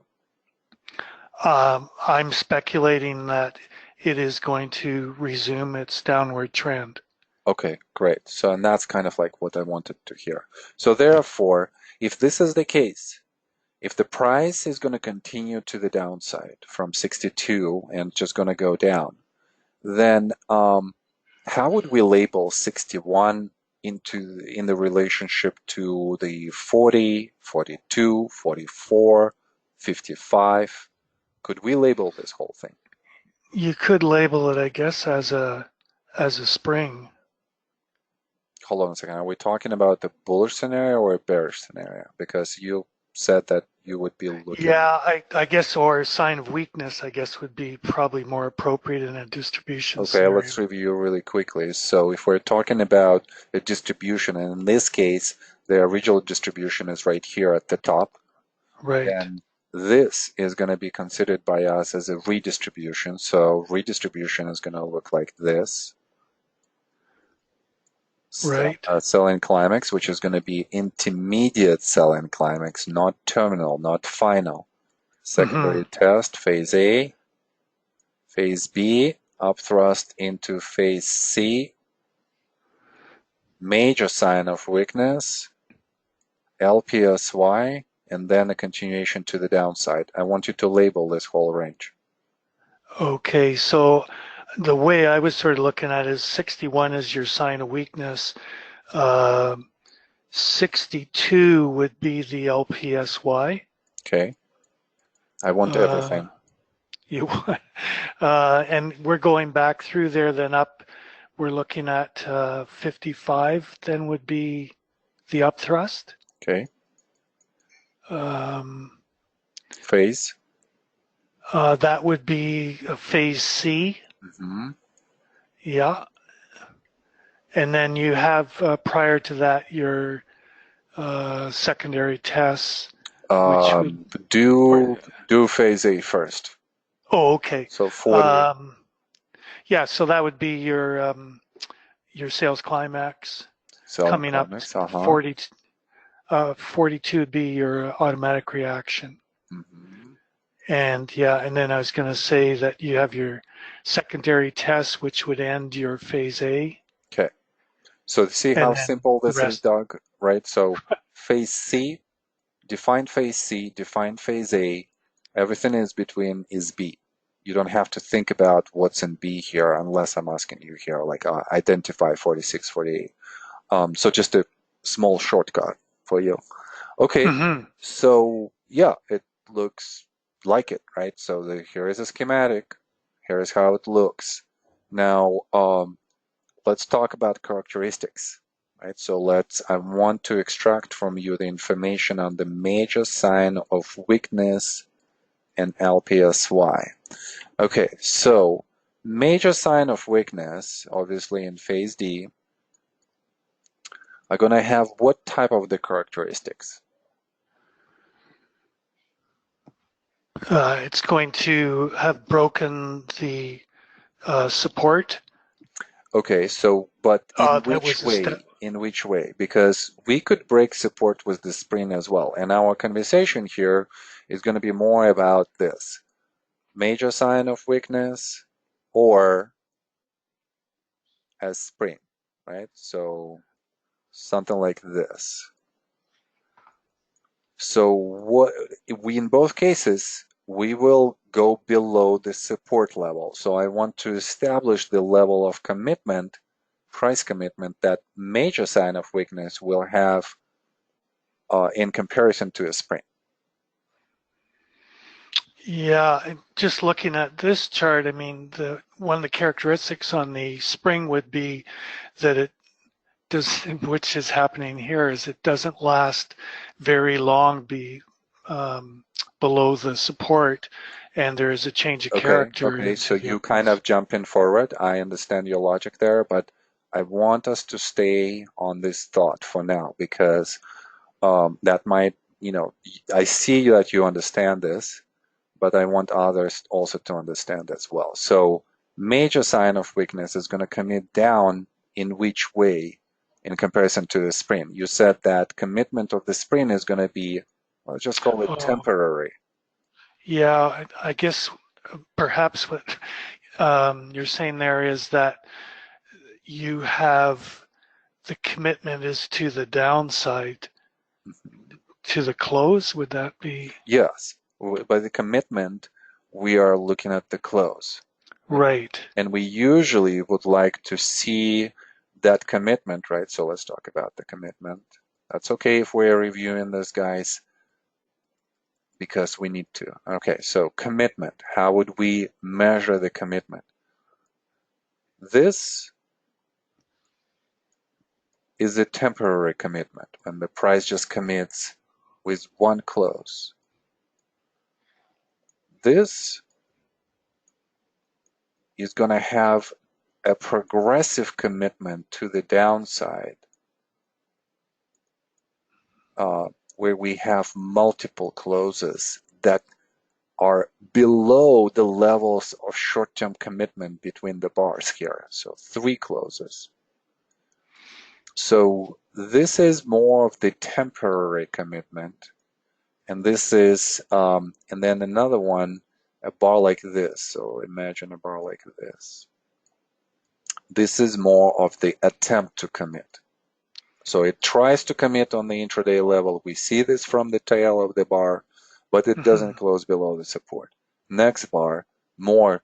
I'm speculating that it is going to resume its downward trend. Okay, great. So, and that's kind of like what I wanted to hear. So therefore, if this is the case, if the price is going to continue to the downside from 62 and just going to go down, then how would we label 61 in the relationship to the 40, 42, 44, 55? Could we label this whole thing? You could label it, I guess, as a spring. Hold on a second. Are we talking about the bullish scenario or a bearish scenario? Because you said that you would be looking. Yeah, I guess, or a sign of weakness, I guess, would be probably more appropriate in a distribution Okay, scenario. let's review really quickly. So if we're talking about a distribution, and in this case, the original distribution is right here at the top, Right. then this is going to be considered by us as a redistribution. So redistribution is going to look like this. Right. Sell-in climax, which is going to be intermediate sell-in climax, not terminal, not final. Secondary test, phase A, phase B, upthrust into phase C, major sign of weakness, LPSY, and then a continuation to the downside. I want you to label this whole range. Okay, so the way I was sort of looking at it is 61 is your sign of weakness. 62 would be the LPSY. Okay. I want everything. You and we're going back through there, then up. We're looking at 55. Then would be the upthrust. Okay. Um, Phase. that would be a phase C. Yeah. And then you have prior to that your secondary tests, which would Do phase A first. oh, okay. So 40. Yeah, so that would be your sales climax coming climax, up. 42 would be your automatic reaction. And yeah, and then I was going to say that you have your secondary test, which would end your phase A. Okay. So see how simple this is, Doug, right? So phase C, define phase C, define phase A. Everything is between is B. You don't have to think about what's in B here unless I'm asking you here, like identify 46, 48. So just a small shortcut for you. Okay, so yeah, it looks like it, right? So here is a schematic. Here is how it looks. Now, let's talk about characteristics, right? So I want to extract from you the information on the major sign of weakness and LPSY. Okay, so major sign of weakness, obviously in phase D, are going to have what type of the characteristics? It's going to have broken the support. Okay, so but in which way? In which way? Because we could break support with the spring as well, and our conversation here is going to be more about this major sign of weakness or as spring, right? So something like this. So what we in both cases we will go below the support level. So I want to establish the level of commitment, price commitment that major sign of weakness will have in comparison to a spring. Yeah, just looking at this chart, I mean, one of the characteristics on the spring would be that it does, which is happening here, is it doesn't last very long below the support, and there is a change of character. Okay, so you kind of jump in forward. I understand your logic there, but I want us to stay on this thought for now because that might, I see that you understand this, but I want others also to understand as well. So major sign of weakness is going to commit down in which way in comparison to the spring? You said that commitment of the spring is going to be, let's just call it temporary. Yeah, I guess perhaps you're saying there is that you have the commitment is to the downside to the close. Would that be Yes, by the commitment, we are looking at the close. right? And we usually would like to see that commitment, right? So let's talk about the commitment. That's okay if we're reviewing this, guys, because we need to. Okay, so commitment. How would we measure the commitment? This is a temporary commitment when the price just commits with one close. This is going to have a progressive commitment to the downside where we have multiple closes that are below the levels of short-term commitment between the bars here. So 3 closes. So this is more of the temporary commitment. And this is, and then another one, a bar like this. So imagine a bar like this. This is more of the attempt to commit. So it tries to commit on the intraday level. We see this from the tail of the bar, but it doesn't close below the support. Next bar, more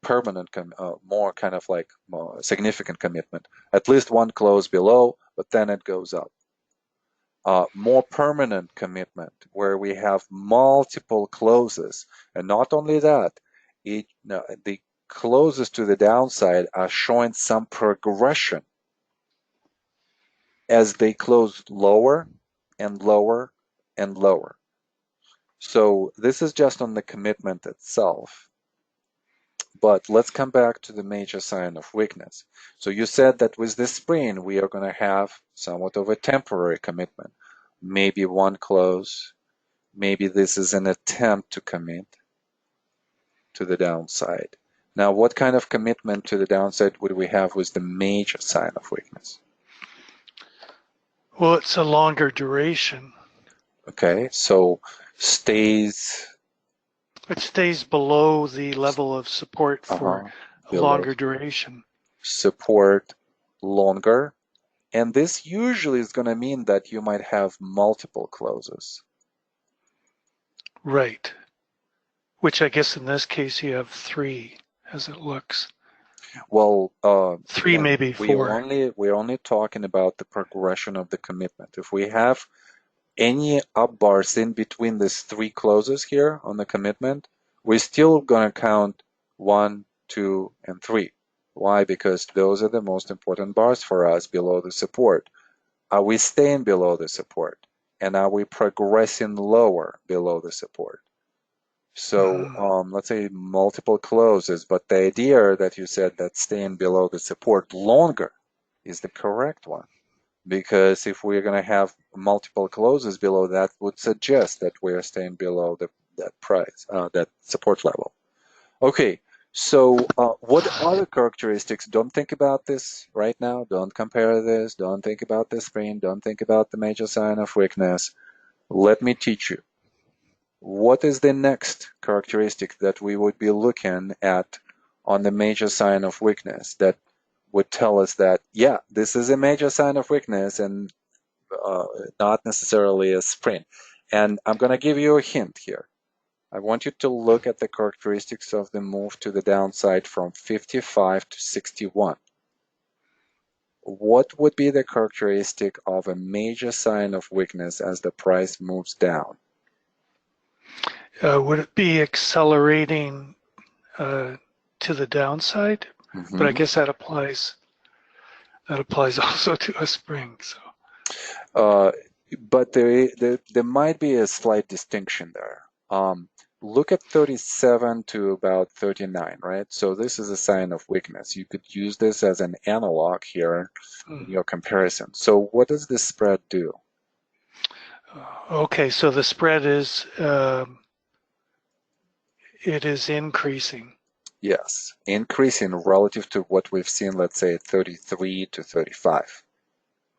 permanent, more kind of like more significant commitment. At least one close below, but then it goes up. More permanent commitment where we have multiple closes. And not only that, the closes to the downside are showing some progression as they close lower and lower and lower. So this is just on the commitment itself. But let's come back to the major sign of weakness. So you said that with this spring, we are going to have somewhat of a temporary commitment. Maybe one close, maybe this is an attempt to commit to the downside. Now, what kind of commitment to the downside would we have with the major sign of weakness? Well, it's a longer duration. Okay, so stays It stays below the level of support for a below longer duration. support longer. And this usually is going to mean that you might have multiple closes. Right. Which I guess in this case you have 3 as it looks. Well, 3, again, maybe 4. we're only talking about the progression of the commitment. If we have any up bars in between these 3 closes here on the commitment, we're still going to count 1, 2, and 3. Why? Because those are the most important bars for us below the support. Are we staying below the support? And are we progressing lower below the support? So let's say multiple closes, but the idea that you said that staying below the support longer is the correct one. Because if we're going to have multiple closes below that would suggest that we're staying below that price, that support level. Okay, so what other characteristics? Don't think about this right now. Don't compare this. Don't think about the spring. Don't think about the major sign of weakness. Let me teach you. What is the next characteristic that we would be looking at on the major sign of weakness that would tell us that, yeah, this is a major sign of weakness and not necessarily a spring? And I'm going to give you a hint here. I want you to look at the characteristics of the move to the downside from 55 to 61. What would be the characteristic of a major sign of weakness as the price moves down? Would it be accelerating to the downside? But I guess that applies also to a spring. So. But there might be a slight distinction there. Look at 37 to about 39, right? So this is a sign of weakness. You could use this as an analog here in your comparison. So what does this spread do? Okay, so the spread is it is increasing. Yes, increasing relative to what we've seen, let's say 33 to 35.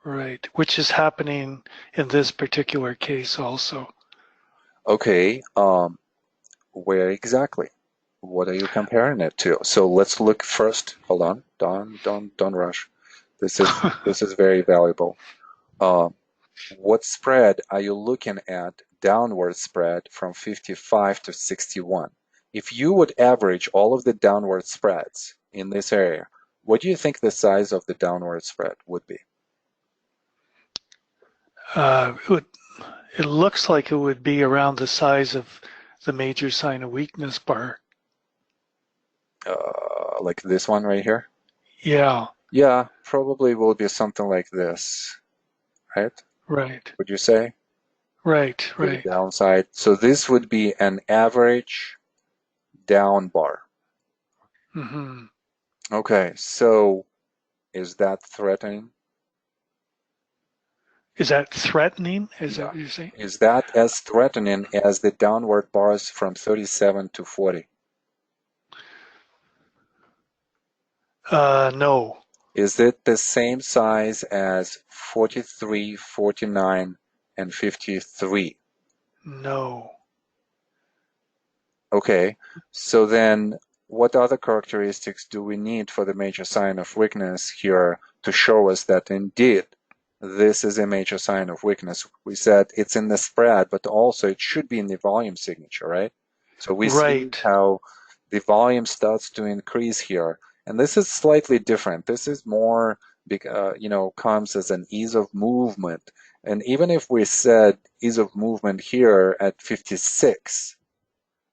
Right, which is happening in this particular case also. Okay, where exactly? What are you comparing it to? So let's look first. Hold on. Don't rush. This is very valuable. Uh, what spread are you looking at, downward spread from 55 to 61? If you would average all of the downward spreads in this area, what do you think the size of the downward spread would be? It looks like it would be around the size of the major sign of weakness bar. Like this one right here? Yeah, Yeah, probably will be something like this, right? right, Would you say? right, To the right. downside. So this would be an average down bar. Hmm. Okay, so is that threatening? Is that threatening? Is that Yeah. what you're saying? Is that as threatening as the downward bars from 37 to 40? No, Is it the same size as 43, 49, and 53? no. Okay, so then what other characteristics do we need for the major sign of weakness here to show us that indeed this is a major sign of weakness? We said it's in the spread, but also it should be in the volume signature, right? So we see Right. how the volume starts to increase here. And this is slightly different. This is more, comes as an ease of movement. And even if we said ease of movement here at 56,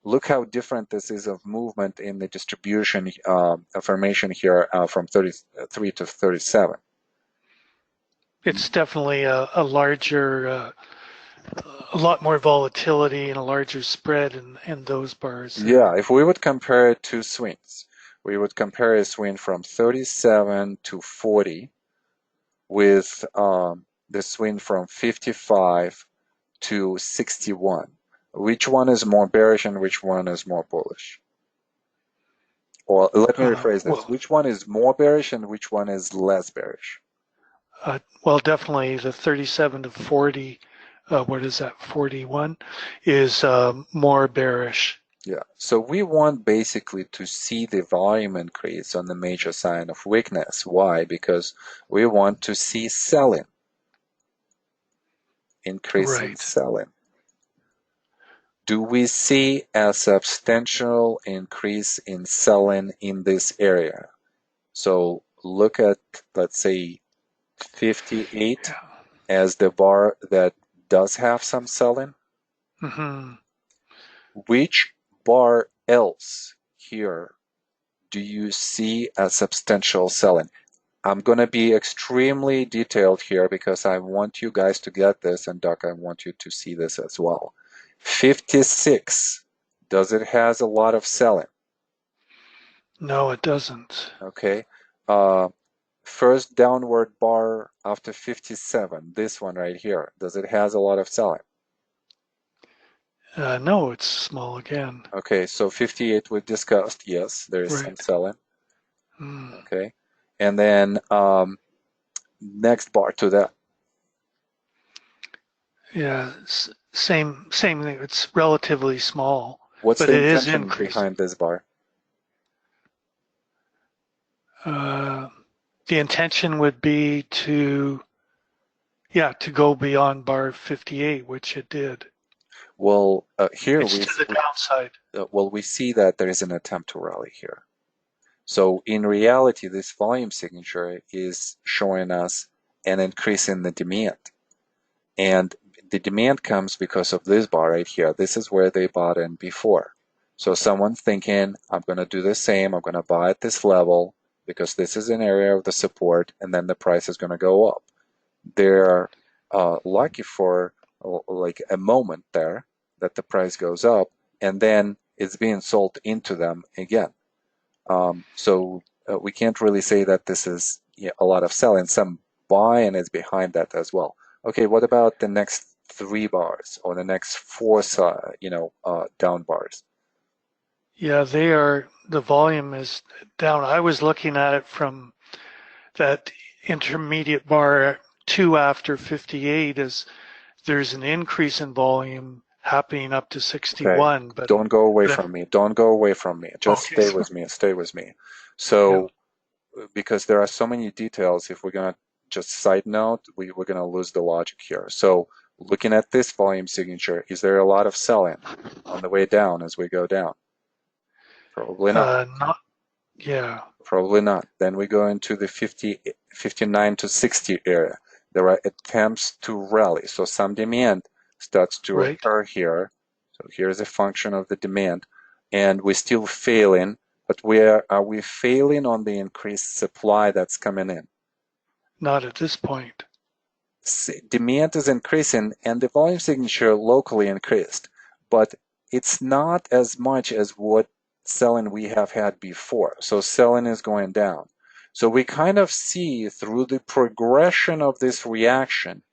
look how different this is of movement in the distribution formation here from 33 to 37. It's definitely a larger, a lot more volatility and a larger spread in those bars Yeah, there. if we would compare two swings, we would compare a swing from 37 to 40 with the swing from 55 to 61. Which one is more bearish and which one is more bullish? Or let me rephrase this. Well, Which one is more bearish and which one is less bearish? well, definitely the 37 to 40, what is that, 41, is more bearish. Yeah, so we want basically to see the volume increase on the major sign of weakness. Why? Because we want to see selling, increasing Right. selling. Do we see a substantial increase in selling in this area? So look at, let's say, 58 Yeah. as the bar that does have some selling. Hmm. Which bar else here do you see a substantial selling? I'm going to be extremely detailed here because I want you guys to get this, and Doc, I want you to see this as well. 56, does it has a lot of selling? No, it doesn't. Okay. Uh, first downward bar after 57, this one right here, does it has a lot of selling? No, it's small again. Okay, so 58 we discussed. Yes, there is some Right. selling. Mm. Okay. And then next bar to that. Yeah, same thing. It's relatively small, What's but the it is intention increasing. behind this bar? Uh, the intention would be to go beyond bar 58, which it did. Well, here It's to the downside. we see that there is an attempt to rally here. So in reality, this volume signature is showing us an increase in the demand. And the demand comes because of this bar right here. This is where they bought in before. So someone's thinking, I'm going to do the same. I'm going to buy at this level because this is an area of the support, and then the price is going to go up. They're lucky for like a moment there that the price goes up, and then it's being sold into them again. So we can't really say that this is a lot of selling. Some buying is behind that as well. Okay, what about the next three bars or the next four, down bars? Yeah, the volume is down. I was looking at it from that intermediate bar 2 after 58 as there's an increase in volume happening up to Okay. 61, but Don't go away then, from me. Don't go away from me. Just okay, stay so, with me. Stay with me. yeah, So, because there are so many details, if we're gonna just side note, we're gonna lose the logic here. So, looking at this volume signature, is there a lot of sell-in on the way down as we go down? Probably not. not, yeah, Probably not. Then we go into the 50, 59 to 60 area. There are attempts to rally. So some demand starts to right, occur here. So here's a function of the demand. And we're still failing, but are we failing on the increased supply that's coming in? not at this point. Demand is increasing and the volume signature locally increased, but it's not as much as what selling we have had before. So selling is going down. So we kind of see through the progression of this reaction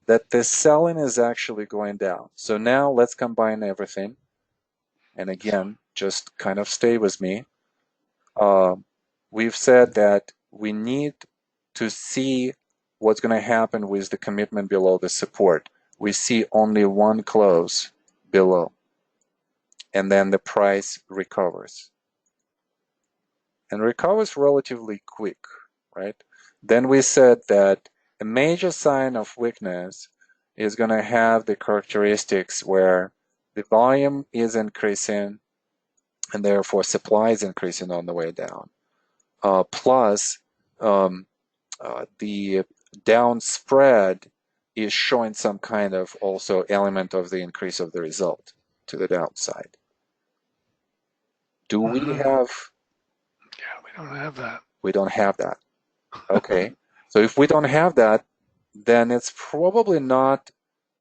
that the selling is actually going down. So now let's combine everything. And again, just kind of stay with me. We've said that we need to see what's going to happen with the commitment below the support. We see only one close below, and then the price recovers. And recovers relatively quick, right? Then we said that a major sign of weakness is going to have the characteristics where the volume is increasing and therefore supply is increasing on the way down. Plus, the down spread is showing some kind of also element of the increase of the result to the downside. Do we have? Yeah, we don't have that. We don't have that. Okay. So if we don't have that, then it's probably not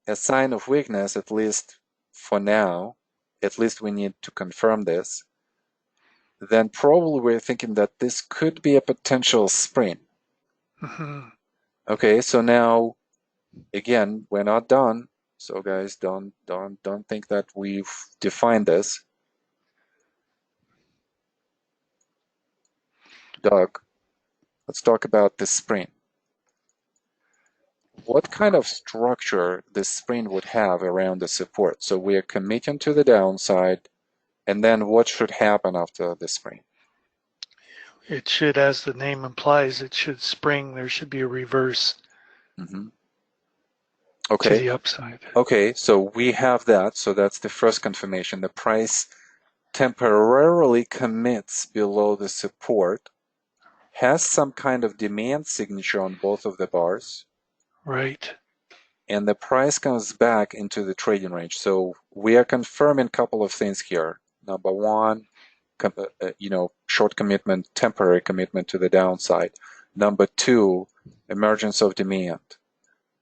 a sign of weakness, at least for now. At least we need to confirm this. Then probably we're thinking that this could be a potential spring. Mm-hmm. Okay, so now again, we're not done. So guys, don't think that we've defined this. Doug, let's talk about this spring. What kind of structure this spring would have around the support? So we are committing to the downside, and then what should happen after the spring? It should, as the name implies, it should spring. There should be a reverse Mm-hmm. to Okay. the upside. Okay, so we have that. So that's the first confirmation. The price temporarily commits below the support, has some kind of demand signature on both of the bars, Right. and the price comes back into the trading range. So we are confirming a couple of things here. Number one, short commitment, temporary commitment to the downside. Number two, emergence of demand.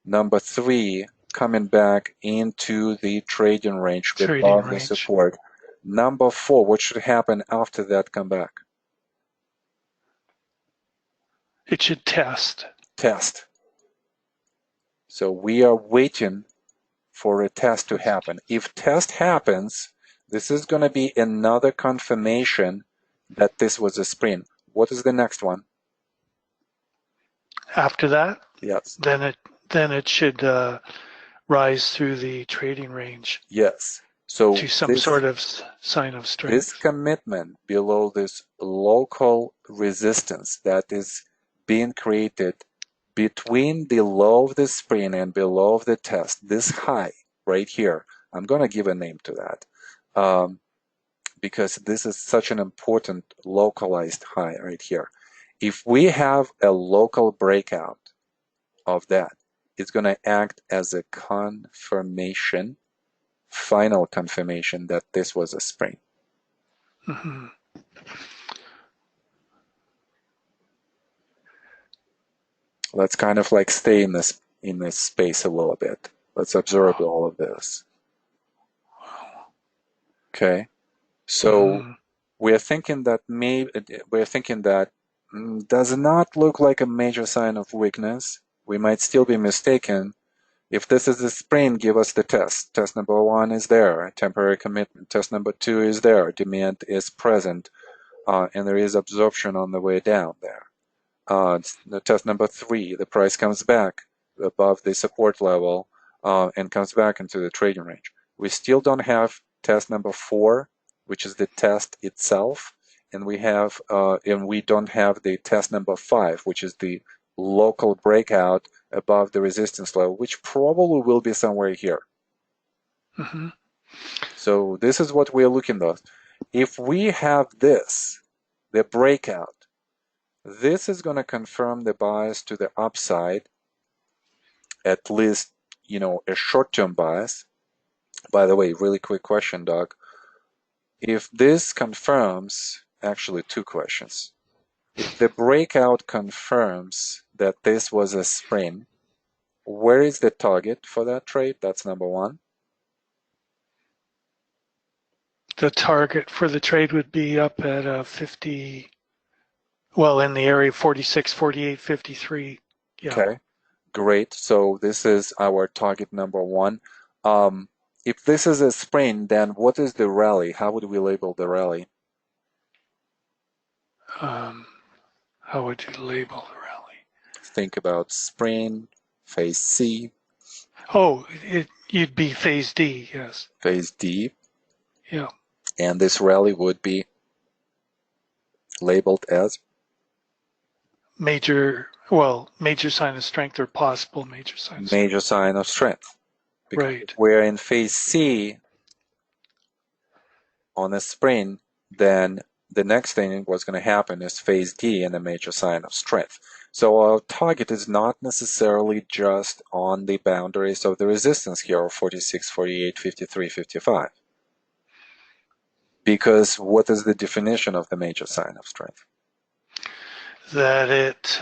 Number three, coming back into the trading range Trading above the range. support. Number four, what should happen after that comeback? It should test. Test. So we are waiting for a test to happen. If test happens, this is going to be another confirmation that this was a spring. What is the next one? After that, Yes. then it should rise through the trading range Yes. So to some sort of sign of this strength. commitment below this local resistance that is being created between the low of the spring and below of the test, this high right here, I'm going to give a name to that because this is such an important localized high right here. If we have a local breakout of that, it's going to act as a confirmation, final confirmation that this was a spring. Mm-hmm. Let's kind of like stay in this space a little bit. Let's observe all of this. Okay, so we're thinking that does not look like a major sign of weakness. We might still be mistaken. If this is a spring, give us the test. Test number one is there, temporary commitment. Test number two is there, demand is present, and there is absorption on the way down there. The test number three, the price comes back above the support level and comes back into the trading range. We still don't have test number 4, which is the test itself, and we don't have the test number 5, which is the local breakout above the resistance level, which probably will be somewhere here. Mm-hmm. So this is what we're looking at. If we have this, the breakout, this is going to confirm the bias to the upside, at least, a short-term bias. By the way, really quick question, Doug. If this confirms, actually 2 questions. If the breakout confirms that this was a spring, where is the target for that trade? That's number 1. The target for the trade would be up at 50, well, in the area 46, 48, 53. Yeah. Okay, great. So this is our target number 1. If this is a spring, then what is the rally? How would we label the rally? How would you label the rally? Think about spring, phase C. Oh, you'd be phase D, yes. Phase D. Yeah. And this rally would be labeled as? Major sign of strength or possible major sign of strength. Major sign of strength. Because right. If we're in phase C on a spring, then the next thing what's going to happen is phase D and a major sign of strength. So our target is not necessarily just on the boundaries of the resistance here of 46, 48, 53, 55. Because what is the definition of the major sign of strength? That it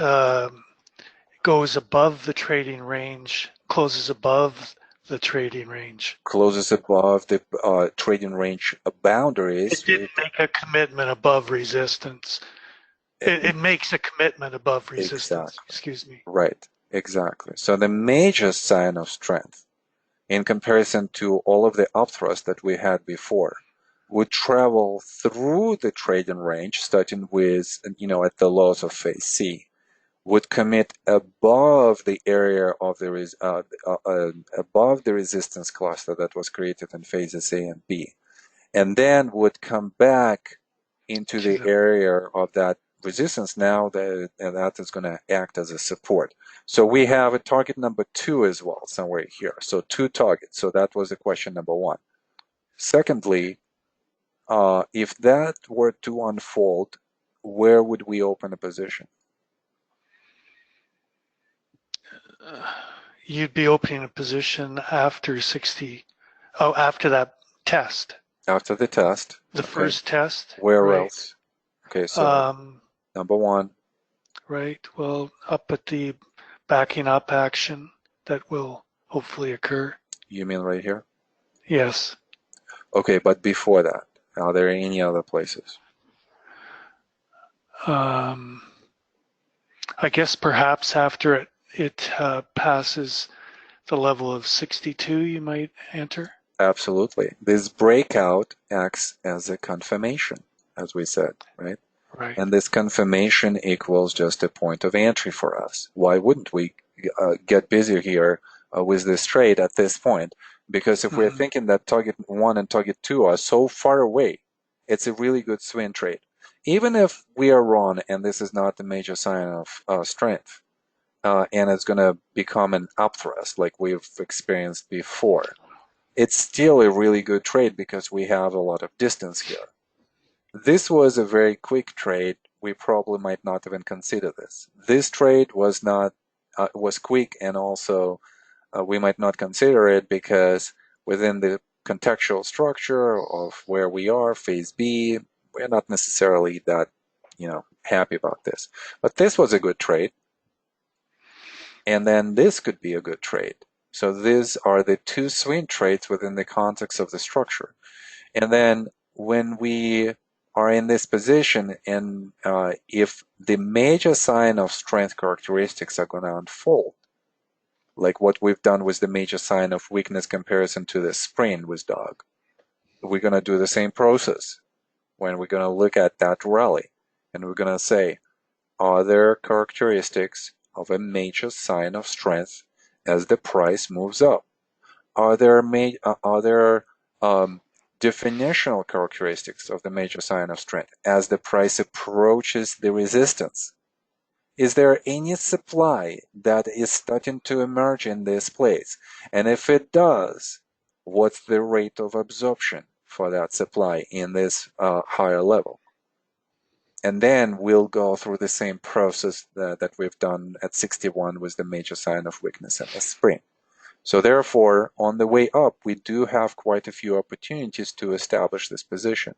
goes above the trading range, closes above the trading range. Closes above the trading range boundaries. It didn't make a commitment above resistance. It makes a commitment above resistance. Exactly. Excuse me. Right, exactly. So the major sign of strength, in comparison to all of the upthrust that we had before, would travel through the trading range, starting with, at the lows of phase C, would commit above the area of above the resistance cluster that was created in phases A and B, and then would come back into the area of that resistance. Now that is going to act as a support. So we have a target number 2 as well, somewhere here. So 2 targets. So that was the question number 1. Secondly, if that were to unfold, where would we open a position? You'd be opening a position after 60. Oh, after that test. After the test. The first test. Where right. else? Okay, so number 1. Right. Well, up at the backing up action that will hopefully occur. You mean right here? Yes. Okay, but before that, are there any other places? I guess perhaps after it passes the level of 62, you might enter. Absolutely. This breakout acts as a confirmation, as we said, right? Right. And this confirmation equals just a point of entry for us. Why wouldn't we get busy here with this trade at this point? Because if we're thinking that target 1 and target 2 are so far away, it's a really good swing trade. Even if we are wrong and this is not the major sign of strength, and it's going to become an upthrust like we've experienced before, it's still a really good trade because we have a lot of distance here. This was a very quick trade. We probably might not even consider this. This trade was not was quick, and also we might not consider it because within the contextual structure of where we are, phase B, we're not necessarily that happy about this. But this was a good trade, and then this could be a good trade. So these are the 2 swing trades within the context of the structure. And then when we are in this position, and if the major sign of strength characteristics are going to unfold, like what we've done with the major sign of weakness comparison to the spring with Doug, we're going to do the same process when we're going to look at that rally, and we're going to say, are there characteristics of a major sign of strength as the price moves up? are there definitional characteristics of the major sign of strength as the price approaches the resistance? Is there any supply that is starting to emerge in this place? And if it does, what's the rate of absorption for that supply in this higher level? And then we'll go through the same process that we've done at 61 with the major sign of weakness in the spring. So therefore, on the way up, we do have quite a few opportunities to establish this position.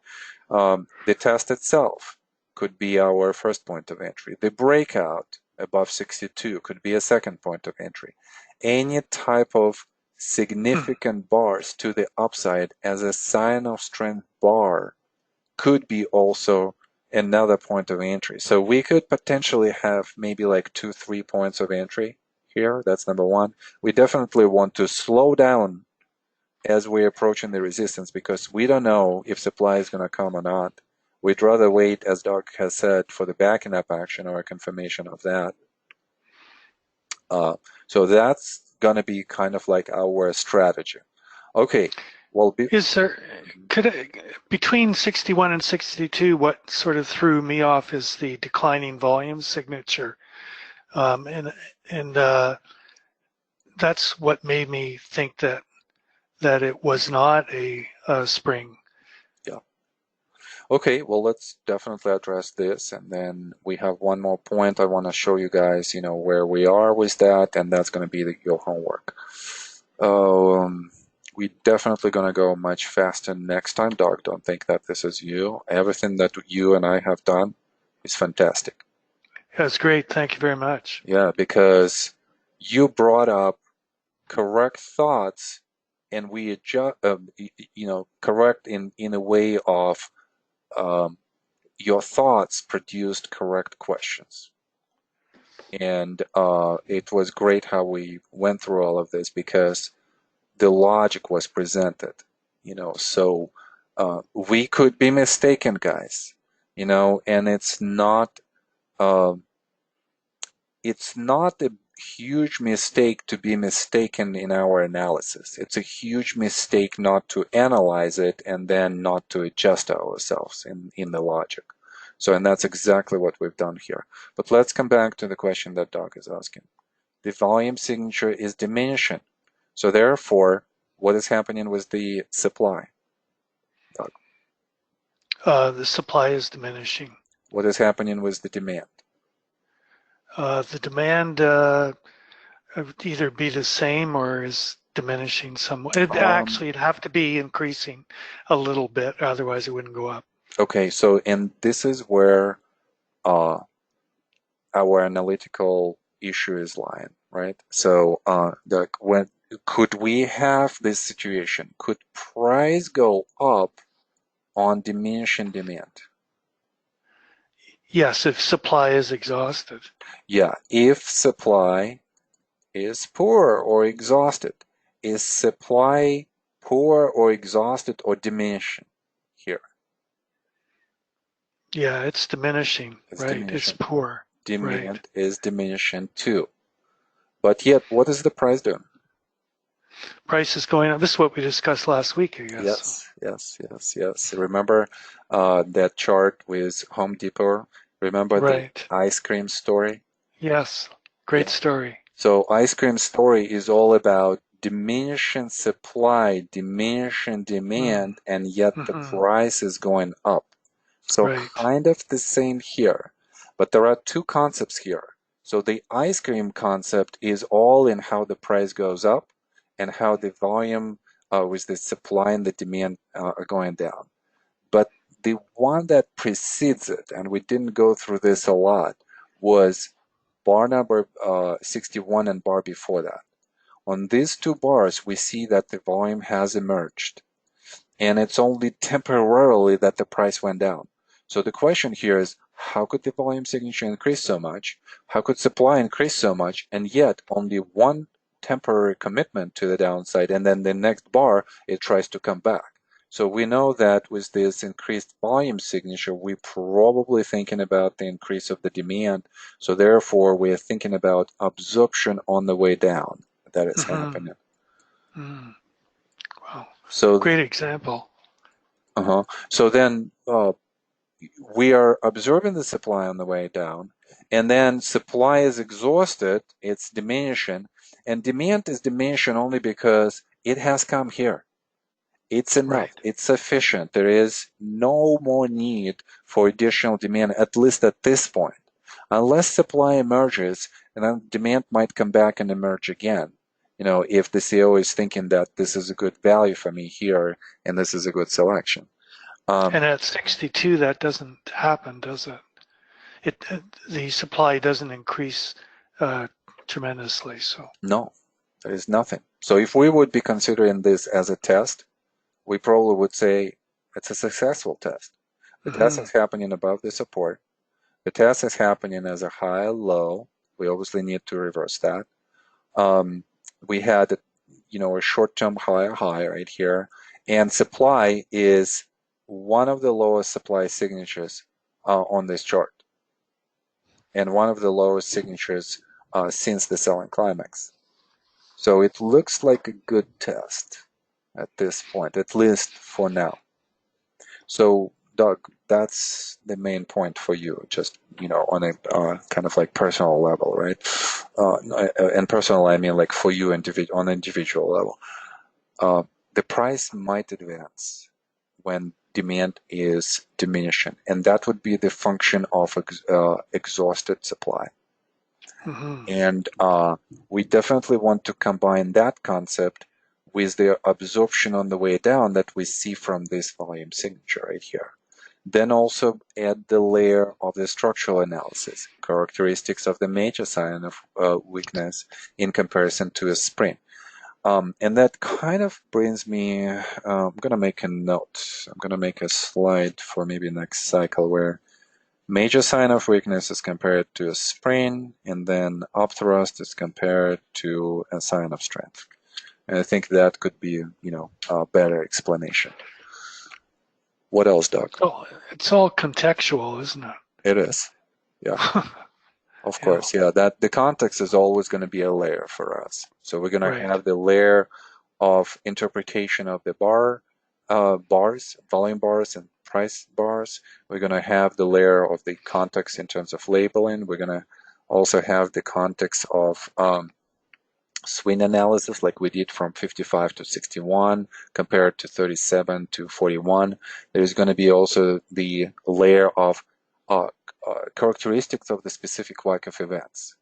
The test itself could be our first point of entry. The breakout above 62 could be a second point of entry. Any type of significant bars to the upside as a sign of strength bar could be also another point of entry. So we could potentially have maybe like 2-3 points of entry here. That's number one. We definitely want to slow down as we're approaching the resistance because we don't know if supply is going to come or not. We'd rather wait, as Doug has said, for the backing up action or a confirmation of that. So that's going to be kind of like our strategy. Okay. Well, Is there, between 61 and 62, what sort of threw me off is the declining volume signature. And that's what made me think that it was not a spring. Yeah. Okay, well, let's definitely address this. And then we have one more point I want to show you guys, where we are with that. And that's going to be your homework. We definitely going to go much faster next time. Doug, don't think that this is you. Everything that you and I have done is fantastic. That's great. Thank you very much. Yeah, because you brought up correct thoughts and we adjust, correct in a way of your thoughts produced correct questions. And it was great how we went through all of this because the logic was presented, so we could be mistaken, guys, and it's not a huge mistake to be mistaken in our analysis. It's a huge mistake not to analyze it and then not to adjust ourselves in the logic. So, and that's exactly what we've done here. But let's come back to the question that Doug is asking. The volume signature is diminishing. So therefore, what is happening with the supply, Doug? The supply is diminishing. What is happening with the demand? The demand would either be the same or is diminishing somewhat. Actually, it'd have to be increasing a little bit, otherwise it wouldn't go up. Okay, so and this is where our analytical issue is lying, right? So, could we have this situation? Could price go up on diminishing demand? Yes, if supply is exhausted. Yeah, if supply is poor or exhausted. Is supply poor or exhausted or diminishing here? Yeah, it's diminishing, right? Diminishing. It's poor. Demand right. is diminishing too. But yet, what is the price doing? Price is going up. This is what we discussed last week, I guess. Yes. Remember that chart with Home Depot? Remember the ice cream story? Yes, great story. So ice cream story is all about diminishing supply, diminishing demand, and yet the price is going up. So kind of the same here. But there are two concepts here. So the ice cream concept is all in how the price goes up and how the volume with the supply and the demand are going down. But the one that precedes it, and we didn't go through this a lot, was bar number 61 and bar before that. On these two bars, we see that the volume has emerged. And it's only temporarily that the price went down. So the question here is, how could the volume signature increase so much? How could supply increase so much? And yet only one temporary commitment to the downside, and then the next bar, it tries to come back. So we know that with this increased volume signature, we're probably thinking about the increase of the demand. So therefore, we're thinking about absorption on the way down that is happening. So, Great example. so then we are observing the supply on the way down, and then supply is exhausted, it's diminishing, and demand is diminishing only because it has come here. It's enough, Right. it's sufficient. There is no more need for additional demand, at least at this point. Unless supply emerges, and then demand might come back and emerge again. If the CEO is thinking that this is a good value for me here and this is a good selection. And at 62, that doesn't happen, does it? The supply doesn't increase uh, tremendously. So. No, there is nothing. So if we would be considering this as a test, we probably would say it's a successful test. The test Mm-hmm. is happening above the support. The test is happening as a high, low. We obviously need to reverse that. We had, a short-term high right here, and supply is one of the lowest supply signatures on this chart, and one of the lowest signatures since the selling climax. So it looks like a good test at this point, at least for now. So, Doug, that's the main point for you, just on a kind of like personal level, right? And personal, I mean like for you on an individual level. The price might advance when demand is diminishing, and that would be the function of exhausted supply. Mm-hmm. And we definitely want to combine that concept with the absorption on the way down that we see from this volume signature right here. Then also add the layer of the structural analysis, characteristics of the major sign of weakness in comparison to a spring. And that kind of brings me, I'm going to make a note. I'm going to make a slide for maybe next cycle where major sign of weakness is compared to a spring, and then upthrust is compared to a sign of strength. And I think that could be, a better explanation. What else, Doug? So it's all contextual, isn't it? It is. Yeah, of Yeah. course. Yeah, that the context is always going to be a layer for us. So we're going to Right. have the layer of interpretation of the bars, volume bars, and price bars. We're going to have the layer of the context in terms of labeling. We're going to also have the context of swing analysis, like we did from 55 to 61 compared to 37 to 41. There's going to be also the layer of uh, characteristics of the specific Wyckoff events.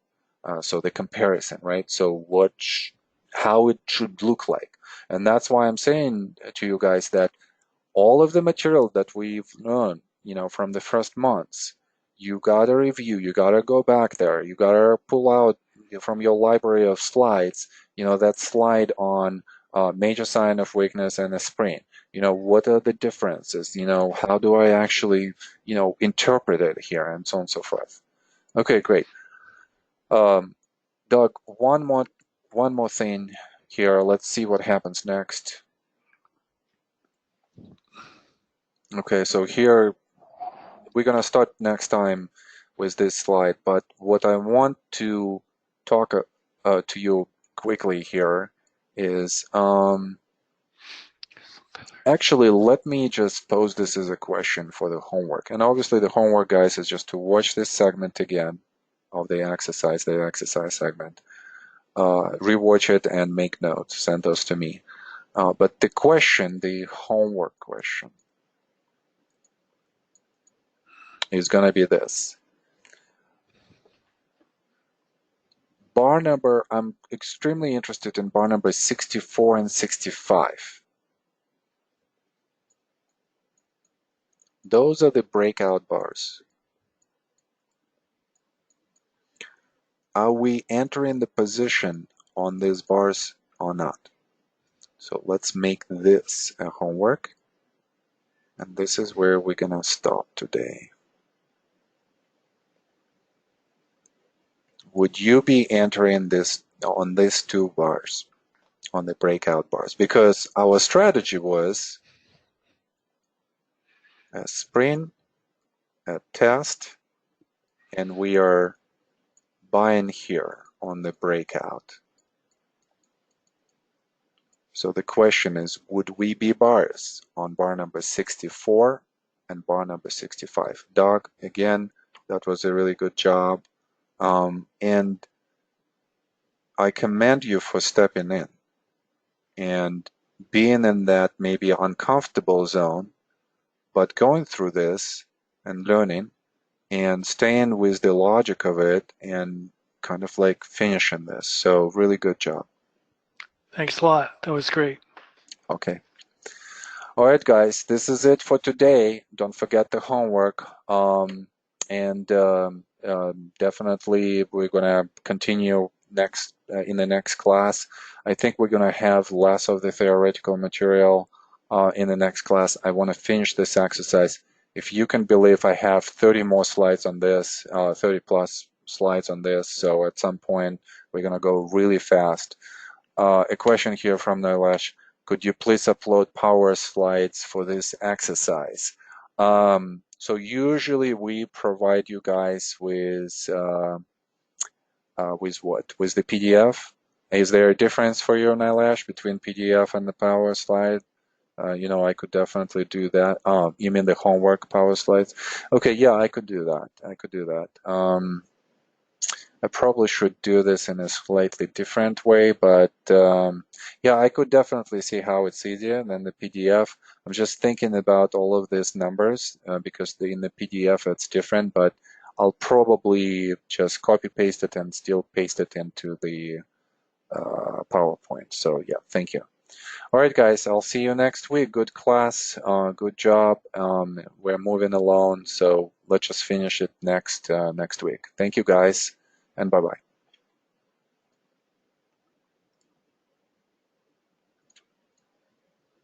So the comparison, right? So how it should look like. And that's why I'm saying to you guys that all of the material that we've learned, from the first months, you gotta review, you gotta go back there, you gotta pull out from your library of slides, that slide on major sign of weakness and a spring. What are the differences? How do I actually, interpret it here, and so on and so forth. Okay, great. Um, Doug, one more thing here. Let's see what happens next. Okay, so here we're gonna start next time with this slide, but what I want to talk to you quickly here is actually let me just pose this as a question for the homework. And obviously the homework, guys, is just to watch this segment again of the exercise segment, rewatch it and make notes, send those to me. But the homework question is gonna be this. Bar number, I'm extremely interested in bar number 64 and 65. Those are the breakout bars. Are we entering the position on these bars or not? So let's make this a homework. And this is where we're gonna stop today. Would you be entering this on these two bars, on the breakout bars? Because our strategy was a sprint, a test, and we are buying here on the breakout. So the question is, would we be biased on bar number 64 and bar number 65? Doug, again, that was a really good job. And I commend you for stepping in and being in that maybe uncomfortable zone, but going through this and learning and staying with the logic of it and kind of like finishing this. So really good job. Thanks a lot. That was great. Okay. All right, guys, this is it for today. Don't forget the homework. And definitely we're gonna continue next in the next class. I think we're gonna have less of the theoretical material in the next class. I want to finish this exercise. If you can believe, I have 30 more slides on this, 30 plus slides on this. So at some point we're gonna go really fast. A question here from Nilesh. Could you please upload power slides for this exercise? So usually we provide you guys with what? With the PDF? Is there a difference for you, Nilesh, between PDF and the power slide? I could definitely do that. You mean the homework power slides? Okay, yeah, I could do that. I could do that. I probably should do this in a slightly different way, but yeah, I could definitely see how it's easier than the PDF. I'm just thinking about all of these numbers because in the PDF it's different, but I'll probably just copy paste it and still paste it into the PowerPoint. So yeah, thank you. All right, guys, I'll see you next week. Good class, good job. We're moving along, so let's just finish it next week. Thank you, guys, and bye-bye.